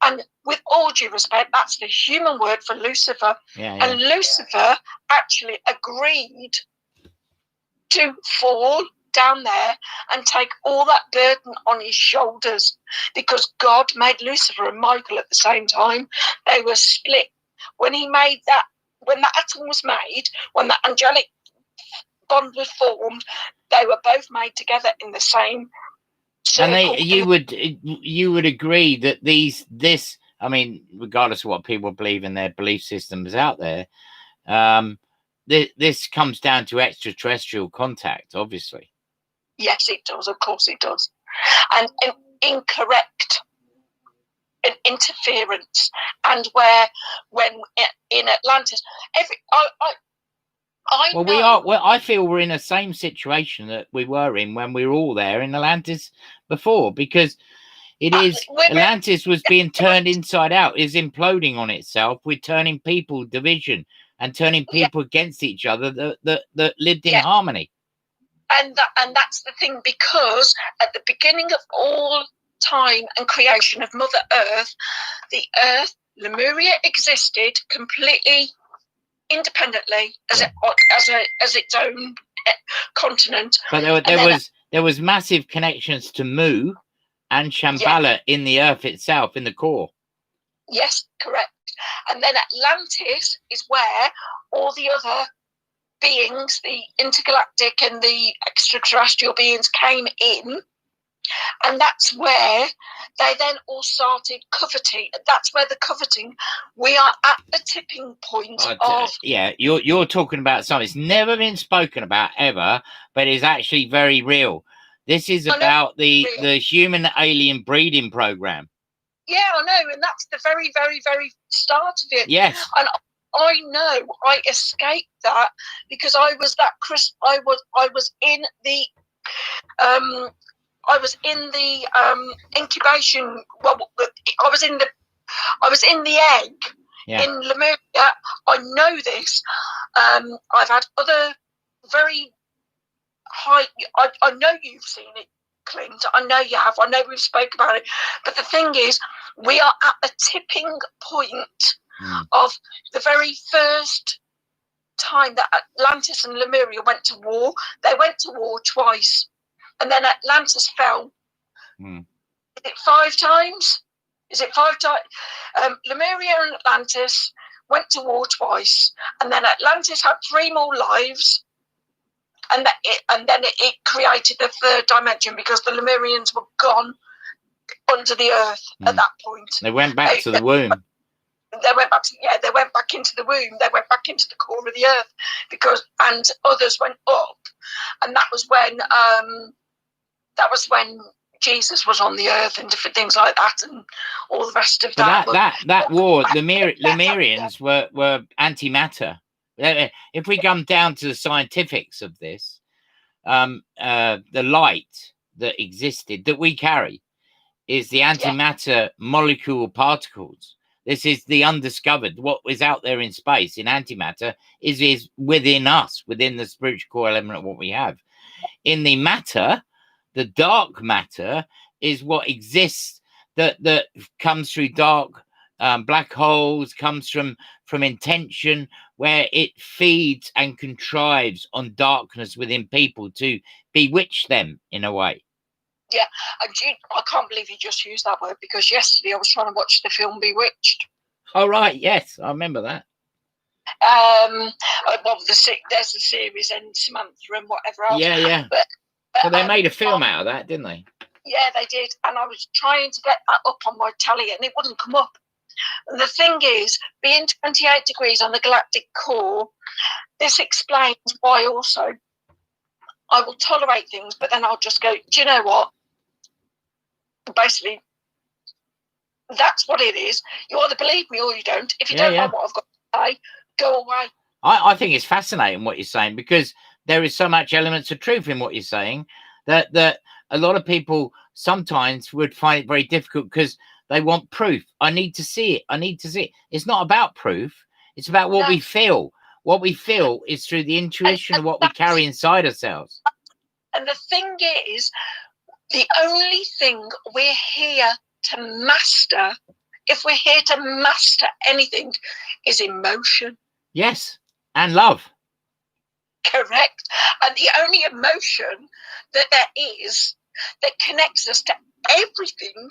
And with all due respect, that's the human word for Lucifer. Yeah. And Lucifer actually agreed to fall down there and take all that burden on his shoulders, because God made Lucifer and Michael at the same time. They were split. When that atom was made, when that angelic bond was formed, they were both made together in the same circle. And you would agree that this, I mean, regardless of what people believe in their belief systems out there, this comes down to extraterrestrial contact, obviously. Yes, it does. Of course it does. And incorrect interference. And when in Atlantis, I feel we're in the same situation that we were in when we were all there in Atlantis before, because Atlantis was being turned inside out, is imploding on itself. We're turning people division and turning people against each other that lived in harmony. And that's the thing, because at the beginning of all time and creation of Mother Earth, the Earth, Lemuria, existed completely independently as its own continent. But there was massive connections to Mu and Shambhala in the Earth itself, in the core. Yes, correct. And then Atlantis is where all the other beings, the intergalactic and the extraterrestrial beings, came in. And that's where they then all started coveting. That's where the coveting, we are at the tipping point of... Yeah, you're talking about something that's never been spoken about ever, but is actually very real. This is about the human alien breeding program. Yeah, I know, and that's the very, very, very start of it. Yes. And I know I escaped that because I was that I was in the incubation. Well, I was in the egg in Lemuria. I know this. I've had other very high. I know you've seen it, Clint. I know you have. I know we've spoke about it. But the thing is, we are at the tipping point of the very first time that Atlantis and Lemuria went to war. They went to war twice, and then Atlantis fell. Is it 5 times? Is it 5 times? Lemuria and Atlantis went to war twice, and then Atlantis had 3 more lives, and then it created the 3rd dimension because the Lemurians were gone under the earth at that point. They went back to the womb. They went back into the womb. They went back into the core of the earth and others went up, and that was when Jesus was on the earth and different things like that, and all the rest of that. That war, the Lemurians were antimatter. If we come down to the scientifics of this, the light that existed that we carry is the antimatter molecule particles. This is the undiscovered. What is out there in space in antimatter is within us, within the spiritual core element of what we have. In the matter, the dark matter is what exists that comes through dark black holes, comes from intention, where it feeds and contrives on darkness within people to bewitch them in a way. Yeah, and I can't believe you just used that word, because yesterday I was trying to watch the film Bewitched. Oh, right, yes, I remember that. Well, there's the series and Samantha and whatever else. Yeah. But they made a film out of that, didn't they? Yeah, they did. And I was trying to get that up on my telly, and it wouldn't come up. And the thing is, being 28 degrees on the galactic core, this explains why also I will tolerate things, but then I'll just go, do you know what? Basically, that's what it is. You either believe me or you don't. If you don't know what I've got to say, go away. I think it's fascinating what you're saying, because there is so much elements of truth in what you're saying that a lot of people sometimes would find it very difficult because they want proof. I need to see it. It's not about proof. It's about what we feel. What we feel is through the intuition of what we carry inside ourselves. And the thing is, the only thing we're here to master, if we're here to master anything, is emotion. Yes, and love. Correct. And the only emotion that there is that connects us to everything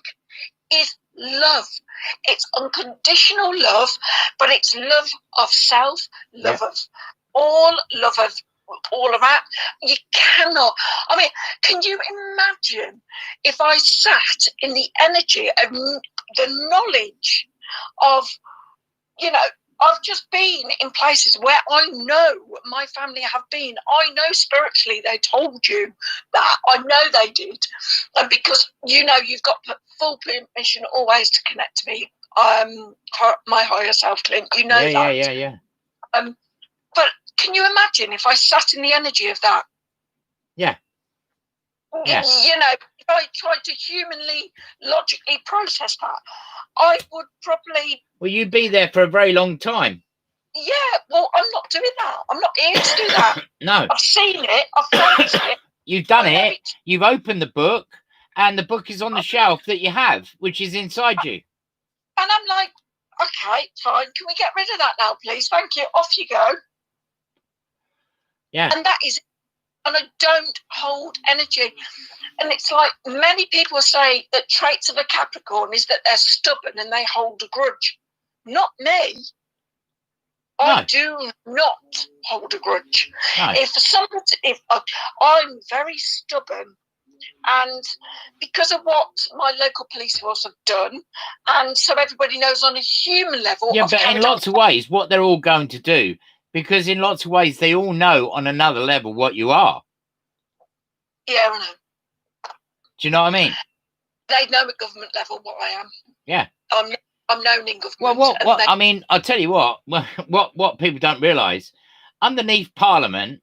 is love. It's unconditional love, but it's love of self, love of all of that. You cannot. I mean, can you imagine if I sat in the energy of the knowledge of, I've just been in places where I know my family have been. I know spiritually they told you that. I know they did. And because, you've got full permission always to connect to me, my higher self, Clint. You know that. Yeah. But can you imagine if I sat in the energy of that? Yeah. Yes. If I tried to humanly, logically process that, I would probably... Well, you'd be there for a very long time. Yeah, well, I'm not doing that. I'm not here to do that. No. I've seen it. I've felt it. You've done it. You've opened the book, and the book is on the shelf that you have, which is inside you. And I'm like, okay, fine. Can we get rid of that now, please? Thank you. Off you go. Yeah. And that is... And I don't hold energy. And it's like many people say that traits of a Capricorn is that they're stubborn and they hold a grudge. Not me. No. I do not hold a grudge. No. If I'm very stubborn And because of what my local police force have done, and so everybody knows on a human level. Yeah, but in lots of ways, what they're all going to do, because in lots of ways, they all know on another level what you are. Yeah, I know. Do you know what I mean? They know at government level what I am. Yeah. I'm known in government. Well, I mean, I'll tell you what people don't realise, underneath Parliament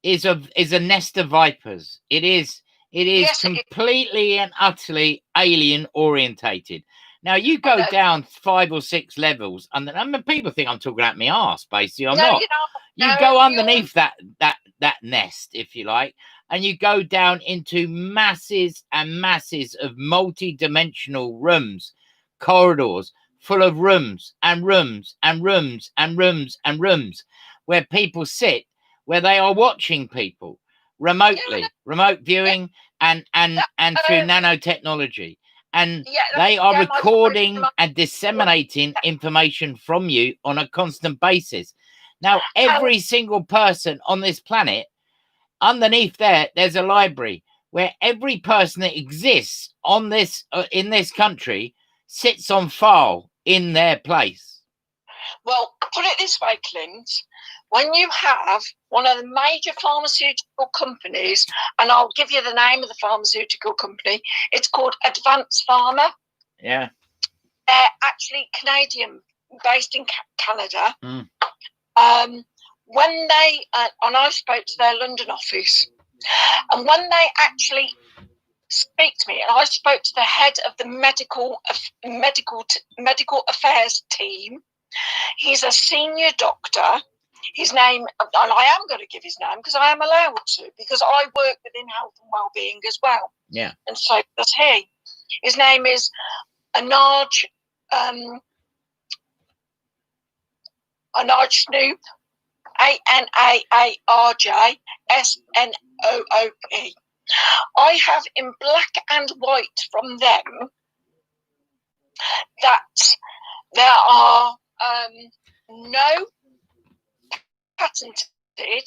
is a nest of vipers. It is Yes, completely and utterly alien orientated. Now you go down 5 or 6 levels, and I mean, people think I'm talking out my arse. Basically, I'm not. You go underneath that nest, if you like, and you go down into masses and masses of multi-dimensional rooms, corridors full of rooms and rooms and rooms and rooms and rooms, where people sit, where they are watching people remotely, remote viewing, and through nanotechnology. And they are recording and disseminating information from you on a constant basis. Now, every single person on this planet, underneath there's a library where every person that exists on this in this country sits on file in their place. Well, put it this way, Clint. When you have one of the major pharmaceutical companies, and I'll give you the name of the pharmaceutical company, it's called Advanced Pharma. Yeah. They're actually Canadian, based in Canada. When they, and I spoke to their London office, and when they actually speak to me, and I spoke to the head of the medical affairs team. He's a senior doctor. His name, and I am going to give his name because I am allowed to, because I work within health and well-being as well. Yeah. And so does he. His name is Anaj Snoop, ANAARJSNOOP. I have in black and white from them that there are no patented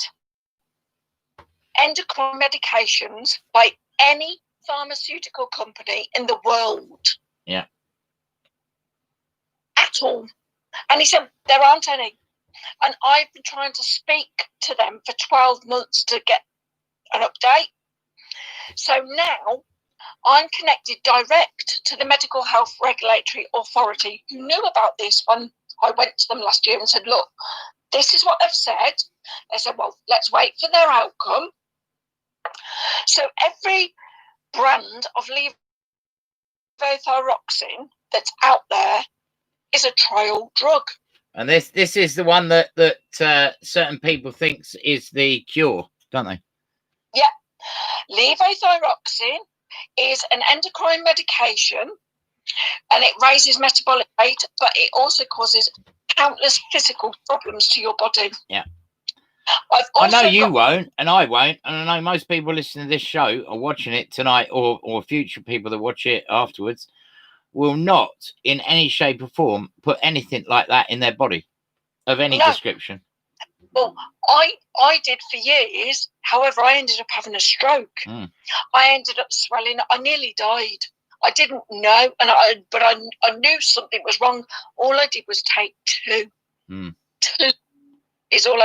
endocrine medications by any pharmaceutical company in the world. Yeah. At all. And he said there aren't any. And I've been trying to speak to them for 12 months to get an update. So now I'm connected direct to the Medical Health Regulatory Authority, who knew about this when I went to them last year and said, look, this is what they've said. They said, well, let's wait for their outcome. So every brand of levothyroxine that's out there is a trial drug. And this is the one that certain people think is the cure, don't they? Yeah. Levothyroxine is an endocrine medication, and it raises metabolic rate, but it also causes countless physical problems to your body. Yeah. I know you won't, and I won't, and I know most people listening to this show or watching it tonight, or future people that watch it afterwards, will not in any shape or form put anything like that in their body of any description. Well, I did for years. However, I ended up having a stroke. I ended up swelling. I nearly died. I didn't know, but I knew something was wrong. All I did was take 2. 2 is all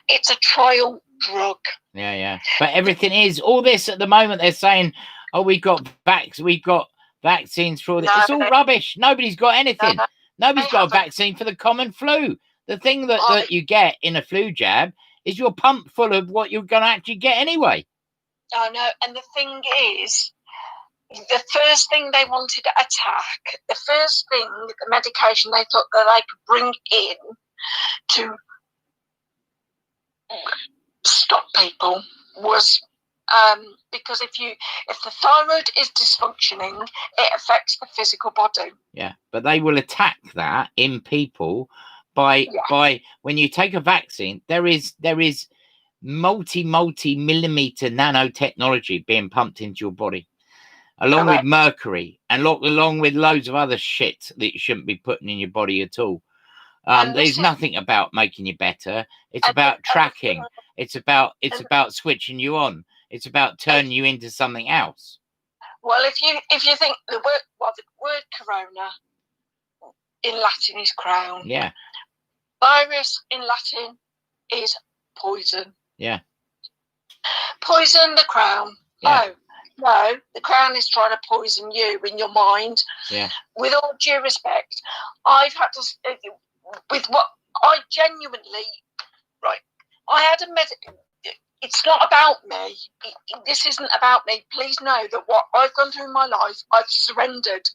it's a trial drug. Yeah. But everything is all this at the moment. They're saying, oh, we've got vaccines for this. It's all rubbish. Nobody's got anything. Nobody's got a vaccine for the common flu. The thing that you get in a flu jab is you're pumped full of what you're going to actually get anyway. I know. And the thing is, the first thing they wanted to attack, the first thing, the medication they thought that they could bring in to stop people was because if the thyroid is dysfunctioning, it affects the physical body. Yeah, but they will attack that in people by when you take a vaccine, there is multi-millimeter nanotechnology being pumped into your body, along with mercury and along with loads of other shit that you shouldn't be putting in your body at all. There's nothing about making you better. It's about tracking. It's about switching you on. It's about turning you into something else. Well, if you think the word corona in Latin is crown. Yeah. Virus in Latin is poison. Yeah. Poison the crown. Yeah. Oh, no, the crown is trying to poison you in your mind. Yeah. With all due respect, I've had to, with what I genuinely, right, I had a medical, it's not about me. This isn't about me. Please know that what I've gone through in my life, I've surrendered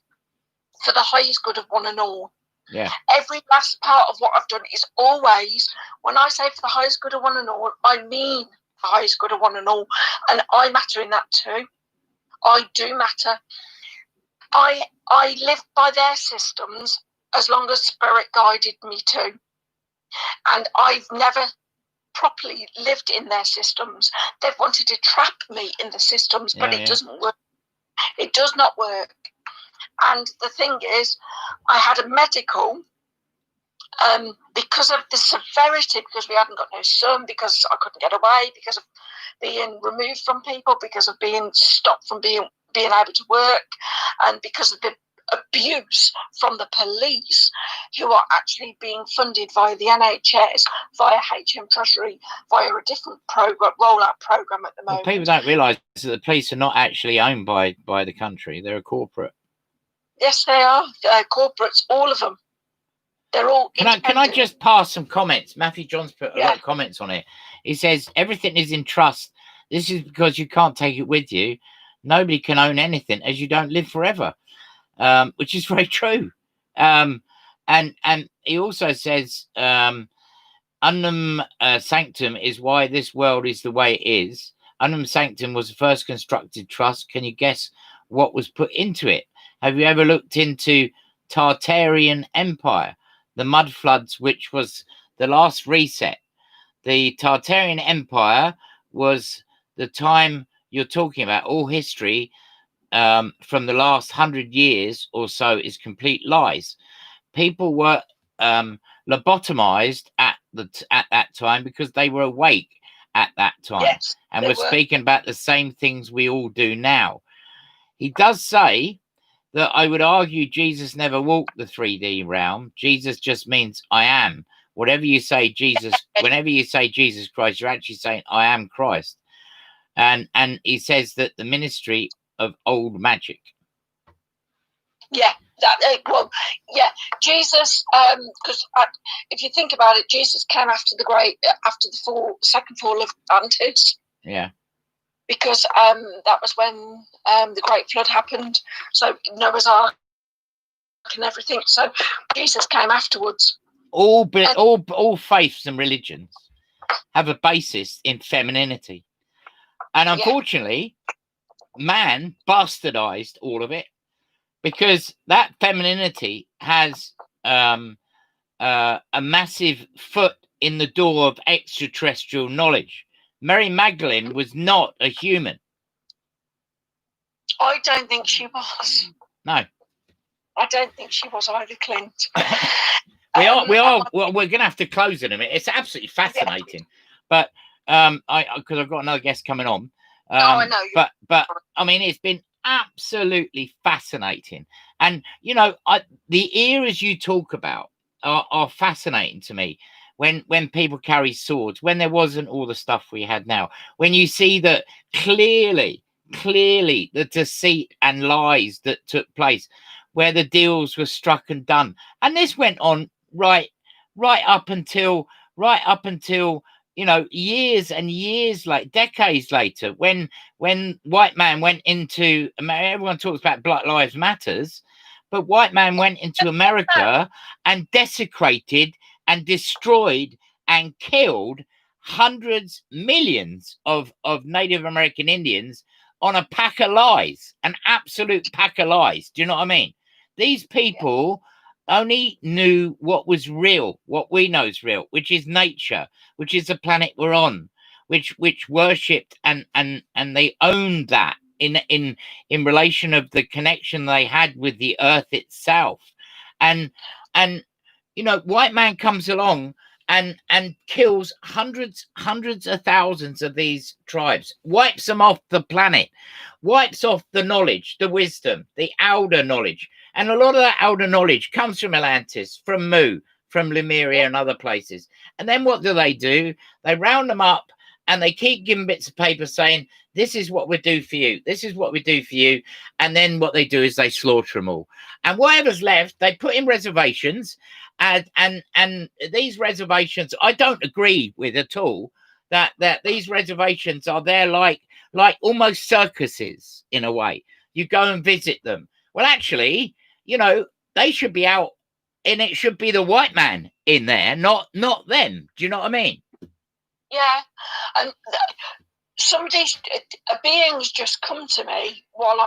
for the highest good of one and all. Yeah. Every last part of what I've done is always, when I say for the highest good of one and all, I mean the highest good of one and all. And I matter in that too. I do matter. I live by their systems as long as Spirit guided me to. And I've never properly lived in their systems. They've wanted to trap me in the systems, but it doesn't work. It does not work. And the thing is, I had a medical because of the severity, because we hadn't got no sun, because I couldn't get away, because of being removed from people, because of being stopped from being able to work, and because of the abuse from the police, who are actually being funded via the NHS, via HM Treasury, via a different rollout program at the moment. Well, people don't realise that the police are not actually owned by the country. They're a corporate. Yes, they are. They're corporates, all of them. They're all. Can I just pass some comments? Matthew John's put a lot of comments on it. He says everything is in trust. This is because you can't take it with you. Nobody can own anything, as you don't live forever, which is very true. And he also says Unum Sanctum is why this world is the way it is. Unum Sanctum was the first constructed trust. Can you guess what was put into it? Have you ever looked into Tartarian Empire, the mud floods, which was the last reset? The Tartarian Empire was the time you're talking about. All history from the last 100 years or so is complete lies. People were lobotomized at that time because they were awake at that time, and we're speaking about the same things we all do now. He does say that I would argue Jesus never walked the 3D realm. Jesus just means I am. Whatever you say, Jesus, whenever you say Jesus Christ, you're actually saying I am Christ. And he says that the ministry of old magic. Yeah, Jesus. Because if you think about it, Jesus came after the second fall of Atlantis. Yeah. Because that was when the Great Flood happened. So Noah's Ark and everything. So Jesus came afterwards. All faiths and religions have a basis in femininity. And unfortunately, man bastardized all of it, because that femininity has a massive foot in the door of extraterrestrial knowledge. Mary Magdalene was not a human. I don't think she was. No. I don't think she was either, Clint. We're going to have to close in a minute. It's absolutely fascinating. But because I've got another guest coming on. I know. But I mean, it's been absolutely fascinating. And, you know, the eras you talk about are fascinating to me. When people carry swords, when there wasn't all the stuff we had now, when you see that clearly the deceit and lies that took place, where the deals were struck and done. And this went on right up until, you know, years and years, like decades later, when white man went into, everyone talks about Black Lives Matters, but white man went into America and desecrated and destroyed and killed millions of Native American Indians on a pack of lies, an absolute pack of lies. Do you know what I mean? These people only knew what was real, what we know is real, which is nature, which is the planet we're on, which worshipped and they owned that in relation of the connection they had with the earth itself. And you know, white man comes along and kills hundreds of thousands of these tribes, wipes them off the planet, wipes off the knowledge, the wisdom, the elder knowledge. And a lot of that elder knowledge comes from Atlantis, from Mu, from Lemuria and other places. And then what do? They round them up and they keep giving bits of paper saying, this is what we do for you. This is what we do for you. And then what they do is they slaughter them all. And whatever's left, they put in reservations. And these reservations, I don't agree with at all, that these reservations are there like almost circuses in a way. You go and visit them. Well, actually, you know, they should be out, and it should be the white man in there, not them. Do you know what I mean? Yeah. And a being's just come to me while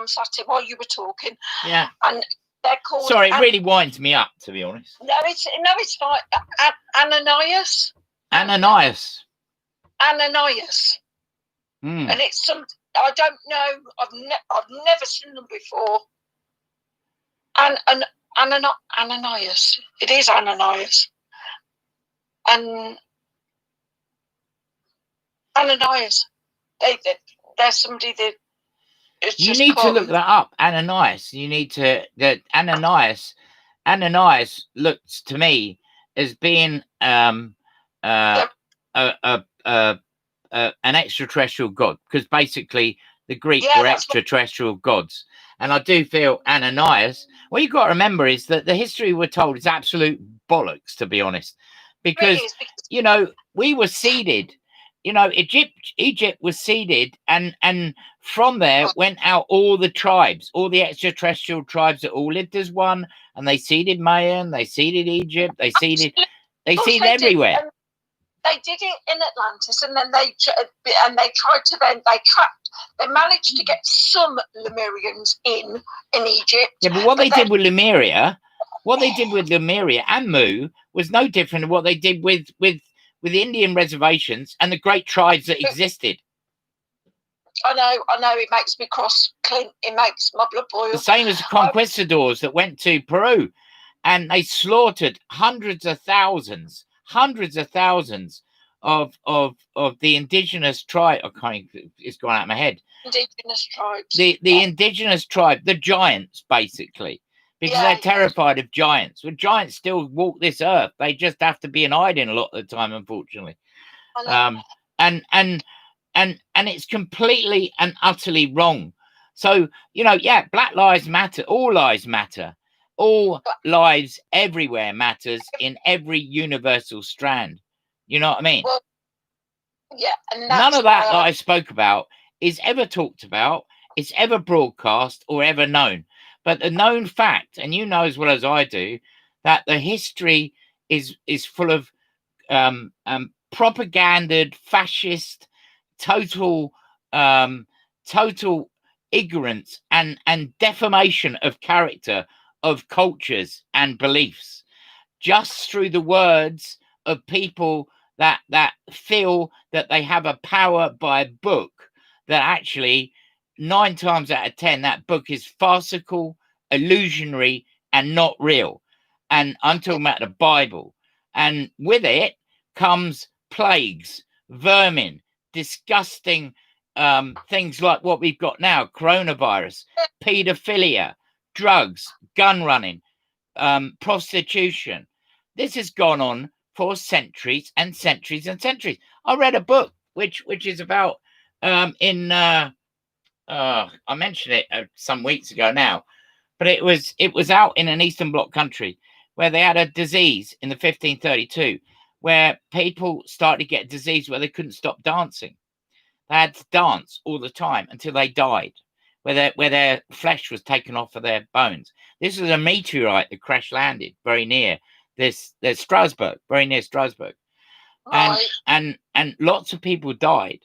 while you were talking. Yeah. And they're called. Sorry, it really winds me up, to be honest. No, it's fine. Ananias. Ananias. And it's some. I don't know. I've never seen them before. Ananias. It is Ananias. And Ananias. There's somebody that. You need to look that up, Ananias. You need to. That Ananias looks to me as being an extraterrestrial god, because basically the Greek were extraterrestrial gods. And I do feel Ananias. What you've got to remember is that the history we're told is absolute bollocks, to be honest, because you know, we were seeded. You know, Egypt was seeded, and from there went out all the tribes, all the extraterrestrial tribes that all lived as one, and they seeded Mayan, they seeded Egypt, they seeded everywhere. They did it in Atlantis, and then they managed to get some Lemurians in Egypt. Yeah, but what they did with Lemuria and Mu was no different than what they did with the Indian reservations and the great tribes that existed. I know, it makes me cross, Clint. It makes my blood boil. The same as the conquistadors that went to Peru, and they slaughtered hundreds of thousands of the indigenous tribe. It's gone out of my head. Indigenous tribes. The indigenous tribe, the giants, basically. Because they're terrified of giants. Well, giants still walk this earth. They just have to be in hiding a lot of the time, unfortunately. And it's completely and utterly wrong. So, you know, Black lives matter. All lives matter. All lives everywhere matters in every universal strand. You know what I mean? Well, and none of that I spoke about is ever talked about, is ever broadcast or ever known. But the known fact, and you know as well as I do, that the history is full of propaganded, fascist, total ignorance and defamation of character, of cultures and beliefs, just through the words of people that feel that they have a power by a book that actually 9 times out of 10 that book is farcical, illusionary, and not real. And I'm talking about the Bible. And with it comes plagues, vermin, disgusting things like what we've got now: coronavirus, paedophilia, drugs, gun running, prostitution. This has gone on for centuries and centuries and centuries. I read a book which is about I mentioned it some weeks ago now, but it was out in an Eastern Bloc country where they had a disease in the 1532 where people started to get disease where they couldn't stop dancing. They had to dance all the time until they died, where their flesh was taken off of their bones. This was a meteorite that crash landed very near there's Strasbourg, very near Strasbourg. Right. And lots of people died.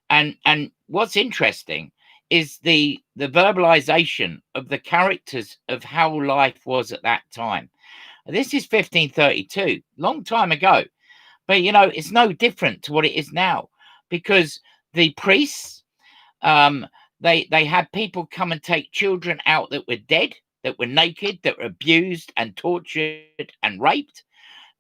And what's interesting is the verbalization of the characters of how life was at that time. This is 1532, long time ago. But, you know, it's no different to what it is now, because the priests, they had people come and take children out that were dead, that were naked, that were abused and tortured and raped.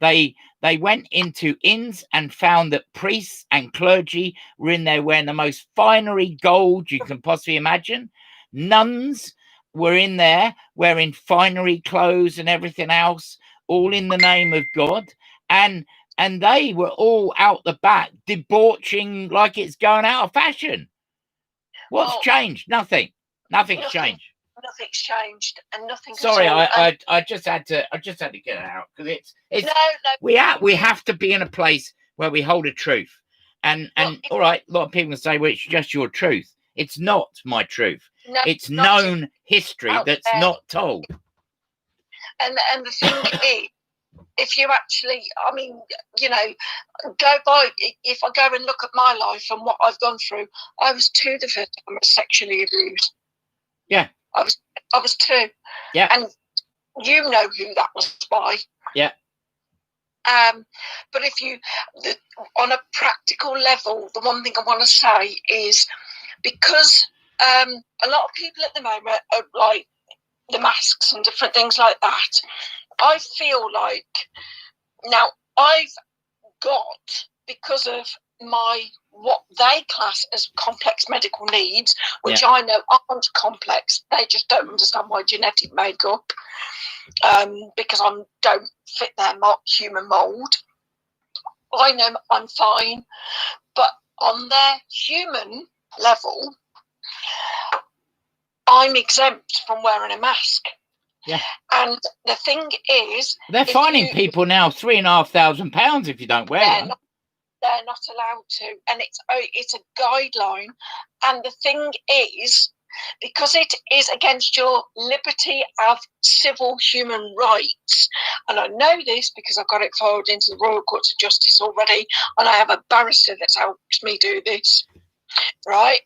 They went into inns and found that priests and clergy were in there wearing the most finery gold you can possibly imagine. Nuns were in there wearing finery clothes and everything else, all in the name of God. And they were all out the back debauching like it's going out of fashion. What's changed? Nothing. Nothing's changed. Nothing's changed, and nothing. Sorry, I just had to get it out because it's no. We have to be in a place where we hold a truth, and all right, a lot of people can say, well, it's just your truth. It's not my truth. No, it's known history that's not told. And the thing is, if you actually, I mean, you know, go by, if I go and look at my life and what I've gone through, I was 2 the first time I was sexually abused. Yeah. I was 2. Yeah. And you know who that was by. Yeah. But if you, on a practical level, the one thing I want to say is because a lot of people at the moment are like the masks and different things like that, I feel like now I've got, because of what they class as complex medical needs, which I know aren't complex, they just don't understand my genetic makeup, because I don't fit their human mould. I know I'm fine, but on their human level, I'm exempt from wearing a mask. Yeah. And the thing is, they're fining people now £3,500 if you don't wear one. They're not allowed to, and it's a guideline. And the thing is, because it is against your liberty of civil human rights, and I know this because I've got it forwarded into the Royal Court of Justice already, and I have a barrister that's helped me do this, right?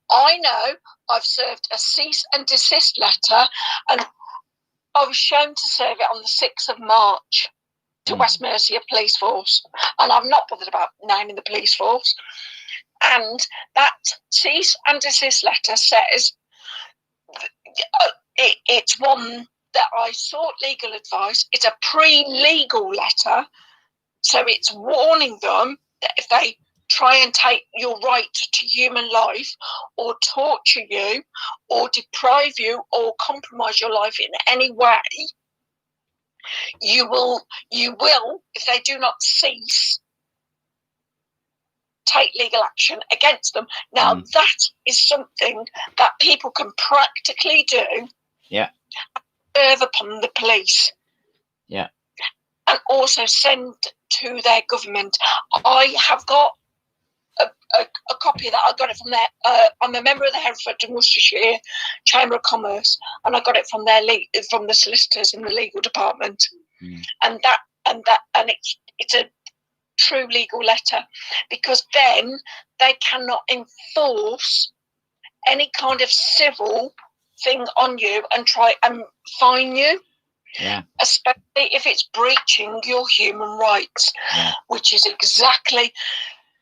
I know I've served a cease and desist letter, and I was shown to serve it on the 6th of March to West Mercia Police Force, and I'm not bothered about naming the police force. And that cease and desist letter says it's one that I sought legal advice. It's a pre-legal letter, so it's warning them that if they try and take your right to human life, or torture you, or deprive you, or compromise your life in any way, you will, if they do not cease, take legal action against them. Now, that is something that people can practically do. Yeah. Serve upon the police. Yeah. And also send to their government. I have got a copy of that. I got it from there. I'm a member of the Hereford and Worcestershire Chamber of Commerce, and I got it from from the solicitors in the legal department. And it's a true legal letter, because then they cannot enforce any kind of civil thing on you and try and fine you. Yeah. Especially if it's breaching your human rights, which is exactly.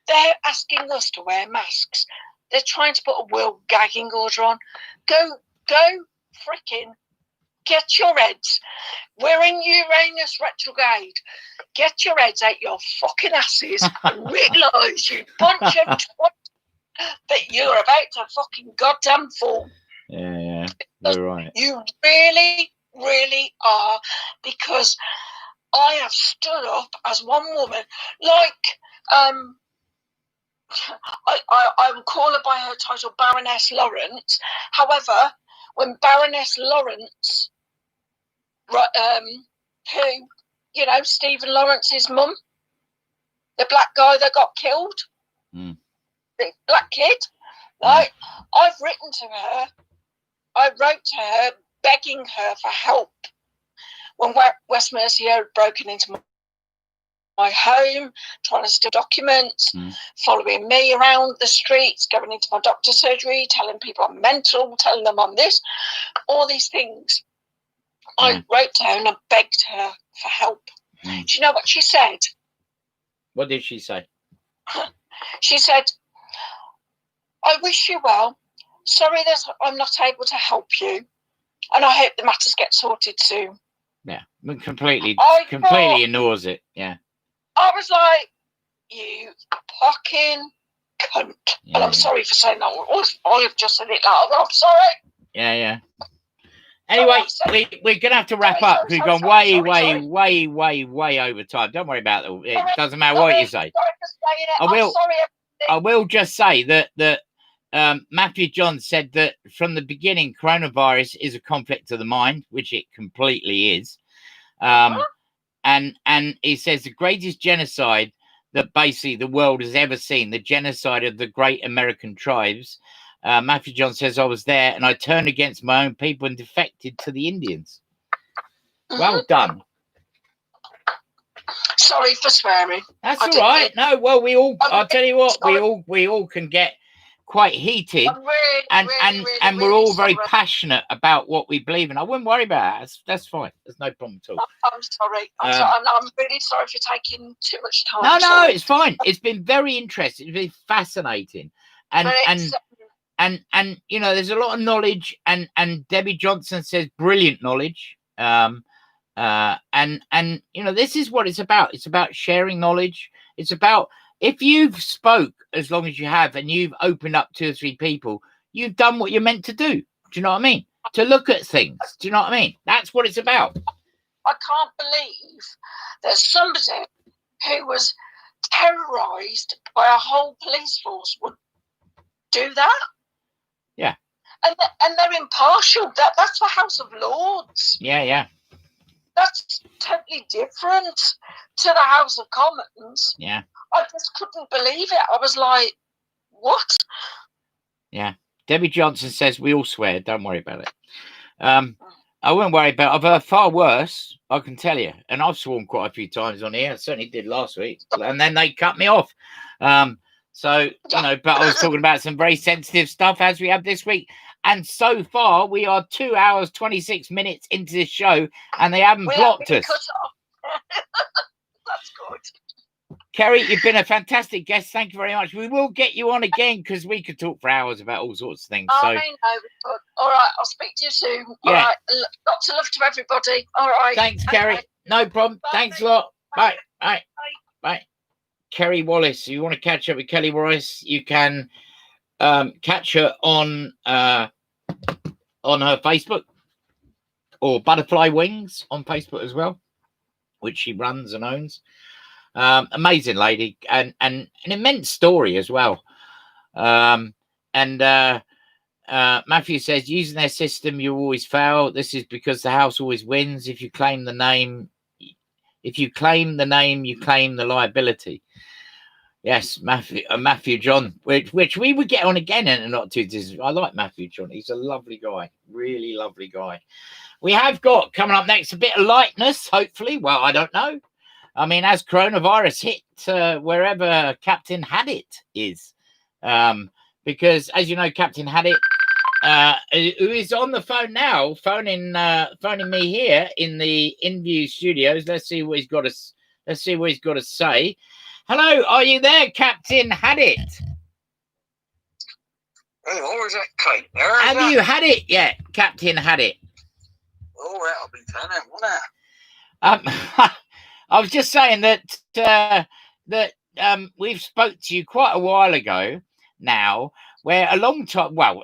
They're asking us to wear masks. They're trying to put a world gagging order on. Go, frickin' get your heads. We're in Uranus retrograde. Get your heads out your fucking asses and realise, you bunch of twats, that you're about to fucking goddamn fall. Yeah, you're right. You really, really are, because I have stood up as one woman, like, I will call her by her title, Baroness Lawrence. However, when Baroness Lawrence, who, you know, Stephen Lawrence's mum, the black guy that got killed, the black kid, right? I've written to her. I wrote to her begging her for help when West Mercia had broken into my home, trying to steal documents, following me around the streets, going into my doctor's surgery, telling people I'm mental, telling them I'm this, all these things. I wrote to her and I begged her for help. Do you know what she said? What did she say? She said, I wish you well. Sorry I'm not able to help you, and I hope the matters get sorted soon. Yeah, completely I ignores it. Yeah. I was like, you fucking cunt. Yeah, And I'm sorry for saying that. I've just said it loud. I'm sorry. Yeah. Anyway, we're going to have to wrap up. We've gone way over time. Don't worry about it. It doesn't matter what you say. I will just say that Matthew John said that from the beginning, coronavirus is a conflict of the mind, which it completely is. And he says the greatest genocide that basically the world has ever seen, the genocide of the great American tribes. Matthew John says, I was there and I turned against my own people and defected to the Indians. Well done. Sorry for swearing. That's all right. No, well, I'll tell you what, we all can get quite heated, and we're all very passionate about what we believe in. I wouldn't worry about it. That's fine. There's no problem at all. I'm sorry. I'm really sorry for taking too much time. No, it's fine. It's been very interesting. It's been fascinating, and you know, there's a lot of knowledge, and Debbie Johnson says brilliant knowledge. And you know, this is what it's about. It's about sharing knowledge. It's about, if you've spoke as long as you have and you've opened up 2 or 3 people, you've done what you're meant to do. Do you know what I mean? To look at things. Do you know what I mean? That's what it's about. I can't believe there's somebody who was terrorised by a whole police force would do that. Yeah. And they're impartial. That's the House of Lords. Yeah. That's totally different to the House of Commons. Yeah. I just couldn't believe it. I was like, what? Yeah. Debbie Johnson says we all swear. Don't worry about it. I wouldn't worry about it. I've heard far worse, I can tell you. And I've sworn quite a few times on here. I certainly did last week. And then they cut me off. So, you know, but I was talking about some very sensitive stuff as we have this week. And so far, we are 2 hours, 26 minutes into this show, and they haven't blocked us. That's good. Kerry, you've been a fantastic guest. Thank you very much. We will get you on again because we could talk for hours about all sorts of things. I know. All right, I'll speak to you soon. Yeah. All right, lots of love to everybody. All right. Thanks, Kerry. Okay. No problem. Bye. Thanks a lot. Bye. Bye. Bye. Kerry Wallace. If you want to catch up with Kelly Wallace, you can catch her on her Facebook, or Butterfly Wings on Facebook as well, which she runs and owns. Amazing lady, and an immense story as well. Matthew says, using their system, you always fail. This is because the house always wins. If you claim the name, you claim the liability. Yes, Matthew John, which we would get on again and not too distant. I like Matthew John. He's a lovely guy, really lovely guy. We have got coming up next a bit of lightness, hopefully. Well, I don't know. I mean, as coronavirus hit wherever Captain Hadit is, because as you know, Captain Hadit, who is on the phone now, phoning me here in the Inveiw studios. Let's see what he's got to say. Hello, are you there, Captain Hadit? Hello, is that Kate? Have you had it yet, Captain Hadit? Oh, that'll be fun, won't it? I was just saying that we've spoke to you quite a while ago now, where a long time, well,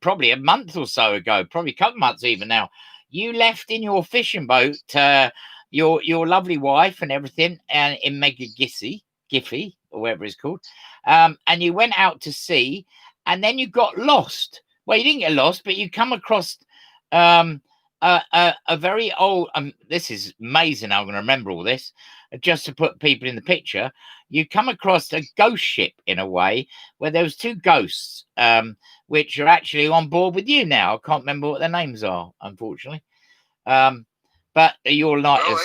probably a month or so ago, probably a couple of months even now, you left in your fishing boat, your lovely wife and everything, and in Giffy, or whatever it's called, and you went out to sea, and then you got lost. Well, you didn't get lost, but you come across a very old. This is amazing. I'm going to remember all this. Just to put people in the picture, you come across a ghost ship in a way where there was 2 ghosts, which are actually on board with you now. I can't remember what their names are, unfortunately. But you're like, Dave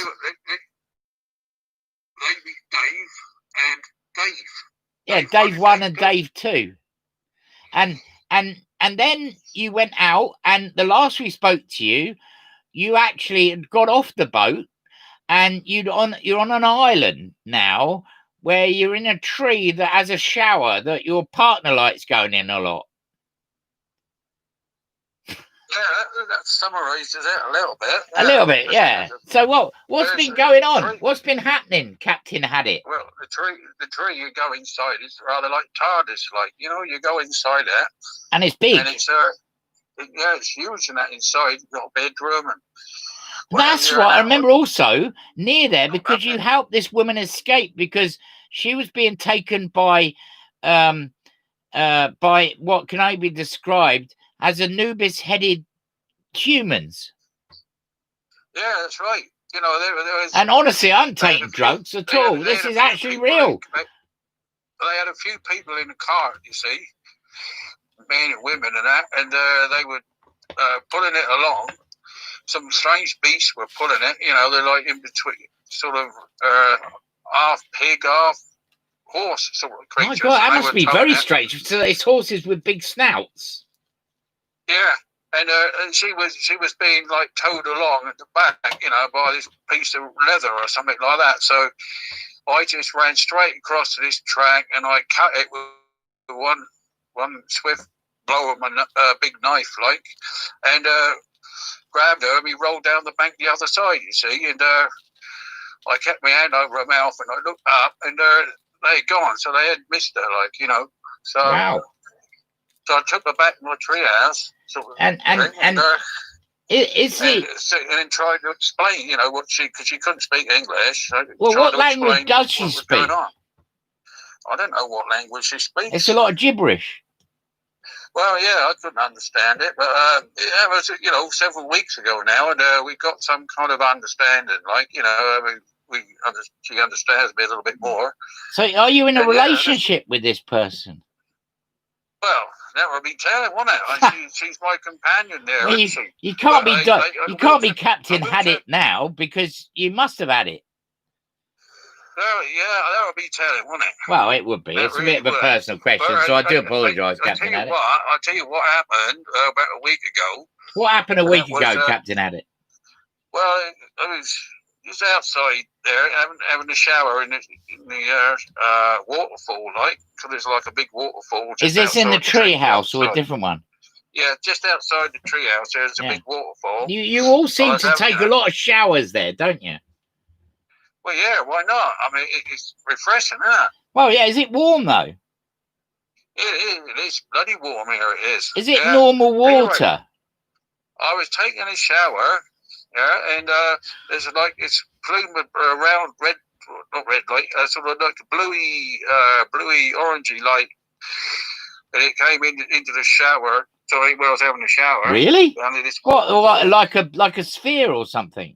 and Dave. Yeah, Dave 1 and Dave 2. And then you went out, and the last we spoke to you, you actually had got off the boat, and you're on an island now where you're in a tree that has a shower that your partner likes going in a lot. Yeah, that summarises it a little bit. A little bit, yeah. So what's been going on? What's been happening, Captain Hadit? Well, the tree you go inside is rather like TARDIS, like, you know, you go inside it. And it's big. And it's it's huge in that inside. You've got a bedroom and that's right. I remember also near there because you helped this woman escape because she was being taken by what can only be described as Anubis-headed humans. Yeah, that's right. You know, there was. And honestly, I'm taking drugs at all. This is actually real. They had a few people in the car, you see, men and women and that, and they were pulling it along. Some strange beasts were pulling it. You know, they're like in between, sort of half pig, half horse sort of creatures. Oh my God, that must be very strange. So it's horses with big snouts. Yeah. And she was being like towed along at the back, you know, by this piece of leather or something like that. So I just ran straight across to this track and I cut it with one swift blow of my big knife, like, and grabbed her and we rolled down the bank the other side, you see, and I kept my hand over her mouth and I looked up and they had gone, so they had missed her, like, you know. So wow. So I took her back to my treehouse, sort of, and then tried to explain, you know, what because she couldn't speak English. Well, what language does she speak? I don't know what language she speaks. It's a lot of gibberish. Well, yeah, I couldn't understand it, but it was, you know, several weeks ago now, and we got some kind of understanding, like, you know, she understands me a little bit more. So, are you in a relationship with this person? Well, that would be telling, wouldn't it? She's my companion there, well, isn't she? You can't you can't be Captain Hadit now because you must have had it. Well, yeah, that would be telling, wouldn't it? Well, it would be. It's really a bit of a personal question, so I do apologise, Captain Hadit. I'll tell you what happened about a week ago. What happened a week ago, Captain Hadit? Well, I was outside there having a shower in the waterfall, like, because there's like a big waterfall. Is this in the tree house or a different one? Yeah, just outside the tree house, there's a big waterfall. You all seem to take a lot of showers there, don't you? Well, yeah, why not? I mean, it's refreshing, isn't it? Well, yeah, is it warm, though? It is bloody warm here, it is. Is it normal water? Anyway, I was taking a shower, and there's like this plume of round red, not red light, sort of like a bluey, orangey light, and it came into the shower. Sorry, where I was having a shower. Really? What, like a sphere or something?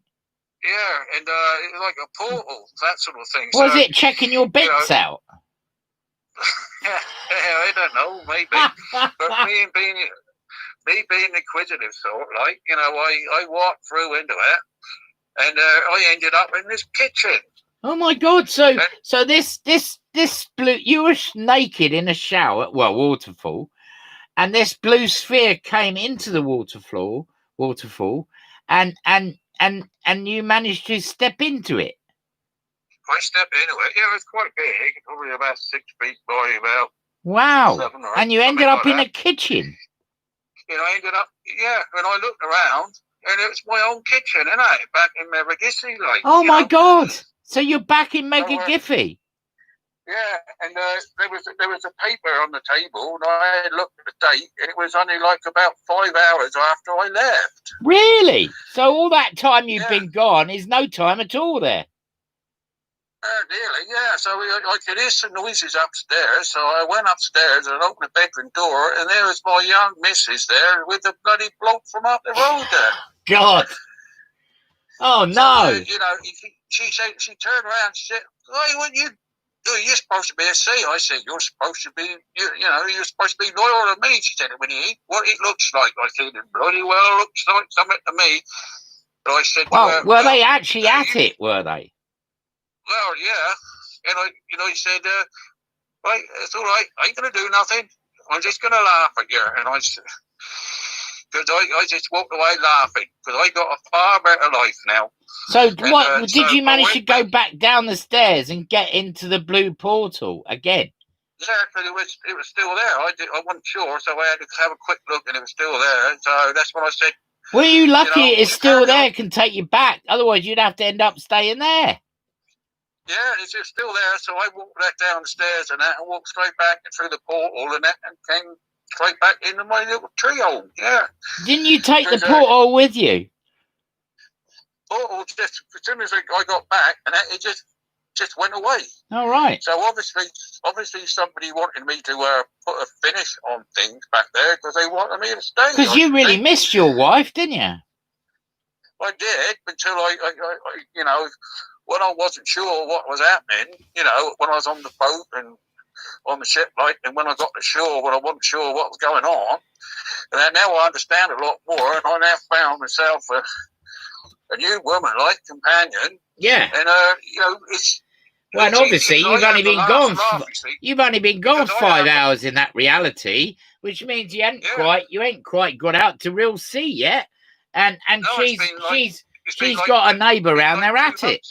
Yeah, and it was like a portal, that sort of thing. Was it checking your bits out? Yeah, I don't know, maybe. But me being the inquisitive sort, like, you know, I walked through into it, and I ended up in this kitchen. Oh my God! So this blue, you were naked in a shower, waterfall, and this blue sphere came into the waterfall, and you managed to step into it. I stepped into it. Yeah, it was quite big, probably about 6 feet by about. Wow! 7 or 8, and you ended up in a kitchen. You know, I ended up, and I looked around, and it was my own kitchen, innit? Back in Megagissy, like. Oh my God! So you're back in Megagissy? Yeah, and there was a paper on the table, and I had looked at the date, and it was only like about 5 hours after I left. Really? So all that time you've been gone is no time at all there? Nearly, yeah. So I could hear some noises upstairs, so I went upstairs and opened the bedroom door, and there was my young missus there with the bloody bloke from up the road there. God! Oh, no! So, you know, she turned around and said, "Hey, what you... You're supposed to be a C." I said, "You're supposed to be, you're supposed to be loyal to me." She said, "When you eat what it looks like." I said, "It bloody well looks like something to me." But I said, "Well, were they actually at it? Were they?" Well, yeah. And he said, "Right, it's all right. I ain't gonna do nothing. I'm just gonna laugh at you." And I said, because I just walked away laughing because I got a far better life now. So did you manage to go back down the stairs and get into the blue portal again? Yeah, because it was still there. I wasn't sure, so I had to have a quick look, and it was still there. So that's when I said, Were you lucky you know, it's still there, carry on. can take you back? Otherwise, you'd have to end up staying there. Yeah, it's still there. So I walked that down the stairs and that, and walked straight back through the portal and that, and came straight back into my little tree hole. Yeah. Didn't you take the Because, porthole with you? portal just as soon as I got back, and that, it just went away. All right. So obviously somebody wanted me to put a finish on things back there because they wanted me to stay. Because you really missed your wife, didn't you? I did until I, you know, when I wasn't sure what was happening, you know, when I was on the boat and on the ship, like, and when I got to shore, when I wasn't sure what was going on. And now I understand a lot more, and I now found myself a new woman, like, companion. Yeah. And you know, it's. Well, and obviously you've only been gone. You've only been gone 5 hours in that reality, which means you ain't quite got out to real sea yet. And No, she's got a neighbour around there at it.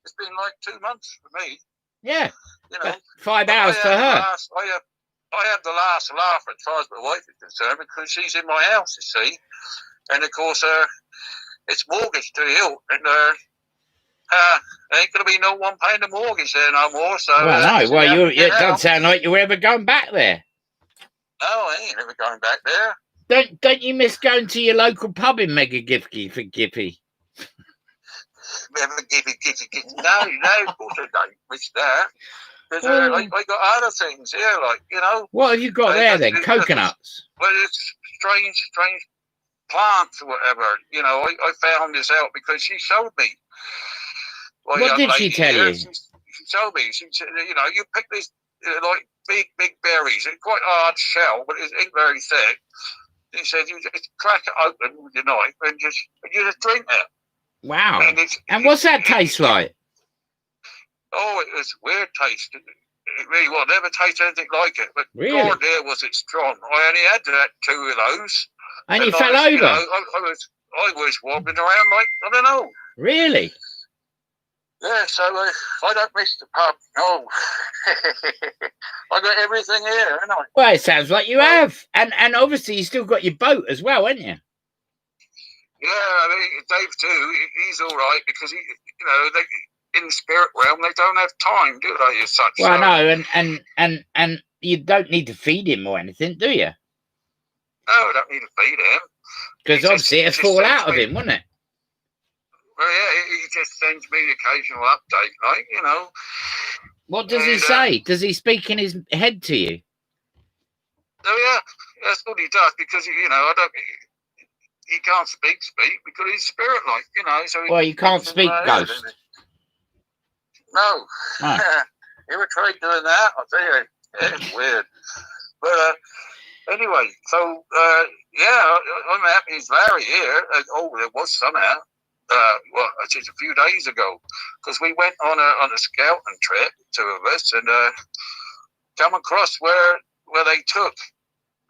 It's been like 2 months for me. Yeah. You know, 5 hours for her. I have the last laugh as far as my wife is concerned because she's in my house, you see, and of course it's mortgaged to the hilt, and there ain't going to be no one paying the mortgage there no more. So well, no, well, it doesn't sound like you were ever going back there. No, I ain't ever going back there. Don't you miss going to your local pub in Mega Giffy for Gippy? Never Giffy. No, of course I don't miss that. Because I got other things here, like, you know. What have you got there then? Coconuts? Well, it's strange plants or whatever. You know, I found this out because she showed me. Well, what did she tell you? She told me. She said, you know, you pick these like big berries. It's quite a hard shell, but it ain't very thick. He said you just crack it open with your knife and you just drink it. Wow. And what's that taste like? Oh, it was weird taste. It really was. Never tasted anything like it. But really? God, dear, was it strong. I only had that 2 of those. And you fell over? You know, I was wobbling around like, I don't know. Really? Yeah, so I don't miss the pub. No. I got everything here, haven't I? Well, it sounds like you have. And obviously you still got your boat as well, haven't you? Yeah, I mean, Dave too, he's all right because, you know, in the spirit realm, they don't have time, do they, as such? Well, no, and you don't need to feed him or anything, do you? No, I don't need to feed him. Because obviously it'd fall out of him, wouldn't it? Well, yeah, he just sends me the occasional update, like, you know. What does he say? Does he speak in his head to you? Oh, yeah, that's what he does because, you know, he can't speak because he's spirit-like, you know. So well, you can't speak ghost. No. He would try doing that, I'll tell you. It's weird. But anyway, so, yeah, I'm happy he's Larry here. Oh, there was somehow. Well, just a few days ago, because we went on a scouting trip, 2 of us, and come across where they took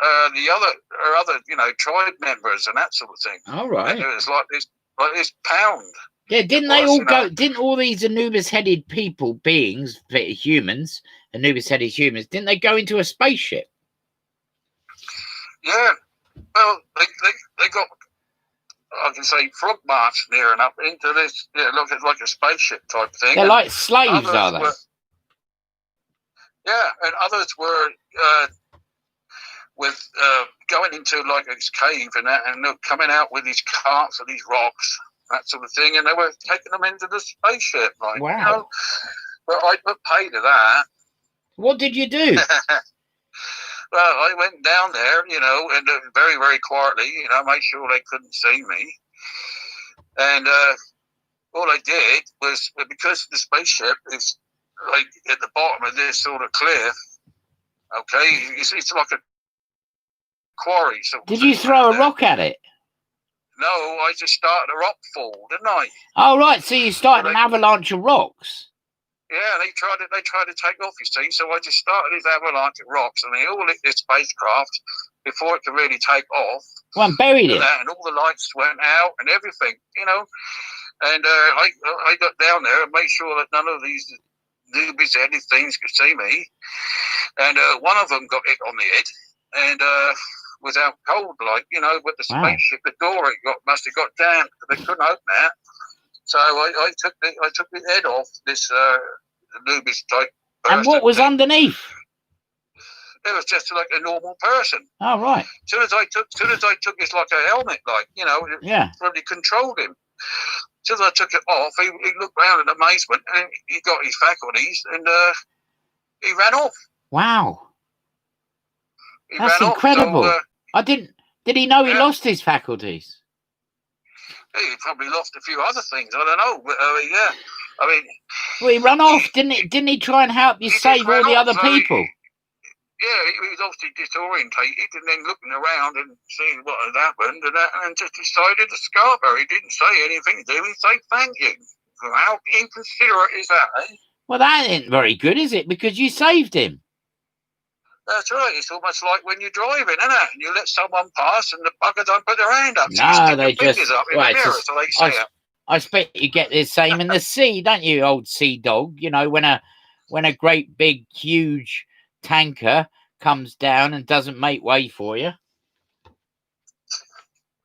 the other you know, tribe members and that sort of thing. All right. And it was like this pound. Yeah, didn't they all go? Didn't all these Anubis-headed beings, humans, Anubis-headed humans, didn't they go into a spaceship? Yeah. Well, they got, I can say, frog marched near enough into this, like a spaceship type thing. They're like slaves, are they? Yeah, and others were with going into like this cave and that, and they're coming out with these carts of these rocks, that sort of thing, and they were taking them into the spaceship. Like, wow. You know, but I put pay to that. What did you do? Well, I went down there, you know, and very, very quietly, you know, made sure they couldn't see me. And all I did was, because the spaceship is like at the bottom of this sort of cliff, okay, it's like a quarry. Did you throw a rock at it? No, I just started a rock fall, didn't I? Oh, right, so you started an avalanche of rocks. Yeah, they tried to take off, you see. So I just started this avalanche of rocks, and they all hit this spacecraft before it could really take off. Well, and buried it. And all the lights went out and everything, you know. And I got down there and made sure that none of these newbies-headed things could see me. And one of them got hit on the head and was out cold, like, you know, with the spaceship, the door must have got jammed. They couldn't open that. So I took the head off this newbies type person. And what was underneath? It was just like a normal person. Oh, right. As soon as I took it's like a helmet, like, you know, it probably controlled him. As soon as I took it off, he looked round in amazement and he got his faculties and he ran off. Wow. That's incredible. So, did he know he lost his faculties? He probably lost a few other things. I don't know. But, well, he ran off, didn't he? Try and help you save all the other people. He was obviously disorientated and then looking around and seeing what had happened and just decided to scarp her. He didn't say anything to him. He said thank you. How inconsiderate is that, eh? Well, that ain't very good, is it? Because you saved him. That's right. It's almost like when you're driving, isn't it? And you let someone pass and the bugger don't put their hand up. No, they just... Up in the mirror, so they see it. I expect you get the same in the sea, don't you, old sea dog? You know, when a great big huge tanker comes down and doesn't make way for you.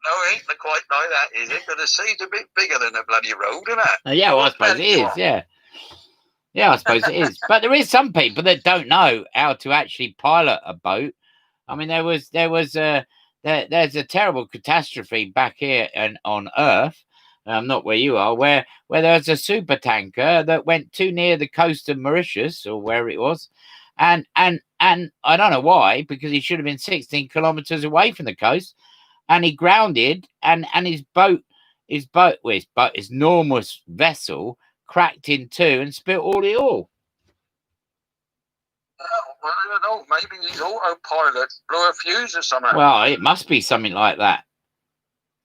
No, it ain't quite like that, is it? But the sea's a bit bigger than the bloody road, isn't it? Yeah, well, I suppose it is, yeah. Yeah, I suppose it is. But there is some people that don't know how to actually pilot a boat. I mean, there's a terrible catastrophe back here on Earth, not where you are, where there's a super tanker that went too near the coast of Mauritius or where it was, and I don't know why, because he should have been 16 kilometers away from the coast, and he grounded, and his enormous vessel cracked in two and spilt all the oil. Oh, well, I don't know. Maybe his autopilot blew a fuse or something. Well, it must be something like that.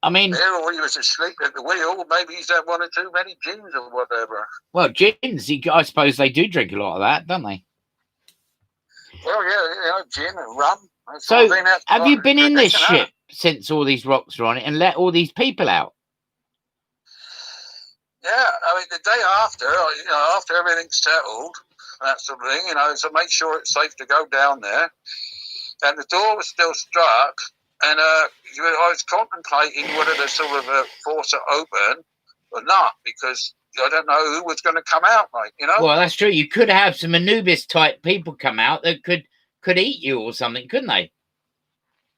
I mean... Or he was asleep at the wheel. Maybe he's had one or too many gins or whatever. Well, gins, I suppose they do drink a lot of that, don't they? Well, yeah, gin and rum. So, have you been in this ship since all these rocks are on it and let all these people out? Yeah, I mean, the day after, after everything's settled, that sort of thing, so make sure it's safe to go down there. And the door was still struck, and I was contemplating whether to sort of force it open or not, because I don't know who was going to come out, Well, that's true. You could have some Anubis-type people come out that could eat you or something, couldn't they?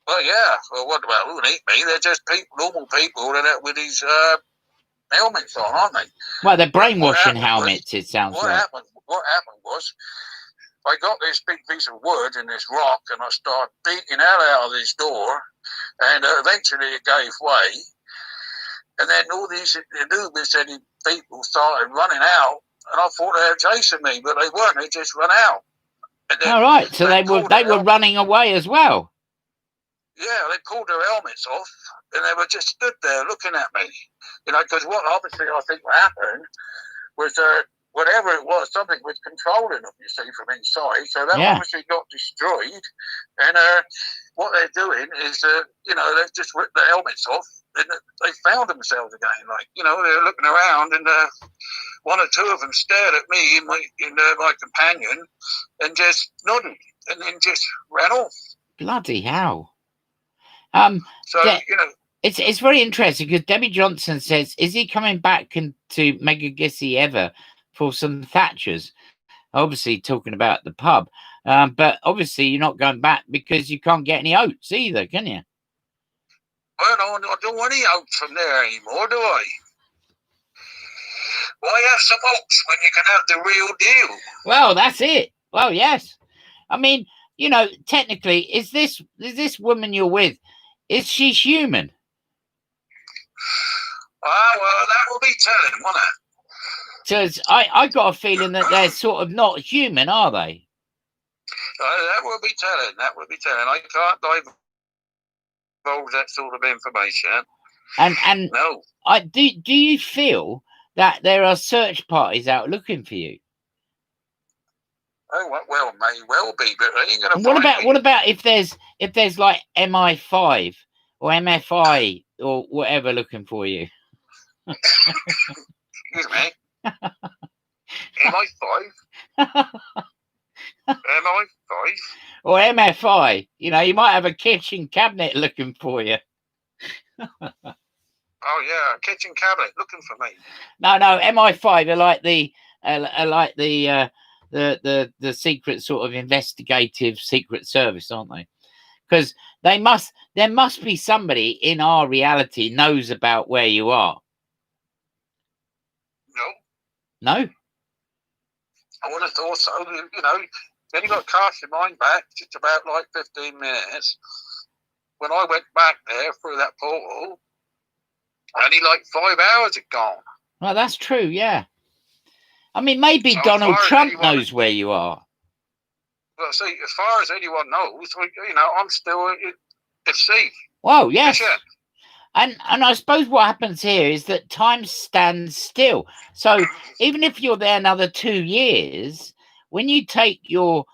Well, yeah. Well, what about who would eat me? They're just normal people with these helmets on, aren't they? Well, they're brainwashing helmets, it sounds like. What happened was, I got this big piece of wood and this rock, and I started beating hell out of this door, and eventually it gave way. And then all these Anubis-headed people started running out, and I thought they were chasing me, but they weren't. They just run out. All right, so they were running away as well. Yeah, they pulled their helmets off, and they were just stood there looking at me. Because what obviously I think happened was whatever it was, something was controlling them, you see, from inside. So that obviously got destroyed. And what they're doing is, they've just ripped the helmets off, and they found themselves again. They're looking around, and one or two of them stared at me and my companion, and just nodded, and then just ran off. Bloody hell! It's very interesting because Debbie Johnson says, "Is he coming back to Megagissy ever for some Thatchers?" Obviously talking about the pub, but obviously you're not going back because you can't get any oats either, can you? Well, I don't want any oats from there anymore, do I? Why have some oats when you can have the real deal? Well, that's it. Well, yes. I mean, technically, is this woman you're with, is she human? Well, that will be telling, won't it? Because I got a feeling that they're sort of not human, are they? That will be telling. That will be telling. I can't divulge that sort of information. And no. Do you feel that there are search parties out looking for you? Oh, well, may well be, but they ain't going to find me. What about if there's like MI5 or MFI or whatever looking for you? Excuse me. MI5? MI5. Or MFI. You know, you might have a kitchen cabinet looking for you. Oh yeah, kitchen cabinet looking for me. No, MI5 are like the secret sort of investigative secret service, aren't they? Because there must be somebody in our reality knows about where you are. No. No? I would have thought so. You know, then you got to cast your mind back just about like 15 minutes. When I went back there through that portal, only like 5 hours had gone. Well, that's true, yeah. I mean, maybe So Donald Trump knows where you are. Well, see, as far as anyone knows, you know, I'm still at sea. Well, yes. Fishing. And I suppose what happens here is that time stands still. So even if you're there another 2 years, when you take your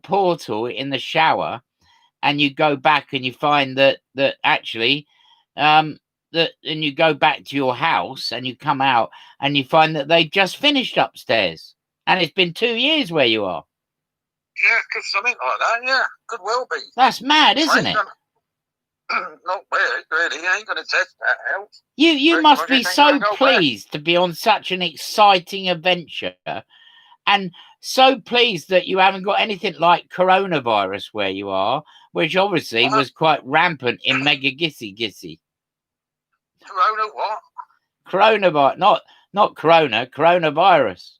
portal in the shower and you go back and you find that actually and you go back to your house and you come out and you find that they've just finished upstairs and it's been 2 years where you are. Yeah, could something like that. Yeah, could well be. That's mad, isn't it? Not really. I ain't going to test that out. You must be so pleased to be on such an exciting adventure, and so pleased that you haven't got anything like coronavirus where you are, which obviously was quite rampant in Mega Gissy. Corona what? Coronavirus, not corona, coronavirus.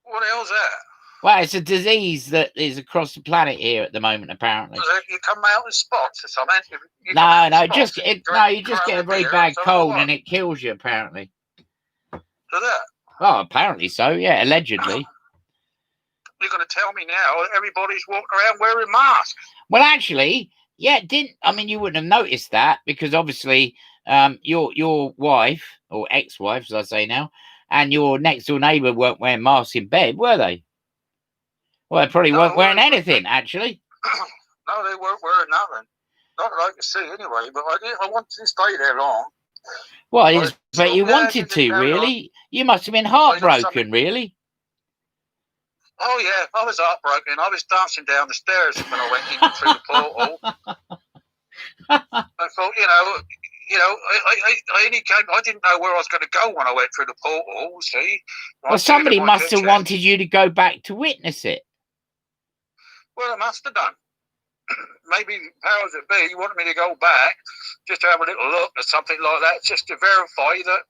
What the hell's that? Well, it's a disease that is across the planet here at the moment, apparently. You come out in spots or something? You just get a very bad cold and it kills you, apparently. So that? Well, apparently so, yeah, allegedly. You're going to tell me now everybody's walking around wearing masks? Well, actually, yeah, you wouldn't have noticed that because obviously your wife, or ex-wife, as I say now, and your next-door neighbour weren't wearing masks in bed, were they? Well, they probably weren't wearing anything, actually. No, they weren't wearing nothing. Not that I could see anyway, but I wanted to stay there long. Well, but you wanted to, really? You must have been heartbroken, really. Oh, yeah, I was heartbroken. I was dancing down the stairs when I went in through the portal. I thought, I didn't know where I was going to go when I went through the portal, see? Well, somebody must have wanted you to go back to witness it. Well, I must have done. Maybe powers that be wanted me to go back just to have a little look or something like that, just to verify that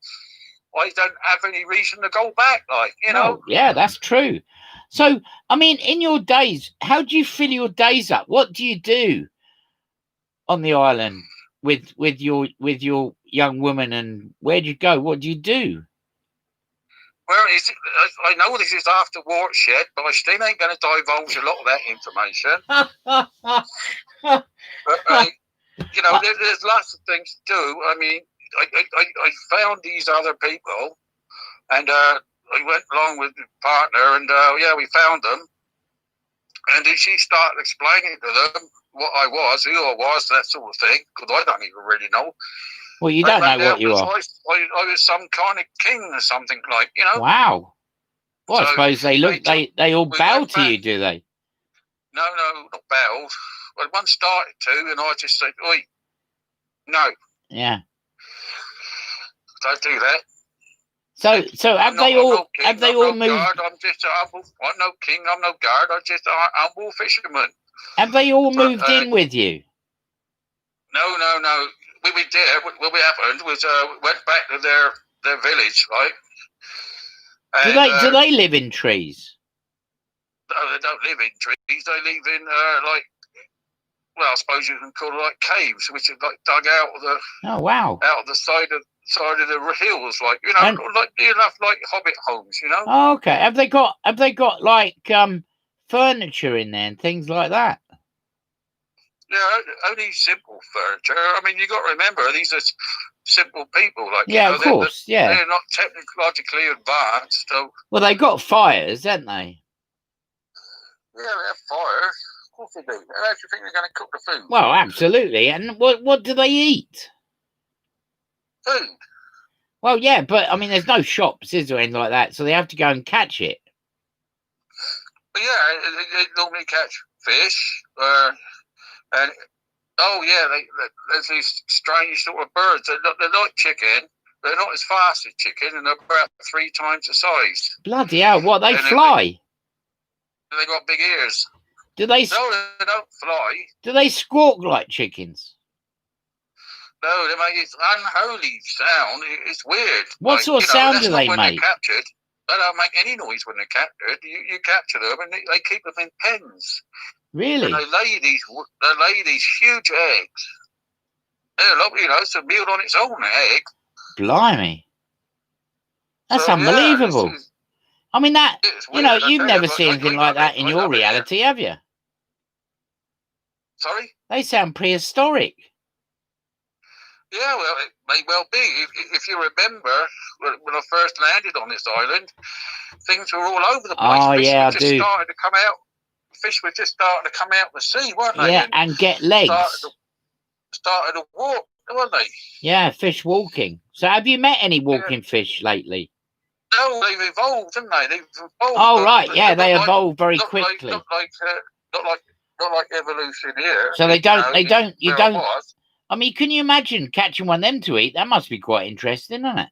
I don't have any reason to go back, know? Yeah, that's true. So, I mean, in your days, how do you fill your days up? What do you do on the island with your young woman, and where do you go? What do you do? Well, I know this is after watershed, but I still ain't going to divulge a lot of that information. But, there's lots of things to do. I mean, I found these other people, and I went along with the partner, and we found them. And then she started explaining to them what I was, who I was, that sort of thing, because I don't even really know. Well, you don't know what you are. I was some kind of king or something, Wow. Well, so I suppose they all bow to you, do they? No, not bow. Well, one started to, and I just said, "Oi, no." Yeah. Don't do that. So have they all moved? Guard, I'm just a humble. I'm no king. I'm no guard. I'm just a humble fisherman. Have they all moved in with you? No. We did. What happened was went back to their village, right? And, do they live in trees? No, they don't live in trees. They live in I suppose you can call it like caves, which are like dug out of the out of the side of the hills, like like hobbit homes, Oh, okay. Have they got like furniture in there and things like that? Yeah, only simple furniture. I mean, you got to remember these are simple people, of course, they're not technologically advanced. So well, they got fires, haven't they? Yeah, they have fires. Of course they do. How do you think they're going to cook the food? Well, absolutely. And what do they eat? Food. Well, yeah, but I mean, there's no shops, is there, anything like that? So they have to go and catch it. But yeah, they normally catch fish, and there's these strange sort of birds. They're like chicken. They're not as fast as chicken, and they're about 3 times the size. Bloody hell! What, they fly? They got big ears. Do they? No, they don't fly. Do they squawk like chickens? No, they make this unholy sound. It's weird. What sort of sound do they when make? They're captured. They don't make any noise when they're captured. You capture them, and they keep them in pens. Really? And they lay these huge eggs. They're lovely, it's a meal on its own, egg. Blimey. That's unbelievable. I mean, that, you've never seen anything like that in your reality, have you? Sorry? They sound prehistoric. Yeah, well, it may well be. If you remember, when I first landed on this island, things were all over the place. Oh, Fish yeah, were just starting to come out. Fish were just starting to come out of the sea, weren't they? Yeah, and get legs. Started to walk, weren't they? Yeah, fish walking. So have you met any walking fish lately? No, they've evolved, haven't they? They've evolved. Oh, right, yeah, they evolve very quickly. Not like evolution here. So you don't. I mean, can you imagine catching one of them to eat? That must be quite interesting, isn't it?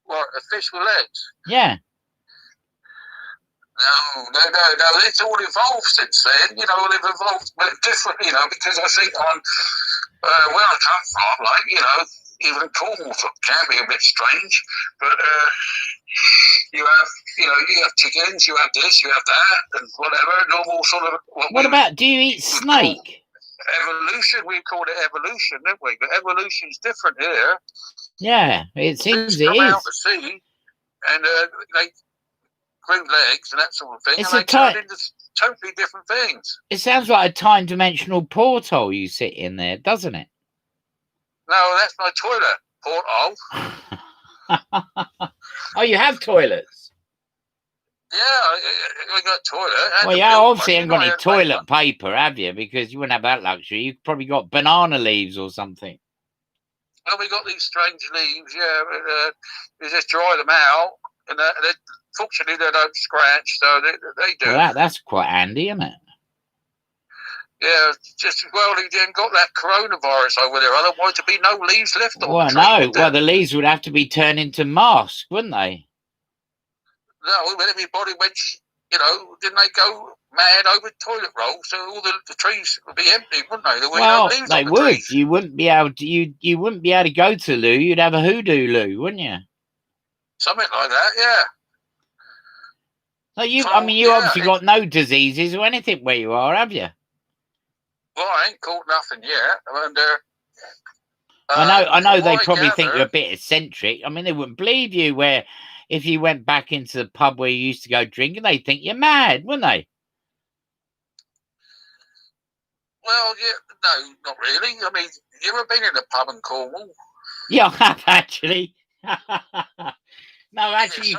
What, a fish with legs? Yeah. No. It's all evolved since then. They've evolved different, because I think on where I come from, even Cornwall can be a bit strange, but you have chickens, you have this, you have that, and whatever, normal sort of... What about, do you eat snake? Evolution, we call it evolution, don't we? But evolution's different here. Yeah, it seems it come is. Out to sea, and they grew legs and that sort of thing, It's and they turned into totally different things. It sounds like a time-dimensional porthole you sit in there, doesn't it? No, that's my toilet porthole. Oh, you have toilets? Yeah, I got a toilet. Well, yeah, obviously ain't got any toilet paper, have you? Because you wouldn't have that luxury. You've probably got banana leaves or something. Well, we got these strange leaves, yeah. You just dry them out, and fortunately they don't scratch, so they do. Well, that's quite handy, isn't it? Yeah, just well, he didn't got that coronavirus over there. Otherwise, there'd be no leaves left on the tree. No. Well, the leaves would have to be turned into masks, wouldn't they? No, when everybody went, didn't they go mad over toilet roll? So all the trees would be empty, wouldn't they? There no leaves they on the would. trees. You wouldn't be able to. You wouldn't be able to go to the loo. You'd have a hoodoo loo, wouldn't you? Something like that, yeah. So you obviously got no diseases or anything where you are, have you? Well, I ain't caught nothing yet. And, I know they probably think you're a bit eccentric. I mean, they wouldn't believe you where if you went back into the pub where you used to go drinking, they'd think you're mad, wouldn't they? Well, yeah, no, not really. I mean, you ever been in a pub in Cornwall? Yeah, I have, actually. No, actually.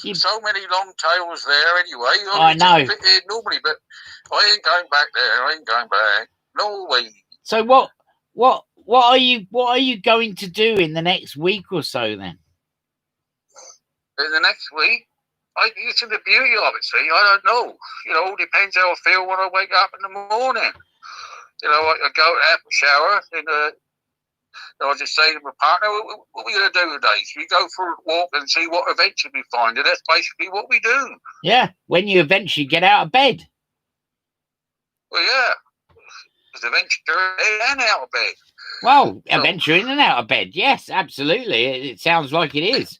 There's so many long tails there anyway. I know. Normally, but I ain't going back there. I ain't going back. No way. So what are you going to do in the next week or so then? In the next week? It's in the beauty of it, see. I don't know. It depends how I feel when I wake up in the morning. I go have a shower, and I'll just say to my partner, what are we going to do today? So we go for a walk and see what adventure we find, and that's basically what we do. Yeah, when you eventually get out of bed. Well, yeah. There's adventure in and out of bed. Well, adventure in and out of bed, yes, absolutely. It sounds like it is.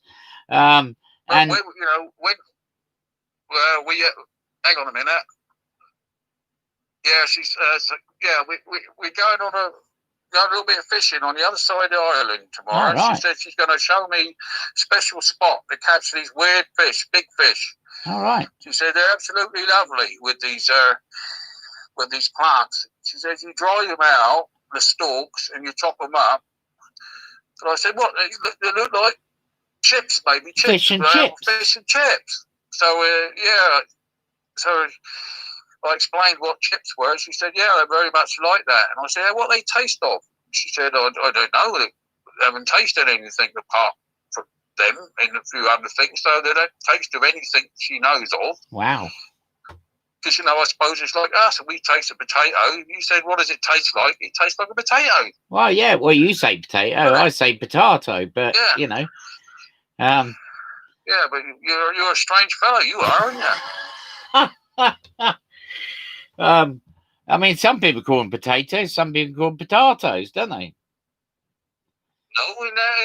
And when we hang on a minute. Yeah, we're going on a little bit of fishing on the other side of the island tomorrow. Oh, right. She said she's going to show me a special spot to catch these weird fish, big fish. All right. She said they're absolutely lovely with these plants. She says you dry them out, the stalks, and you chop them up. And I said, what? They look like chips, maybe chips. Fish and chips. Fish and chips. So yeah. So I explained what chips were. She said, yeah, they're very much like that. And I said, what they taste of? She said, I don't know. They haven't tasted anything apart from them and a few other things, so they don't taste of anything she knows of. Wow. Because, I suppose it's like us, and we taste a potato. You said, what does it taste like? It tastes like a potato. Well, yeah. Well, you say potato, I say potato, but Yeah, but you're a strange fellow. You are, aren't you? I mean, some people call them potatoes, some people call them potatoes, don't they? No,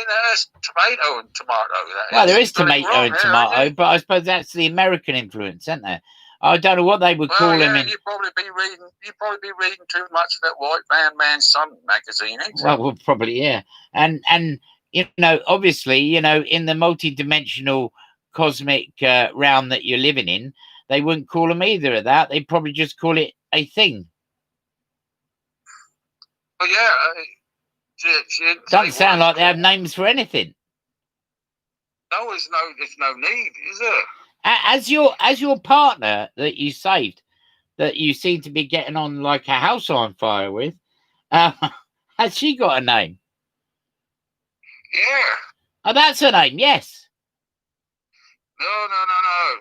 there's tomato and tomato. Well, there is tomato and tomato, but I suppose that's the American influence, isn't there? I don't know what they would call them. You'd probably be reading too much of that White Man's Son magazine, ain't you? Well, probably, yeah. And obviously, in the multi-dimensional cosmic realm that you're living in, they wouldn't call them either of that. They'd probably just call it a thing. Well, yeah. Doesn't sound like they have names for anything. No, there's no need, is there? As your partner that you saved, that you seem to be getting on like a house on fire with, has she got a name? Yeah. Oh, that's her name. Yes. No. I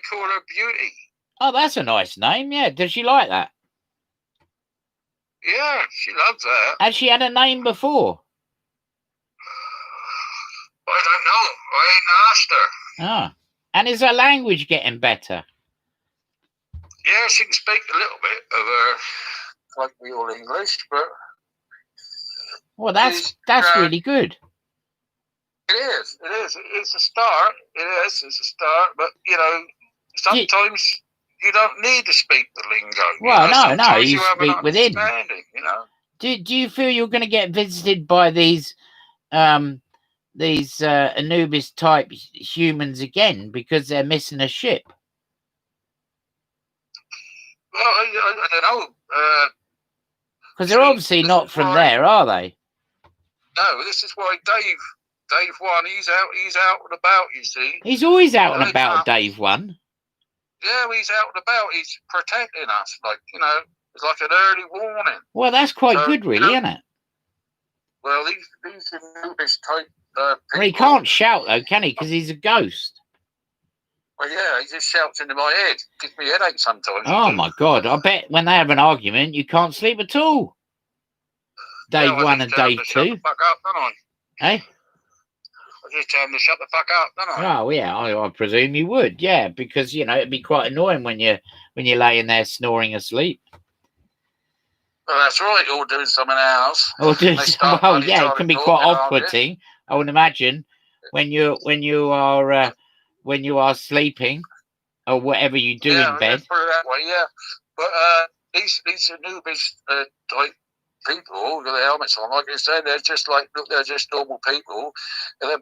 call her Beauty. Oh, that's a nice name. Yeah. Does she like that? Yeah, she loves that. Has she had a name before? I don't know. I ain't asked her. Ah. And is her language getting better? Yeah, she can speak a little bit of like real English, but well, that's really good. It is. It's a start. It's a start. But sometimes you don't need to speak the lingo. Well, no, you have speak within. Do you feel you're going to get visited by these Anubis type humans again because they're missing a ship? Well, I don't know. Because they're obviously not from there, are they? No, this is why Dave One, he's out and about, you see. He's always out and about, Dave One. Yeah, he's out and about. He's protecting us, it's like an early warning. Well, that's quite good, really, isn't it? Well, these Anubis type people. Well, he can't shout, though, can he? Because he's a ghost. Well, yeah, he just shouts into my head. Gives me a headache sometimes. Oh, my God. I bet when they have an argument, you can't sleep at all. Dave 1 and Dave 2. Shut the fuck up, don't I? Hey? I just tell them to shut the fuck up, don't I? Oh, yeah, I presume you would, yeah, because, it'd be quite annoying when you're laying there snoring asleep. Well, that's right, or doing something else. Yeah, it can be quite off-putting, I would imagine, when you are sleeping, or whatever you do in bed. Put it that way, yeah. But these Anubis type people with their helmets on, like I said, they're just normal people, and they're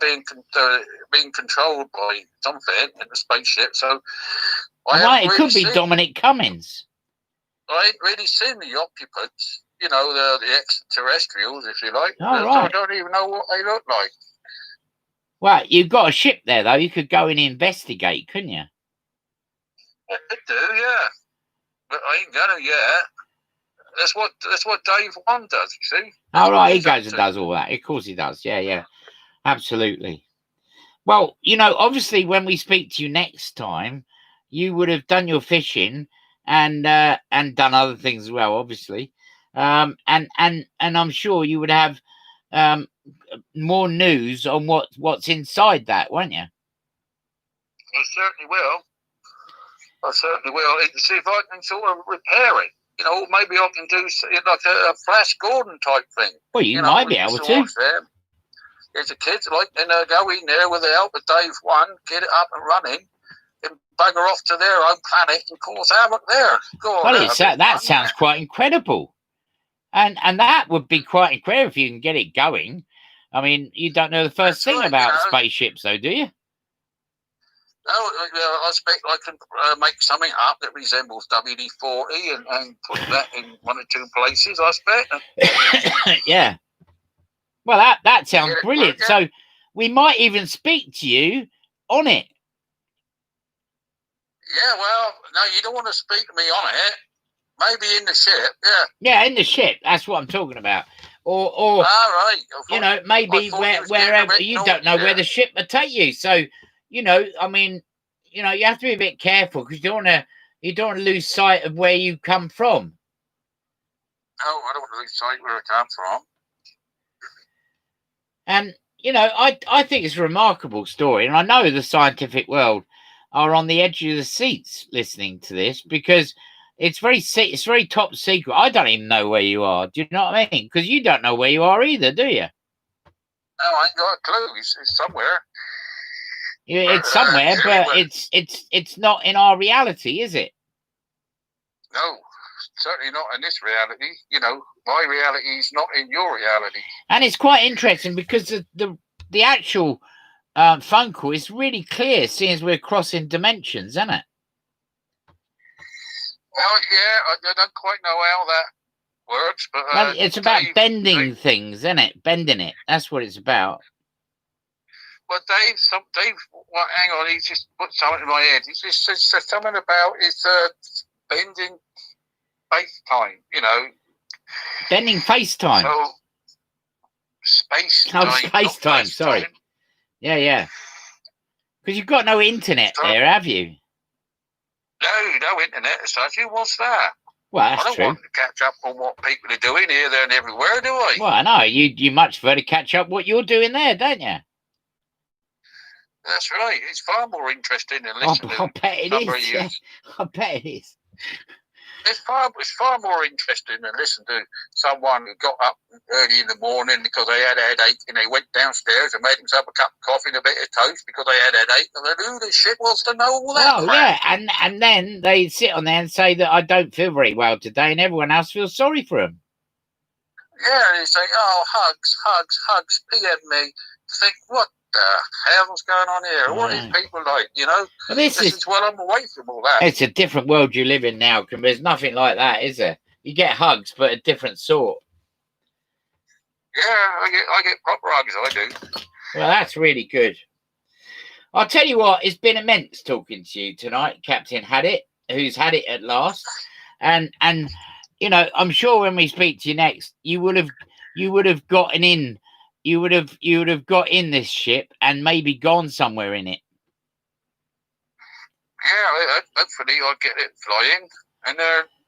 being controlled by something in the spaceship. So it could be Dominic Cummings. I ain't really seen the occupants, the extraterrestrials, if you like. Oh, right. I don't even know what they look like. Well, you've got a ship there, though. You could go and investigate, couldn't you? I could do, yeah. But I ain't gonna yet. That's what Dave One does, you see. Oh, right, he goes and does all that. Of course he does. Yeah. Absolutely. Well, obviously, when we speak to you next time, you would have done your fishing and done other things as well, obviously. And I'm sure you would have more news on what's inside that, won't you? I certainly will. And see if I can sort of repair it. Maybe I can do like a Flash Gordon type thing. Well, you might be able to. There's a kid and go in there with the help of Dave One, get it up and running, and bugger off to their own planet and cause havoc there. That sounds quite incredible. And that would be quite incredible if you can get it going. I mean, you don't know the first thing about spaceships, though, do you? No, I expect I can make something up that resembles WD-40 and put that in one or two places, I expect. Yeah. Well, that sounds brilliant. So we might even speak to you on it. Yeah, well, no, you don't want to speak to me on it. Maybe in the ship, yeah. Yeah, in the ship. That's what I'm talking about. or right. you know, maybe wherever you don't know where the ship will take you. So, you know, I mean, you know, you have to be a bit careful because you don't want to lose sight of where you come from. No, I don't want to lose sight where I come from. And you know, I think it's a remarkable story, and I know the scientific world are on the edge of the seats listening to this because it's very top secret. I don't even know where you are. Do you know what I mean? Because you don't know where you are either, do you? No, I ain't got a clue. It's somewhere. Yeah, it's somewhere, but it's not in our reality, is it? No, certainly not in this reality. You know, my reality is not in your reality. And it's quite interesting because the actual phone call is really clear, seeing as we're crossing dimensions, isn't it? Well, yeah, I don't quite know how that works, but well, it's about bending things, isn't it? Bending it. That's what it's about. Well, Dave, well, hang on, he just put something in my head. He just said something about it's bending FaceTime, you know. Bending FaceTime. So, space Oh, time. FaceTime, sorry. Yeah. Because you've got no internet there, have you? No internet as such. What's that? Well, that's I don't true. want to catch up on what people are doing here, there, and everywhere, do I? Well, I know. You much prefer to catch up what you're doing there, don't you? That's right. It's far more interesting than listening to I bet it is. Yeah. I bet it is. It's far more interesting than listening to someone who got up early in the morning because they had a headache and they went downstairs and made themselves a cup of coffee and a bit of toast because they had a headache. And then who the shit wants to know all that? Well, yeah, and then they sit on there and say that I don't feel very well today, and everyone else feels sorry for them. Yeah, and they say, "Oh, hugs, PM me." Think, what the hell's going on here? What is people like? You know, well, this is well, I'm away from all that. It's a different world you live in now. There's nothing like that, is there? You get hugs, but a different sort. Yeah, I get proper hugs. I do. Well, that's really good. I'll tell you what, it's been immense talking to you tonight, Captain Hadit, who's had it at last. And you know, I'm sure when we speak to you next, you would have gotten in. You would have got in this ship and maybe gone somewhere in it. Yeah, hopefully I'll get it flying. And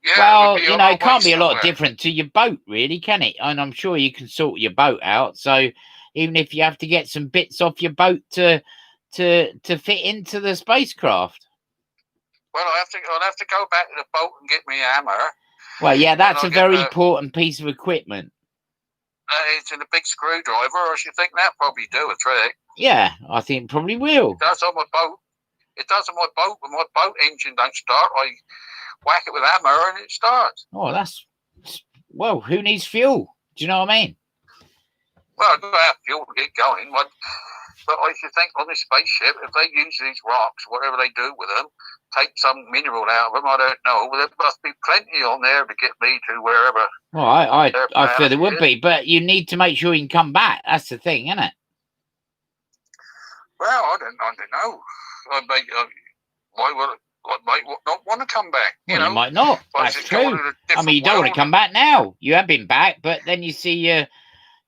yeah. Well, you know, it can't be a lot different to your boat, really, can it? And I'm sure you can sort your boat out. So even if you have to get some bits off your boat to fit into the spacecraft. Well, I'll have to go back to the boat and get me a hammer. Well, yeah, that's a very important piece of equipment. It's in a big screwdriver. I should think that probably do a trick. Yeah, I think it probably will. It does on my boat. It does on my boat. When my boat engine don't start, I whack it with a hammer and it starts. Oh, well, who needs fuel? Do you know what I mean? Well, I do have fuel to get going. But I should think on this spaceship, if they use these rocks, whatever they do with them, take some mineral out of them, I don't know. But there must be plenty on there to get me to wherever. Well, I feel there would be, but you need to make sure you can come back. That's the thing, isn't it? Well, I don't know. Why would I might not want to come back? You know, you might not. That's true. I mean, you don't want to come back now. You have been back, but then you see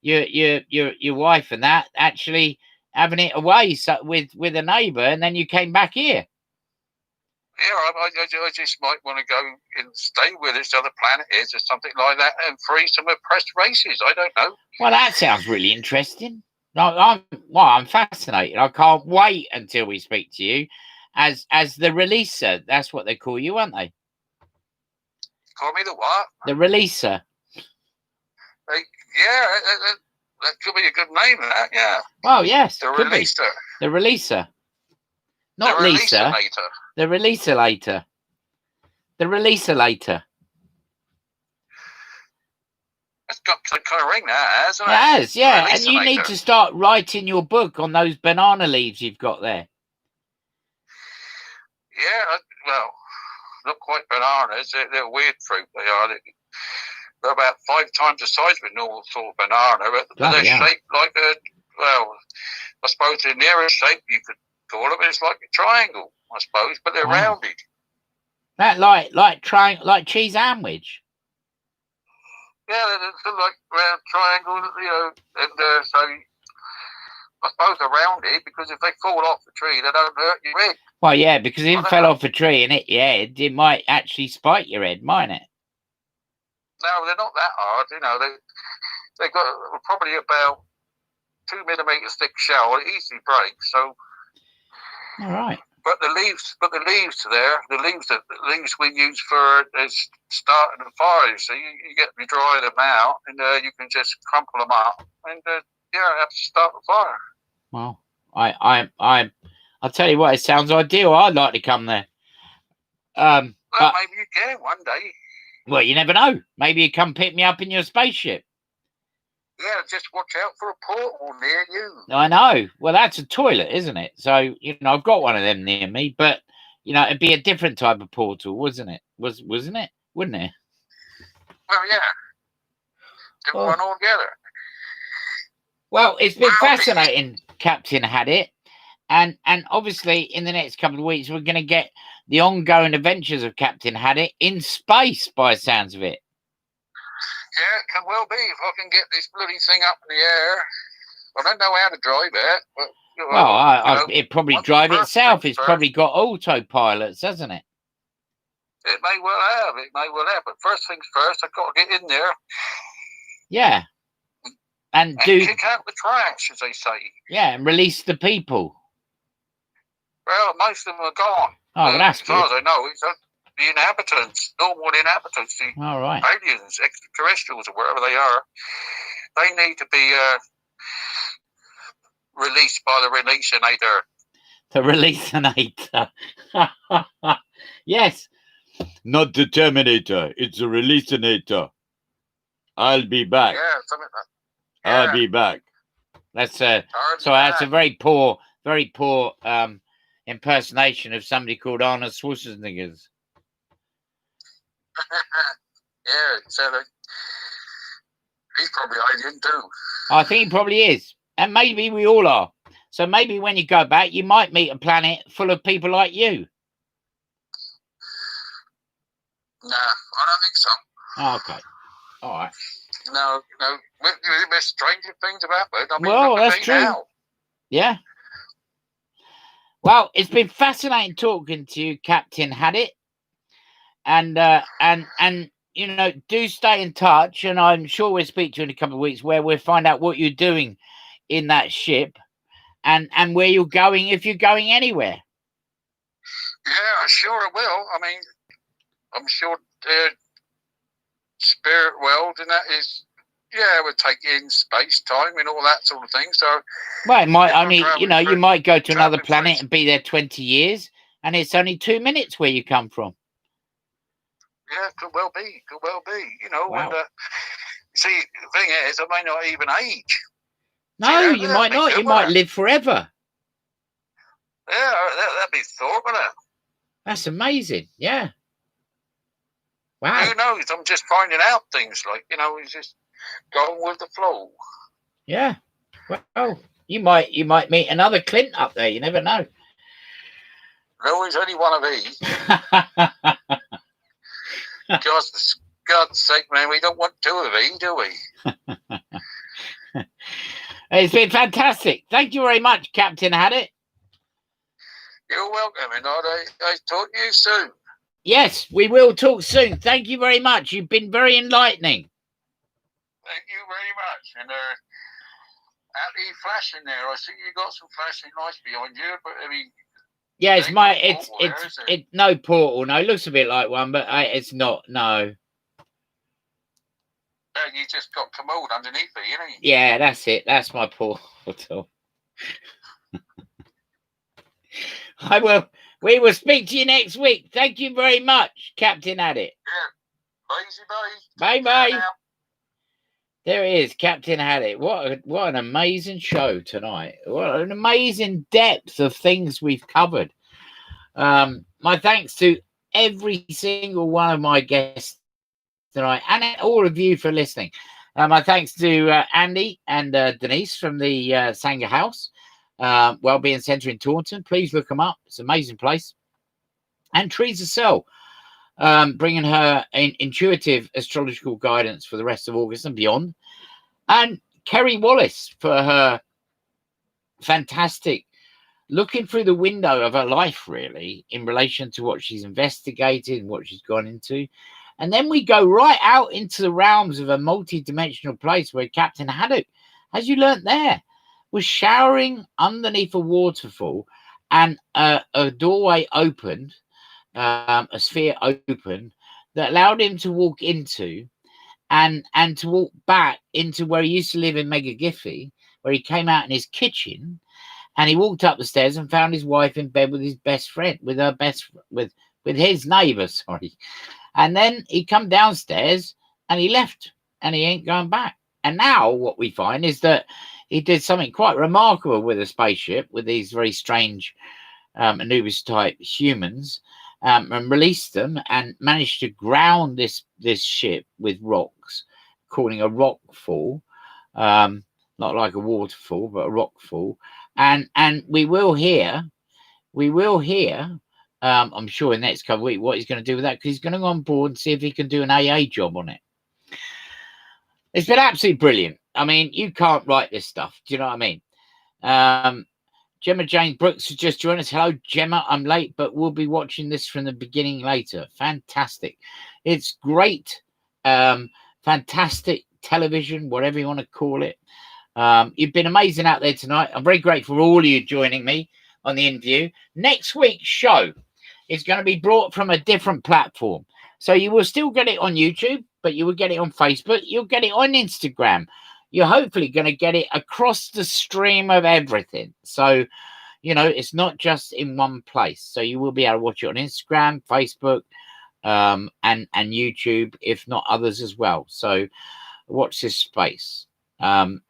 your wife and that actually having it away with a neighbour, and then you came back here. Yeah, I just might want to go and stay where this other planet is or something like that and free some oppressed races. I don't know. Well, that sounds really interesting. I'm fascinated. I can't wait until we speak to you as the releaser. That's what they call you, aren't they? Call me the what? The releaser. Yeah, that could be a good name, that, yeah. Oh, yes. The releaser. The releaser. Not Lisa. The releaser later. The releaser later. It's got some kind of ring, that hasn't it? It has, yeah. And you need to start writing your book on those banana leaves you've got there. Yeah, well, not quite bananas. They're weird fruit, they are. They're about 5 times the size of a normal sort of banana, but they're shaped like well, I suppose the nearest shape you could call them is like a triangle, I suppose, but they're rounded. That like cheese sandwich. Yeah, they're like round triangles, you know, and so I suppose around it, because if they fall off the tree, they don't hurt your head. Well, yeah, because if it fell off a tree and hit your head, it might actually spike your head, mightn't it? No, they're not that hard. You know, they got probably about 2 millimeters thick shell. It easily breaks. So, All right. but the leaves there, the leaves we use for starting the fire. So you get to dry them out, and you can just crumple them up, and have to start the fire. Well, I'll tell you what, it sounds ideal. I'd like to come there. Well, maybe you can one day. Well, you never know. Maybe you come pick me up in your spaceship. Yeah, just watch out for a portal near you. I know. Well, that's a toilet, isn't it? So, I've got one of them near me, but, it'd be a different type of portal, wasn't it? Wasn't it? Wouldn't it? Well, yeah. Do one all together. Well, it's been fascinating, Captain Had It. And obviously, in the next couple of weeks, we're going to get the ongoing adventures of Captain Had It in space, by the sounds of it. Yeah, it can well be if I can get this bloody thing up in the air. I don't know how to drive it, but it probably drive itself. It's probably got autopilots, hasn't it? It may well have. But first things first, I've got to get in there. Yeah, and kick out the trash, as they say. Yeah, and release the people. Well, most of them are gone. Oh, well, that's good. As far as I know, it's the inhabitants, normal inhabitants, the all right. aliens, extraterrestrials, or wherever they are. They need to be released by the releaseinator. The releaseinator. Yes. Not the Terminator. It's the releaseinator. I'll be back. Yeah, something like that. Yeah. I'll be back. That's that's a very poor impersonation of somebody called Arnold Schwarzenegger. Yeah, exactly. He's probably alien too. I think he probably is. And maybe we all are. So maybe when you go back, you might meet a planet full of people like you. Nah, I don't think so. Oh, okay. All right. No. There's stranger things have happened. I mean, well, that's true. Now. Yeah. Well, it's been fascinating talking to you, Captain Had It. And do stay in touch. And I'm sure we'll speak to you in a couple of weeks where we'll find out what you're doing in that ship and where you're going, if you're going anywhere. Yeah, sure I will. I mean, I'm sure spirit world and that is, we'll take in space, time and all that sort of thing. So, well, it might only, you might go to another planet and be there 20 years and it's only 2 minutes where you come from. Yeah, could well be. Wow. And see, the thing is, I may not even age. No, you might not. You might live forever. Yeah, that'd be thought, wouldn't it? That's amazing. Yeah. Wow. Who knows? I'm just finding out things like, it's just going with the flow. Yeah. Well, you might meet another Clint up there. You never know. No, he's only one of these. God's sake, man, we don't want two of these, do we? It's been fantastic. Thank you very much, Captain Had It. You're welcome, and I talk to you soon. Yes, we will talk soon. Thank you very much. You've been very enlightening. Thank you very much. And out the flashing there, I see you got some flashing lights behind you, but I mean. Yeah, it's no portal. No, it looks a bit like one, but it's not. No. You just got commode underneath it, you know. Yeah, that's it. That's my portal. We will speak to you next week. Thank you very much, Captain Had It. Yeah. Bye. There it is, Captain Had It. What an amazing show tonight. What an amazing depth of things we've covered. My thanks to every single one of my guests tonight and all of you for listening. My thanks to Andy and Denise from the Sanger House Wellbeing Centre in Taunton. Please look them up. It's an amazing place. And Trees of Cell. bringing her intuitive astrological guidance for the rest of August and beyond. And Kerry Wallace for her fantastic looking through the window of her life, really, in relation to what she's investigated and what she's gone into. And then we go right out into the realms of a multi-dimensional place where Captain Haddock, as you learnt there, was showering underneath a waterfall, and a doorway opened, a sphere opened, that allowed him to walk into and to walk back into where he used to live in Mega Giffey, where he came out in his kitchen, and he walked up the stairs and found his wife in bed with his best friend, with his neighbour, sorry. And then he come downstairs and he left, and he ain't going back. And now what we find is that he did something quite remarkable with a spaceship, with these very strange Anubis type humans, and released them and managed to ground this ship with rocks, calling a rock fall, not like a waterfall, but a rock fall. And we will hear, I'm sure in the next couple of weeks, what he's going to do with that, because he's going to go on board and see if he can do an AA job on it. It's been absolutely brilliant. I mean, you can't write this stuff. Do you know what I mean? Gemma Jane Brooks has just joined us. Hello, Gemma. I'm late, but we'll be watching this from the beginning later. Fantastic. It's great. Fantastic television, whatever you want to call it. You've been amazing out there tonight. I'm very grateful for all of you joining me on the Inveiw. Next week's show is going to be brought from a different platform. So you will still get it on YouTube, but you will get it on Facebook. You'll get it on Instagram. You're hopefully going to get it across the stream of everything. So, you know, it's not just in one place. So you will be able to watch it on Instagram, Facebook, and YouTube, if not others as well. So watch this space. And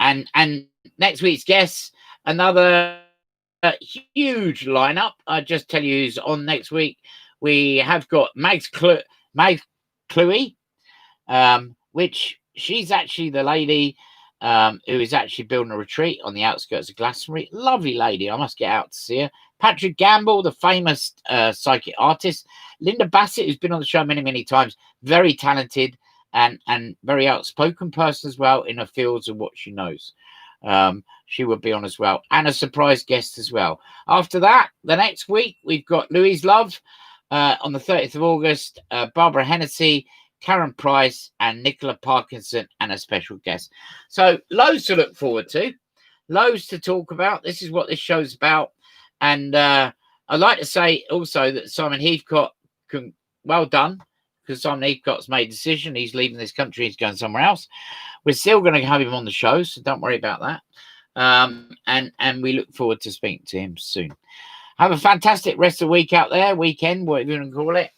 next week's guests, another huge lineup. I just tell you who's on next week. We have got Mags Cluey, which she's actually the lady who is actually building a retreat on the outskirts of Glastonbury. Lovely lady. I must get out to see her. Patrick Gamble, the famous psychic artist. Linda Bassett, who's been on the show many, many times. Very talented and very outspoken person as well in her fields and what she knows. She will be on as well. And a surprise guest as well. After that, the next week, we've got Louise Love on the 30th of August, Barbara Hennessy, Karen Price, and Nicola Parkinson, and a special guest. So loads to look forward to, loads to talk about. This is what this show's about. And I'd like to say also that Simon Heathcote, well done, because Simon Heathcote's made a decision. He's leaving this country. He's going somewhere else. We're still going to have him on the show, so don't worry about that. And we look forward to speaking to him soon. Have a fantastic rest of the week out there, weekend, whatever you want to call it.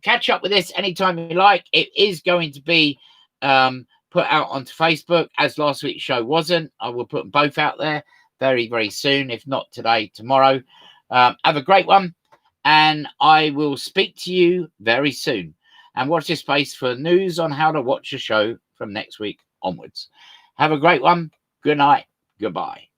Catch up with this anytime you like. It is going to be put out onto Facebook, as last week's show wasn't. I will put them both out there very, very soon, if not today, tomorrow. Have a great one, and I will speak to you very soon. And watch this space for news on how to watch the show from next week onwards. Have a great one. Good night. Goodbye.